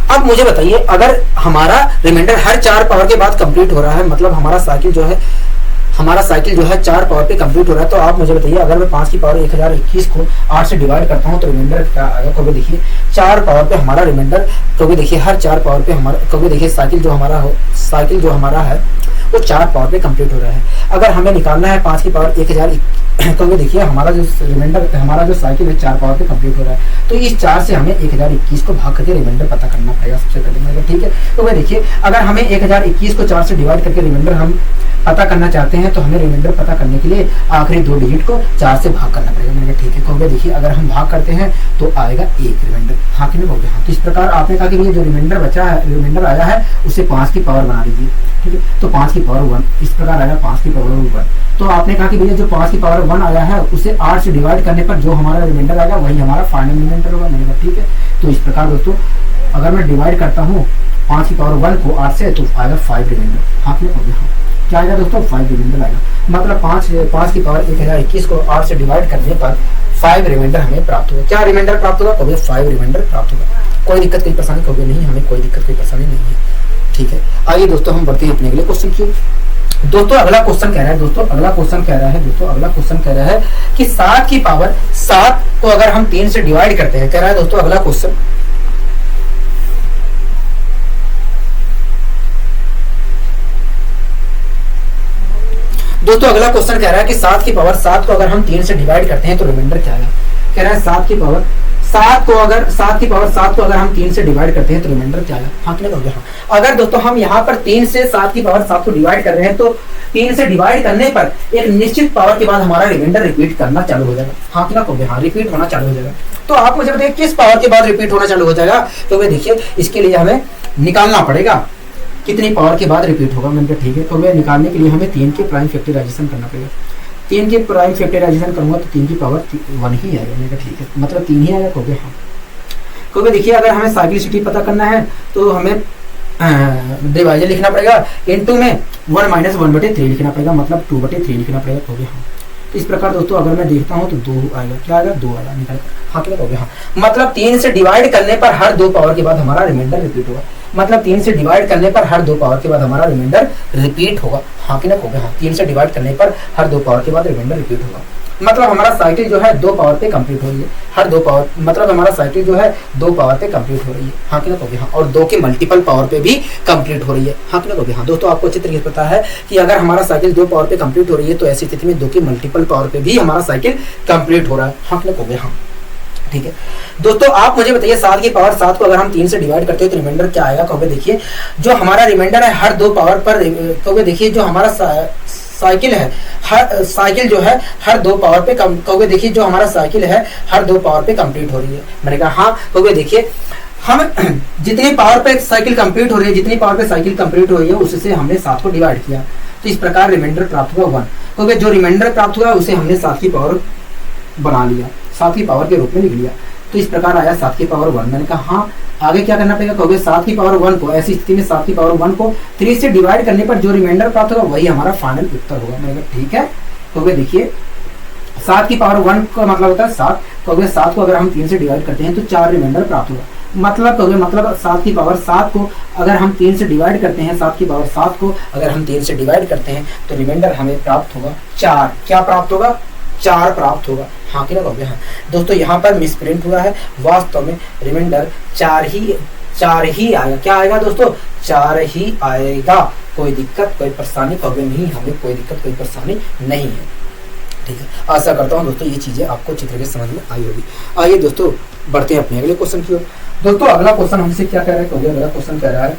S1: अब मुझे बताइए, अगर हमारा रिमाइंडर हर 4 पावर के बाद कंप्लीट हो रहा है, मतलब हमारा साइकिल जो है 4 पावर पे कंप्लीट हो रहा है, तो आप मुझे बताइए अगर मैं 5 की पावर 1021 को 8 से डिवाइड करता हूं तो रिमाइंडर क्या आएगा? कभी देखिए 4 पावर पे हमारा रिमाइंडर, कभी देखिए हर 4 पावर पे हमारा, कभी देखिए साइकिल जो हमारा है वो 4 पावर पे कंप्लीट हो रहा है। अगर हमें निकालना है 5 की पावर 1000, तो देखिए हमारा जो साइकिल है 4 पावर पे कंप्लीट हो रहा है, तो इस 4 से हमें 1021 को भाग करके रिमाइंडर पता करना पड़ेगा सबसे पहले। ठीक है, तो वह देखिए अगर हमें 1021 को 4 से डिवाइड करके रिमाइंडर हम पता करना चाहते हैं तो हमें रिमाइंडर पता करने के लिए आखिरी 2 डिजिट को 4 से भाग करना पड़ेगा। मैंने कहा ठीक है। तो देखिए अगर हम भाग करते हैं तो आएगा 1 रिमाइंडर। हाँ कि नहीं बोल रहे? हाँ। तो इस प्रकार आपने कहा कि ये जो रिमाइंडर आया है उसे 5 की पावर बना लीजिए। ठीक है, तो 5 की पावर 1 इस प्रकार आएगा 5 की पावर 1। तो आपने कहा कि भैया जो 5 की पावर 1 आया है उसे 8 से डिवाइड करने पर जो हमारा रिमाइंडर आएगा वही हमारा फाइनल रिमाइंडर होगा। मैंने कहा ठीक है। तो इस प्रकार दोस्तों अगर मैं डिवाइड करता हूँ 5 की पावर 1 को 8 से तो आएगा 5 रिमाइंडर। हाँ कि नहीं? क्या आएगा दोस्तों? 5 रिमाइंडर आएगा। मतलब 5 की पावर 1021 को 8 से डिवाइड करने पर 5 रिमाइंडर हमें प्राप्त होगा। क्या रिमाइंडर प्राप्त होगा? तो 5 रिमाइंडर प्राप्त होगा। कोई दिक्कत कोई परेशानी होगी नहीं, हमें कोई दिक्कत कोई परेशानी नहीं है। ठीक है, आइए दोस्तों हम बढ़ते हैं अपने अगले क्वेश्चन की। दोस्तों अगला क्वेश्चन कह रहा है कि 7 की पावर 7 को अगर हम 3 से डिवाइड करते हैं, कह रहा है दोस्तों अगला क्वेश्चन कह रहा है कि 7 की पावर 7 को अगर हम 3 से डिवाइड करते हैं तो रिमाइंडर क्या आएगा? कह रहा है 7 की पावर 7 को अगर हम 3 से डिवाइड करते हैं तो रिमाइंडर क्या आएगा? हाँ कि नहीं? हाँ। अगर दोस्तों हम यहाँ पर 3 से 7 की पावर 7 को डिवाइड कर रहे हैं तो 3 से डिवाइड करने पर एक निश्चित पावर के बाद हमारा रिमाइंडर रिपीट करना चालू हो जाएगा। हाँ कि नहीं? हाँ, रिपीट होना चालू हो जाएगा। तो आप मुझे बताइए किस पावर के बाद रिपीट होना चालू हो जाएगा? तो वे देखिए इसके लिए हमें निकालना पड़ेगा कितनी पावर के बाद रिपीट होगा। मैंने कहा ठीक है। तो मैं निकालने के लिए हमें 3 के प्राइम फैक्टराइजेशन करना पड़ेगा। 3 के प्राइम फैक्टराइजेशन करूंगा तो 3 की पावर 1 ही आएगा। मैंने कहा ठीक है, मतलब 3 ही आएगा। क्योंकि हाँ, क्योंकि देखिए अगर हमें साइक्लिसिटी पता करना है तो हमें डिवाइजर लिखना पड़ेगा, इनटू में 1 - 1/3 लिखना पड़ेगा, मतलब 2/3 लिखना पड़ेगा। क्योंकि हाँ, इस प्रकार दोस्तों अगर मैं देखता हूँ तो 2 आएगा। क्या आएगा? 2 आएगा निकल। हाँ क्या हो गया? हाँ, मतलब 3 से डिवाइड करने पर हर 2 पावर के बाद हमारा रिमाइंडर रिपीट होगा। मतलब 3 से डिवाइड करने पर हर 2 पावर के बाद हमारा रिमाइंडर रिपीट होगा। हाँ कि ना हो गया? हाँ, 3 से डिवाइड करने पर हर 2 पावर के बाद रिमाइंडर रिपीट होगा। मतलब हमारा साइकिल जो है 2 पावर पे कंप्लीट हो रही है, हर 2 पावर, मतलब हमारा साइकिल जो है 2 पावर पे कंप्लीट हो रही है, हाँ कि ना कहोगे हाँ, और 2 के मल्टीपल पावर पे भी कंप्लीट हो रही है, हाँ कि ना कहोगे हाँ। दोस्तों आपको अच्छी तरीके से पता है कि अगर हमारा साइकिल 2 पावर पे कंप्लीट हो रही है तो ऐसी स्थिति में 2 के मल्टीपल पावर पे भी हमारा साइकिल कंप्लीट हो रहा है, हाँ कि ना कहोगे हाँ। ठीक है दोस्तों, आप मुझे बताइए 7 की पावर 7 को अगर हम 3 से डिवाइड करते हैं तो रिमाइंडर क्या आएगा। कहोगे देखिए जो हमारा रिमाइंडर है हर 2 पावर पर, कहोगे देखिए जो हमारा साइकिल है, हर साइकिल जो है हर 2 पावर पे कहोगे देखिए जो हमारा साइकिल है हर 2 पावर पे कंप्लीट हो रही है। मैंने कहा हाँ, कहोगे देखिए हम जितनी पावर पे साइकिल कंप्लीट हो रही है, जितनी पावर पे साइकिल कंप्लीट हो रही है उससे हमने 7 को डिवाइड किया, तो इस प्रकार रिमाइंडर प्राप्त हुआ 1। कहोगे जो रिमाइंडर प्राप्त हुआ उसे हमने 7 की पावर बना लिया, 7 की पावर के रूप में लिख लिया, तो इस प्रकार आया 7 की पावर 1। मैंने कहा हाँ, आगे क्या करना पड़ेगा। कहोगे 7 की पावर 1 को, ऐसी स्थिति में 7 की पावर 1 को 3 से डिवाइड करने पर जो रिमाइंडर प्राप्त होगा वही हमारा फाइनल उत्तर होगा। मैंने कहा ठीक है। कहोगे देखिए 7 की पावर 1 का मतलब होता है 7, कहोगे 7 को अगर हम 3 से डिवाइड करते हैं तो 4 रिमाइंडर प्राप्त होगा। मतलब कहोगे मतलब 7 की पावर 7 को अगर हम 3 से डिवाइड करते हैं, 7 की पावर 7 को अगर हम 3 से डिवाइड करते हैं तो रिमाइंडर हमें प्राप्त होगा 4। क्या प्राप्त होगा? 4 प्राप्त होगा, हाँ कि ना कहोगे हाँ। दोस्तों यहाँ पर मिसप्रिंट हुआ है, वास्तव में रिमाइंडर 4 ही आएगा। क्या आएगा दोस्तों? 4 ही आएगा। कोई दिक्कत कोई परेशानी कहोगे नहीं, हमें कोई दिक्कत कोई परेशानी नहीं है। ठीक है, आशा करता हूँ दोस्तों ये चीजें आपको अच्छी तरीके से समझ में आई होगी। आइए दोस्तों बढ़ते हैं अपने अगले क्वेश्चन की ओर। दोस्तों अगला क्वेश्चन हमसे क्या कह रहा है? कहोगे अगला क्वेश्चन कह रहा है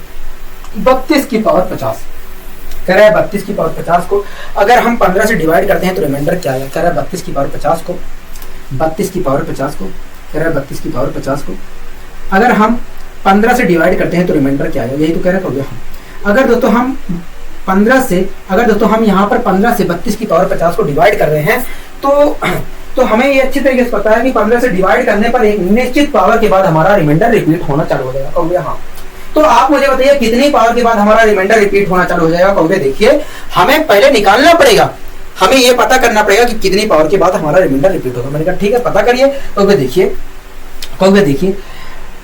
S1: 32 की पावर 50। कह रहा है 32 की पावर 50 को अगर हम 15 से डिवाइड करते हैं तो रिमाइंडर क्या आएगा। कह रहा है 32 की पावर 50 को, 32 की पावर 50 को, कह रहा है 32 की पावर 50 को अगर हम 15 से डिवाइड करते हैं तो रिमाइंडर क्या आएगा। यही तो कह रहा है हम। अगर दोस्तों हम 15 से, अगर दोस्तों हम यहाँ पर 15 से 32 की पावर 50 को डिवाइड कर रहे हैं तो हमें ये अच्छी तरीके से पता है कि 15 से डिवाइड करने पर एक निश्चित पावर के बाद हमारा रिमाइंडर रिपीट होना चालू हो जाएगा। कहोगे हाँ। तो आप मुझे बताइए कितनी पावर के बाद हमारा रिमाइंडर रिपीट होना चालू हो जाएगा। कहोगे देखिए हमें पहले निकालना पड़ेगा, हमें ये पता करना पड़ेगा कि कितनी पावर के बाद हमारा रिमाइंडर रिपीट होगा। मैंने कहा ठीक है, पता करिए। कहोगे देखिए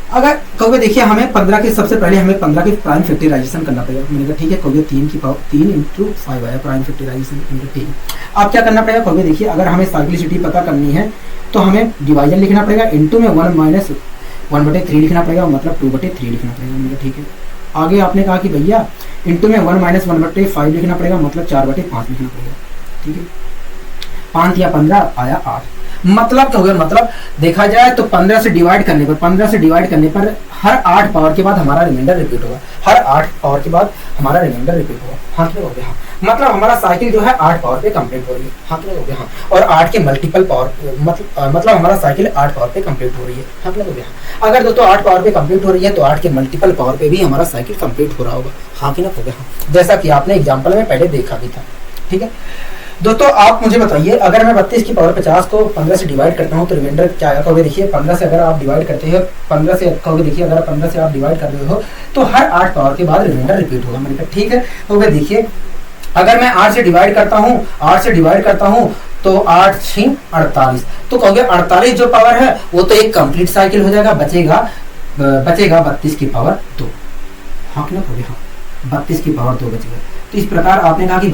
S1: अगर कहोगे देखिए हमें 15 के, सबसे पहले हमें 15 के प्राइम फैक्टराइजेशन करना पड़ेगा। मैंने कहा ठीक है। कहोगे 3 की पावर 3 × 5 आया प्राइम फैक्टराइजेशन। ठीक है, अब क्या करना पड़ेगा। कहोगे देखिए अगर हमें साइक्लिसिटी पता करनी है तो हमें डिवाइजन लिखना पड़ेगा, इनटू में 1 - 1/3 लिखना पड़ेगा, मतलब 2/3 लिखना पड़ेगा। मैंने कहा ठीक है। आगे आपने कहा कि भैया इनटू में 1 - 1/5 लिखना पड़ेगा, मतलब 4/5 लिखना पड़ेगा। ठीक है, 5 या 15 आया 8। मतलब तो मतलब देखा जाए तो 15 से डिवाइड करने पर हर 8 पावर के बाद हमारा रिमाइंडर रिपीट होगा, हर 8 पावर के बाद हमारा रिमाइंडर रिपीट होगा। हाँ क्लियर हो गया। हाँ, मतलब हमारा साइकिल जो है 8 पावर पे कंप्लीट हो रही है। हाँ क्लियर हो गया। हाँ, और 8 के मल्टीपल पावर, मतलब हमारा साइकिल 8 पावर पे कंप्लीट हो रही है। हाँ क्लियर हो गया। अगर दोस्तों 8 पावर पे कंप्लीट हो रही है तो 8 के मल्टीपल पावर पे भी हमारा साइकिल कंप्लीट हो रहा होगा। हाँ क्लियर हो गया। जैसा कि आपने एग्जाम्पल में पहले देखा भी था। ठीक है दोस्तों, आप मुझे बताइए अगर मैं 32 की पावर 50 को 15 से डिवाइड करता हूँ तो रिमाइंडर क्या आएगा। कहोगे देखिए 15 से अगर आप डिवाइड करते हो, 15 से कहोगे देखिए अगर 15 से आप डिवाइड कर रहे हो तो हर 8 पावर के बाद रिमाइंडर रिपीट होगा। मैंने कहा ठीक है। कहोगे देखिए अगर मैं 8 से डिवाइड करता हूँ तो 8 × 6 = 48। तो कहोगे 48 जो पावर है वो तो एक कंप्लीट साइकिल हो जाएगा, बचेगा 32 की पावर 2। हाँ क्यों कहोगे हाँ, 32 की पावर 2 बचेगा। तो इस प्रकार आपने कहा कि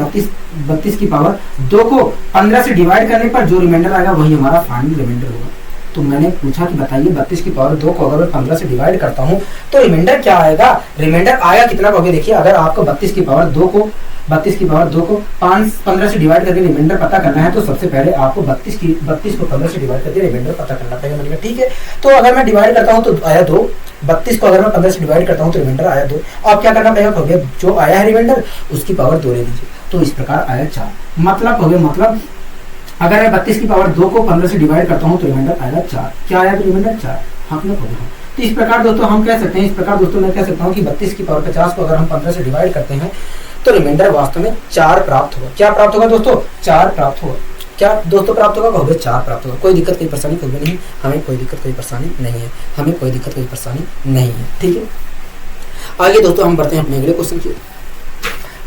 S1: 32 की पावर 2 को 15 से डिवाइड करने पर जो रिमाइंडर आएगा वही हमारा फाइनल रिमाइंडर होगा। तो मैंने पूछा कि बताइए 32 की पावर 2 को अगर मैं 15 से डिवाइड करता हूं तो रिमाइंडर क्या आएगा। रिमाइंडर आएगा कितना। कहोगे देखिए अगर आपको 32 की पावर 2 को 15 से डिवाइड करके रिमाइंडर पता करना है तो सबसे पहले आपको 32 को 15 से डिवाइड करके रिमाइंडर पता करना पड़ेगा। मैंने कहा ठीक है। तो अगर मैं डिवाइड करता हूँ तो आया 2, 32 को अगर मैं 15 से डिवाइड करता हूँ तो रिमाइंडर आया 2। अब क्या करना पड़ेगा। कहोगे जो आया है रिमाइंडर उसकी पावर 2 ले लीजिए, तो इस प्रकार आया 4। मतलब अगर मैं 32 की पावर 2 को 15 से डिवाइड करता हूँ तो रिमाइंडर आएगा 4। क्या आया तो रिमाइंडर 4। हाँ क्यों कहोगे हाँ। तो इस प्रकार दोस्तों हम कह सकते हैं, इस प्रकार दोस्तों मैं कह सकता हूँ कि 32 की पावर 50 को अगर हम 15 से डिवाइड करते हैं तो रिमाइंडर वास्तव में 4 प्राप्त होगा। क्या प्राप्त होगा दोस्तों? 4 प्राप्त होगा। क्या दोस्तों प्राप्त होगा। कहोगे 4 प्राप्त होगा। कोई दिक्कत कोई परेशानी कहोगे नहीं, हमें कोई दिक्कत कोई परेशानी नहीं है, हमें कोई दिक्कत कोई परेशानी नहीं है। ठीक है, आगे दोस्तों हम बढ़ते हैं अपने अगले क्वेश्चन की।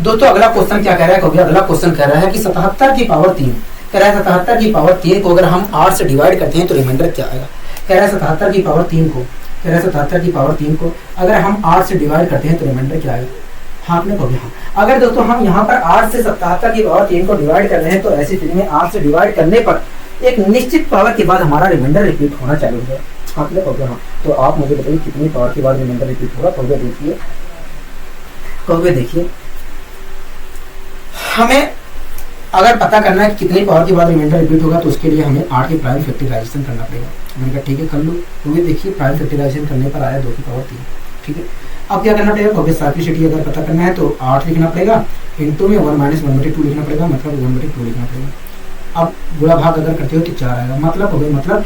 S1: दोस्तों अगला क्वेश्चन क्या कह रहा है। कहोगे अगला क्वेश्चन कह रहा है कि 77 की पावर 3, कह रहा है 77 की पावर 3 को अगर हम 8 से डिवाइड करते हैं तो रिमाइंडर क्या आएगा। कह रहा है 77 की पावर 3 को, कह रहा है 77 की पावर 3 को अगर हम 8 से डिवाइड करते हैं तो रिमाइंडर क्या आएगा। हाँ आपने कहोगे हाँ। अगर दोस्तों हम यहाँ पर 8 से 77 की पावर 3 को डिवाइड कर रहे हैं तो ऐसी स्थिति में 8 से डिवाइड करने पर एक निश्चित पावर के बाद हमारा रिमाइंडर रिपीट होना चालू हो जाएगा। हाँ क्लियर हो गया। हाँ तो आप मुझे बताइए कितनी पावर के बाद रिमाइंडर रिपीट होगा। कहोगे देखिए, कहोगे देखिए हमें अगर पता करना है कि कितनी पावर के बाद रिमाइंडर रिपीट होगा तो उसके लिए हमें 8 की प्राइम फैक्टराइजेशन करना पड़ेगा। मैंने कहा ठीक है कर लो। तो ये देखिए प्राइम फैक्टराइजेशन करने पर आया 2 की पावर 3। ठीक है, अब क्या करना पड़ेगा, कहोगे साइक्लिसिटी अगर पता करना है तो 8 लिखना पड़ेगा, इंटू में 1 माइनस 1/2 लिखना पड़ेगा, मतलब 1/2 लिखना पड़ेगा। अब गुणा भाग अगर करते हो तो 4 आएगा, मतलब हो गया, मतलब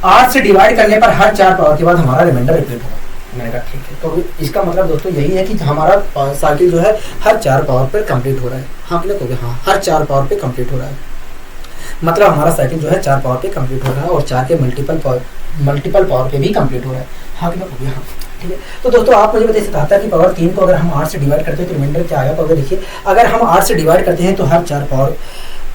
S1: 8 से डिवाइड करने पर हर 4 पावर के बाद हमारा रिमाइंडर रिपीट होगा। मैंने कहा ठीक है। तो इसका मतलब दोस्तों यही है कि हमारा साइकिल जो है हर 4 पावर पर कंप्लीट हो रहा है। हाँ क्लियर हो गया। हाँ हर 4 पावर पे कंप्लीट हो रहा है, मतलब हमारा साइकिल जो है 4 पावर पे कंप्लीट हो रहा है और 4 के मल्टीपल पावर पे भी कंप्लीट हो रहा है। हाँ क्लियर हो गया। हाँ ठीक है। तो दोस्तों आप मुझे बताइए 77 की पावर 3 को अगर हम 8 से डिवाइड करते हैं तो रिमाइंडर क्या आएगा। तो देखिए अगर हम 8 से डिवाइड करते हैं तो हर 4 पावर,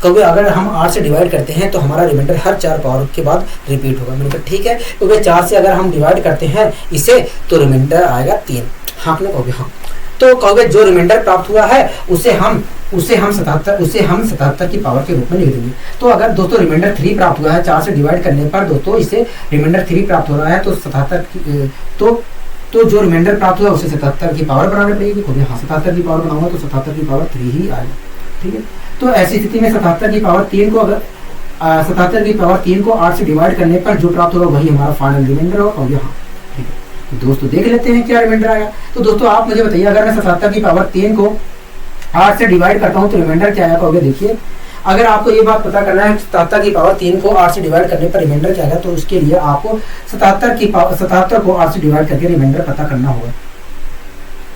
S1: कभी अगर हम 8 से डिवाइड करते हैं तो हमारा रिमाइंडर हर 4 पावर के बाद रिपीट होगा। मैंने कहा ठीक है, क्योंकि 4 से अगर हम डिवाइड करते हैं इसे तो रिमाइंडर आएगा 3। हाँ क्लियर हो गया। हाँ तो कहोगे जो रिमाइंडर प्राप्त हुआ है उसे हम 77 की पावर के रूप में लिख देंगे। तो अगर दोस्तों रिमाइंडर 3 प्राप्त हुआ है 4 से डिवाइड करने पर दोस्तों इसे रिमाइंडर 3 प्राप्त हो रहा है, तो 77 की तो जो रिमाइंडर प्राप्त हुआ उसे 77 की पावर बनानी पड़ेगी। हाँ 77 की पावर बनाऊंगा तो 77 की पावर 3 ही आएगा। ठीक है, तो ऐसी स्थिति में 77 की पावर 3 को अगर 77 की पावर 3 को 8 से डिवाइड करने पर जो प्राप्त होगा वही हमारा फाइनल रिमाइंडर होगा। और यहाँ ठीक है, तो दोस्तों देख लेते हैं क्या रिमाइंडर आएगा। तो दोस्तों आप मुझे बताइए अगर मैं 77 की पावर 3 को 8 से डिवाइड करता हूँ तो रिमाइंडर क्या आएगा। कहोगे देखिए अगर आपको ये बात पता करना है 77 की पावर 3 को 8 से डिवाइड करने पर रिमाइंडर क्या आएगा, तो उसके लिए आपको 77 को 8 से डिवाइड करके रिमाइंडर पता करना होगा।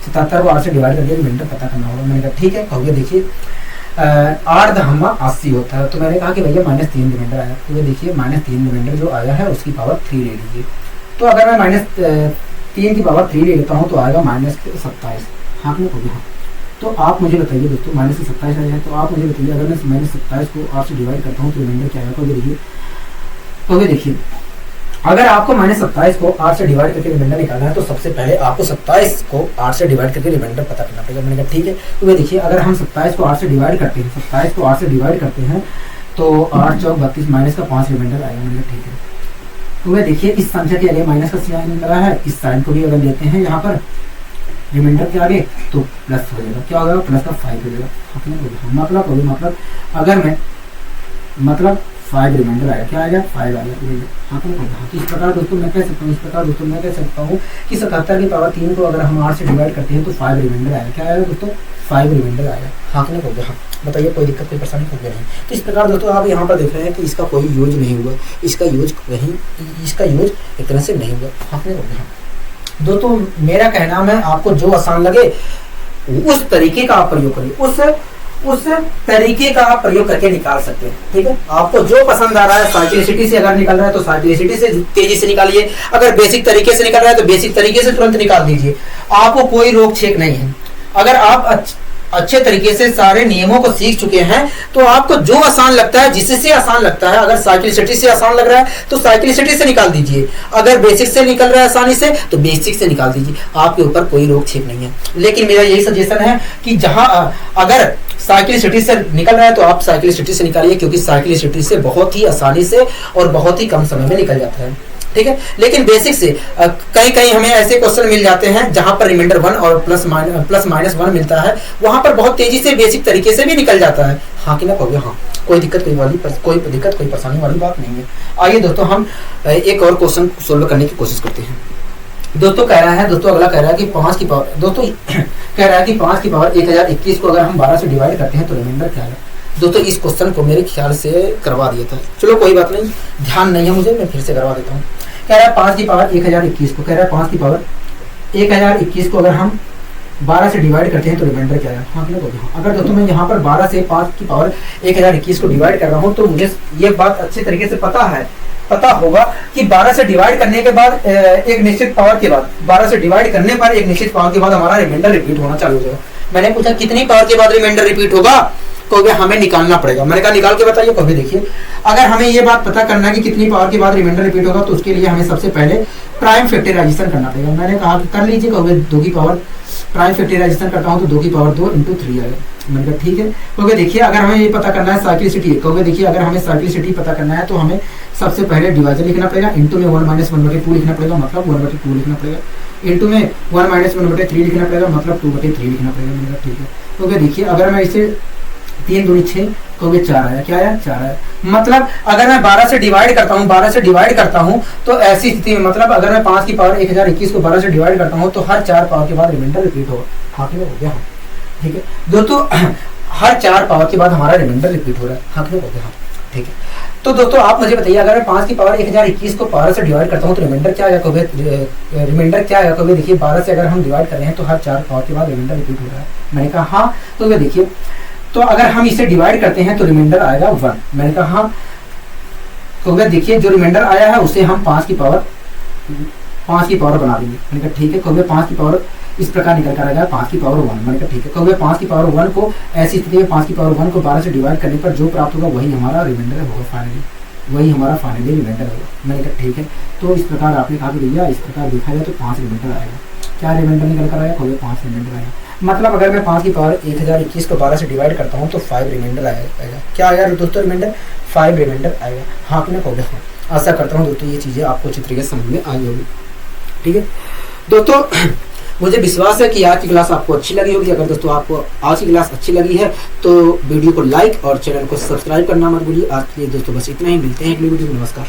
S1: 77 को 8 से डिवाइड करके रिमाइंडर पता करना होगा। मैंने कहा ठीक है। कहोगे देखिए 8 दहमा 80 होता है, तो मैंने कहा कि भैया -3 रिमाइंडर आया। तो ये देखिए -3 रिमाइंडर जो आया है उसकी पावर 3 ले लीजिए। तो अगर मैं -3 की पावर 3 ले लेता हूँ तो आएगा -27। हाँ क्लियर हो गया। हाँ तो आप मुझे बताइए दोस्तों -27 आ जाए, तो आप मुझे बताइए अगर मैं -27 को 8 से डिवाइड करता हूँ तो रिमाइंडर क्या आएगा। तो देखिए अगर आपको -27 को 8 से डिवाइड करके रिमाइंडर निकालना है तो सबसे पहले आपको 27 को 8 से डिवाइड करके रिमाइंडर पता करना पड़ेगा। मैंने कहा ठीक है। तो वे देखिए अगर हम 27 को 8 से डिवाइड करते हैं, 27 को 8 से डिवाइड करते हैं तो 8 चौक 32 माइनस का 5 रिमाइंडर आएगा। मैंने कहा ठीक है। तो वे देखिए इस संख्या के आगे माइनस का साइन लगा है, इस साइन को भी अगर लेते हैं यहाँ पर रिमाइंडर के आगे तो प्लस हो जाएगा। क्या होगा, प्लस का 5 हो जाएगा। मतलब अगर मैं 5 रिमाइंडर आया, क्या आएगा 5 आ गया। हाँ तो इस प्रकार दोस्तों मैं कह सकता हूँ कि 77 की पावर 3 को अगर हम 8 से डिवाइड करते हैं तो 5 रिमाइंडर आएगा। क्या आएगा दोस्तों, 5 रिमाइंडर आएगा। हाँ कि नहीं हो गया। हाँ बताइए कोई दिक्कत कोई परेशानी हो गया नहीं। तो इस प्रकार दोस्तों आप यहाँ पर देख रहे हैं कि इसका कोई यूज नहीं हुआ, इसका यूज एक तरह से नहीं हुआ। हाँ कि नहीं हो गया। दोस्तों मेरा कहना है आपको जो आसान लगे उस तरीके का आप प्रयोग करिए, उस तरीके का आप प्रयोग करके निकाल सकते हैं। ठीक है, आपको जो पसंद आ रहा है, साइक्लिसिटी से अगर निकल रहा है तो साइक्लिसिटी से तेजी से निकालिए, अगर बेसिक तरीके से निकल रहा है तो बेसिक तरीके से तुरंत निकाल दीजिए। आपको कोई रोक छेक नहीं है। अगर आप अच्छे तरीके से सारे नियमों को सीख चुके हैं तो आपको जो आसान लगता है, जिससे आसान लगता है, अगर साइक्लिसिटी से आसान लग रहा है तो साइक्लिसिटी से निकाल दीजिए, अगर बेसिक से निकल रहा है आसानी से तो बेसिक से निकाल दीजिए। आपके ऊपर कोई रोक छेक नहीं है। लेकिन मेरा यही सजेशन है कि जहां अगर साइक्लिसिटी से निकल रहा है तो आप साइक्लिसिटी से निकालिए, क्योंकि साइक्लिसिटी से बहुत ही आसानी से और बहुत ही कम समय में निकल जाता है। ठीक है, लेकिन बेसिक से कहीं हमें ऐसे क्वेश्चन मिल जाते हैं जहां पर रिमाइंडर 1 और प्लस माइनस 1 मिलता है, वहां पर बहुत तेजी से बेसिक तरीके से भी निकल जाता है। हाँ कि ना कहोगे। हाँ कोई दिक्कत कोई परेशानी वाली बात नहीं है। आइए दोस्तों हम एक और क्वेश्चन सोल्व करने की कोशिश करते हैं। दोस्तों अगला कह रहा है कि 5 की पावर 1021 को अगर हम 12 से डिवाइड करते हैं तो रिमाइंडर क्या है। दोस्तों इस क्वेश्चन को मेरे ख्याल से करवा दिया था, चलो कोई बात नहीं, ध्यान नहीं है मुझे, मैं फिर से करवा देता हूँ। कह रहा है 5 की पावर 1021 को, 5 की पावर 1021 को अगर हम 12 से डिवाइड करते हैं तो रिमाइंडर क्या है। हाँ अगर दोस्तों मैं यहाँ पर 12 से 5 की पावर 1021 को डिवाइड कर रहा हूँ तो मुझे ये बात अच्छे तरीके से पता होगा कि 12 से डिवाइड करने के बाद एक निश्चित पावर के बाद 12 से डिवाइड करने पर एक निश्चित पावर के बाद हमारा रिमाइंडर रिपीट होना चालू हो जाएगा। मैंने पूछा कितनी पावर के बाद रिमाइंडर रिपीट होगा, कहोगे हमें निकालना पड़ेगा। मैंने कहा निकाल के बताइए। कहोगे देखिए अगर हमें ये बात पता करना है कि कितनी पावर के बाद रिमाइंडर रिपीट होगा तो उसके लिए हमें सबसे पहले प्राइम फैक्टराइजेशन करना पड़ेगा। मैंने कहा कर लीजिए। कहोगे 2 की पावर प्राइम फैक्टराइजेशन करता हूँ तो 2 की पावर 2 इंटू 3 आएगा। मैंने कहा ठीक है। क्योंकि देखिए अगर हमें ये पता करना है साइक्लिसिटी, क्योंकि देखिए अगर हमें साइक्लिसिटी पता करना है तो हमें सबसे पहले डिवाइजर लिखना पड़ेगा, इंटू में 1 माइनस 1/2 लिखना पड़ेगा, मतलब 1/2 लिखना पड़ेगा, इंटू में 1 माइनस 1/3 लिखना पड़ेगा, मतलब 2/3 लिखना पड़ेगा। मैंने कहा ठीक है। क्योंकि देखिए अगर मैं इसे 3 दूनी 6 क्योंकि 4 आया, क्या आया 4 आया, मतलब अगर मैं 12 से डिवाइड करता हूँ, 12 से डिवाइड करता हूँ तो ऐसी स्थिति में मतलब अगर मैं 5 की पावर 1021 को 12 से डिवाइड करता हूँ तो हर 4 पावर के बाद रिमाइंडर रिपीट होगा। हाँ क्लियर हो गया। हाँ ठीक है दोस्तों, हर 4 पावर के बाद हमारा रिमाइंडर रिपीट हो रहा है। हाँ क्लियर हो गया। हाँ ठीक है। तो दोस्तों आप मुझे बताइए अगर मैं 5 की पावर 1021 को 12 से डिवाइड करता हूँ तो रिमाइंडर क्या आएगा। रिमाइंडर क्या आएगा। कभी देखिए 12 से अगर हम डिवाइड कर रहे हैं तो हर 4 पावर के बाद रिमाइंडर रिपीट हो रहा है। मैंने कहा हाँ। तो वे देखिए तो अगर हम इसे डिवाइड करते हैं तो रिमाइंडर आएगा 1। मैंने कहा हाँ। तो देखिए जो रिमाइंडर आया है उसे हम 5 की पावर बना देंगे। मैंने कहा ठीक है। क्योंकि 5 की पावर इस प्रकार निकल कर आएगा 5 की पावर 1। मैंने कहा ठीक है। क्योंकि 5 की पावर 1 को ऐसी स्थिति में 5 की पावर 1 को 12 से डिवाइड करने पर जो प्राप्त होगा वही हमारा रिमाइंडर होगा, फाइनली वही हमारा फाइनली रिमाइंडर होगा। मैंने कहा ठीक है। तो इस प्रकार आपने कहा कि भैया इस प्रकार देखा जाए तो 5 रिमाइंडर आएगा। क्या रिमाइंडर निकल कर आया। क्योंकि 5 रिमाइंडर आएगा, मतलब अगर मैं 5 की पावर 1021 को 12 से डिवाइड करता हूँ तो 5 रिमाइंडर आएगा। क्या आएगा दोस्तों रिमाइंडर, 5 रिमाइंडर आएगा। हाँ कि ना हो गया। आशा करता हूँ दोस्तों ये चीज़ें आपको अच्छी तरीके से समझ में आई होगी। ठीक है दोस्तों, मुझे विश्वास है कि आज की क्लास आपको अच्छी लगी होगी। अगर दोस्तों आपको आज की क्लास अच्छी लगी है तो वीडियो को लाइक और चैनल को सब्सक्राइब करना मत भूलिए। आज के लिए दोस्तों बस इतना ही, मिलते हैं अगली वीडियो में। नमस्कार।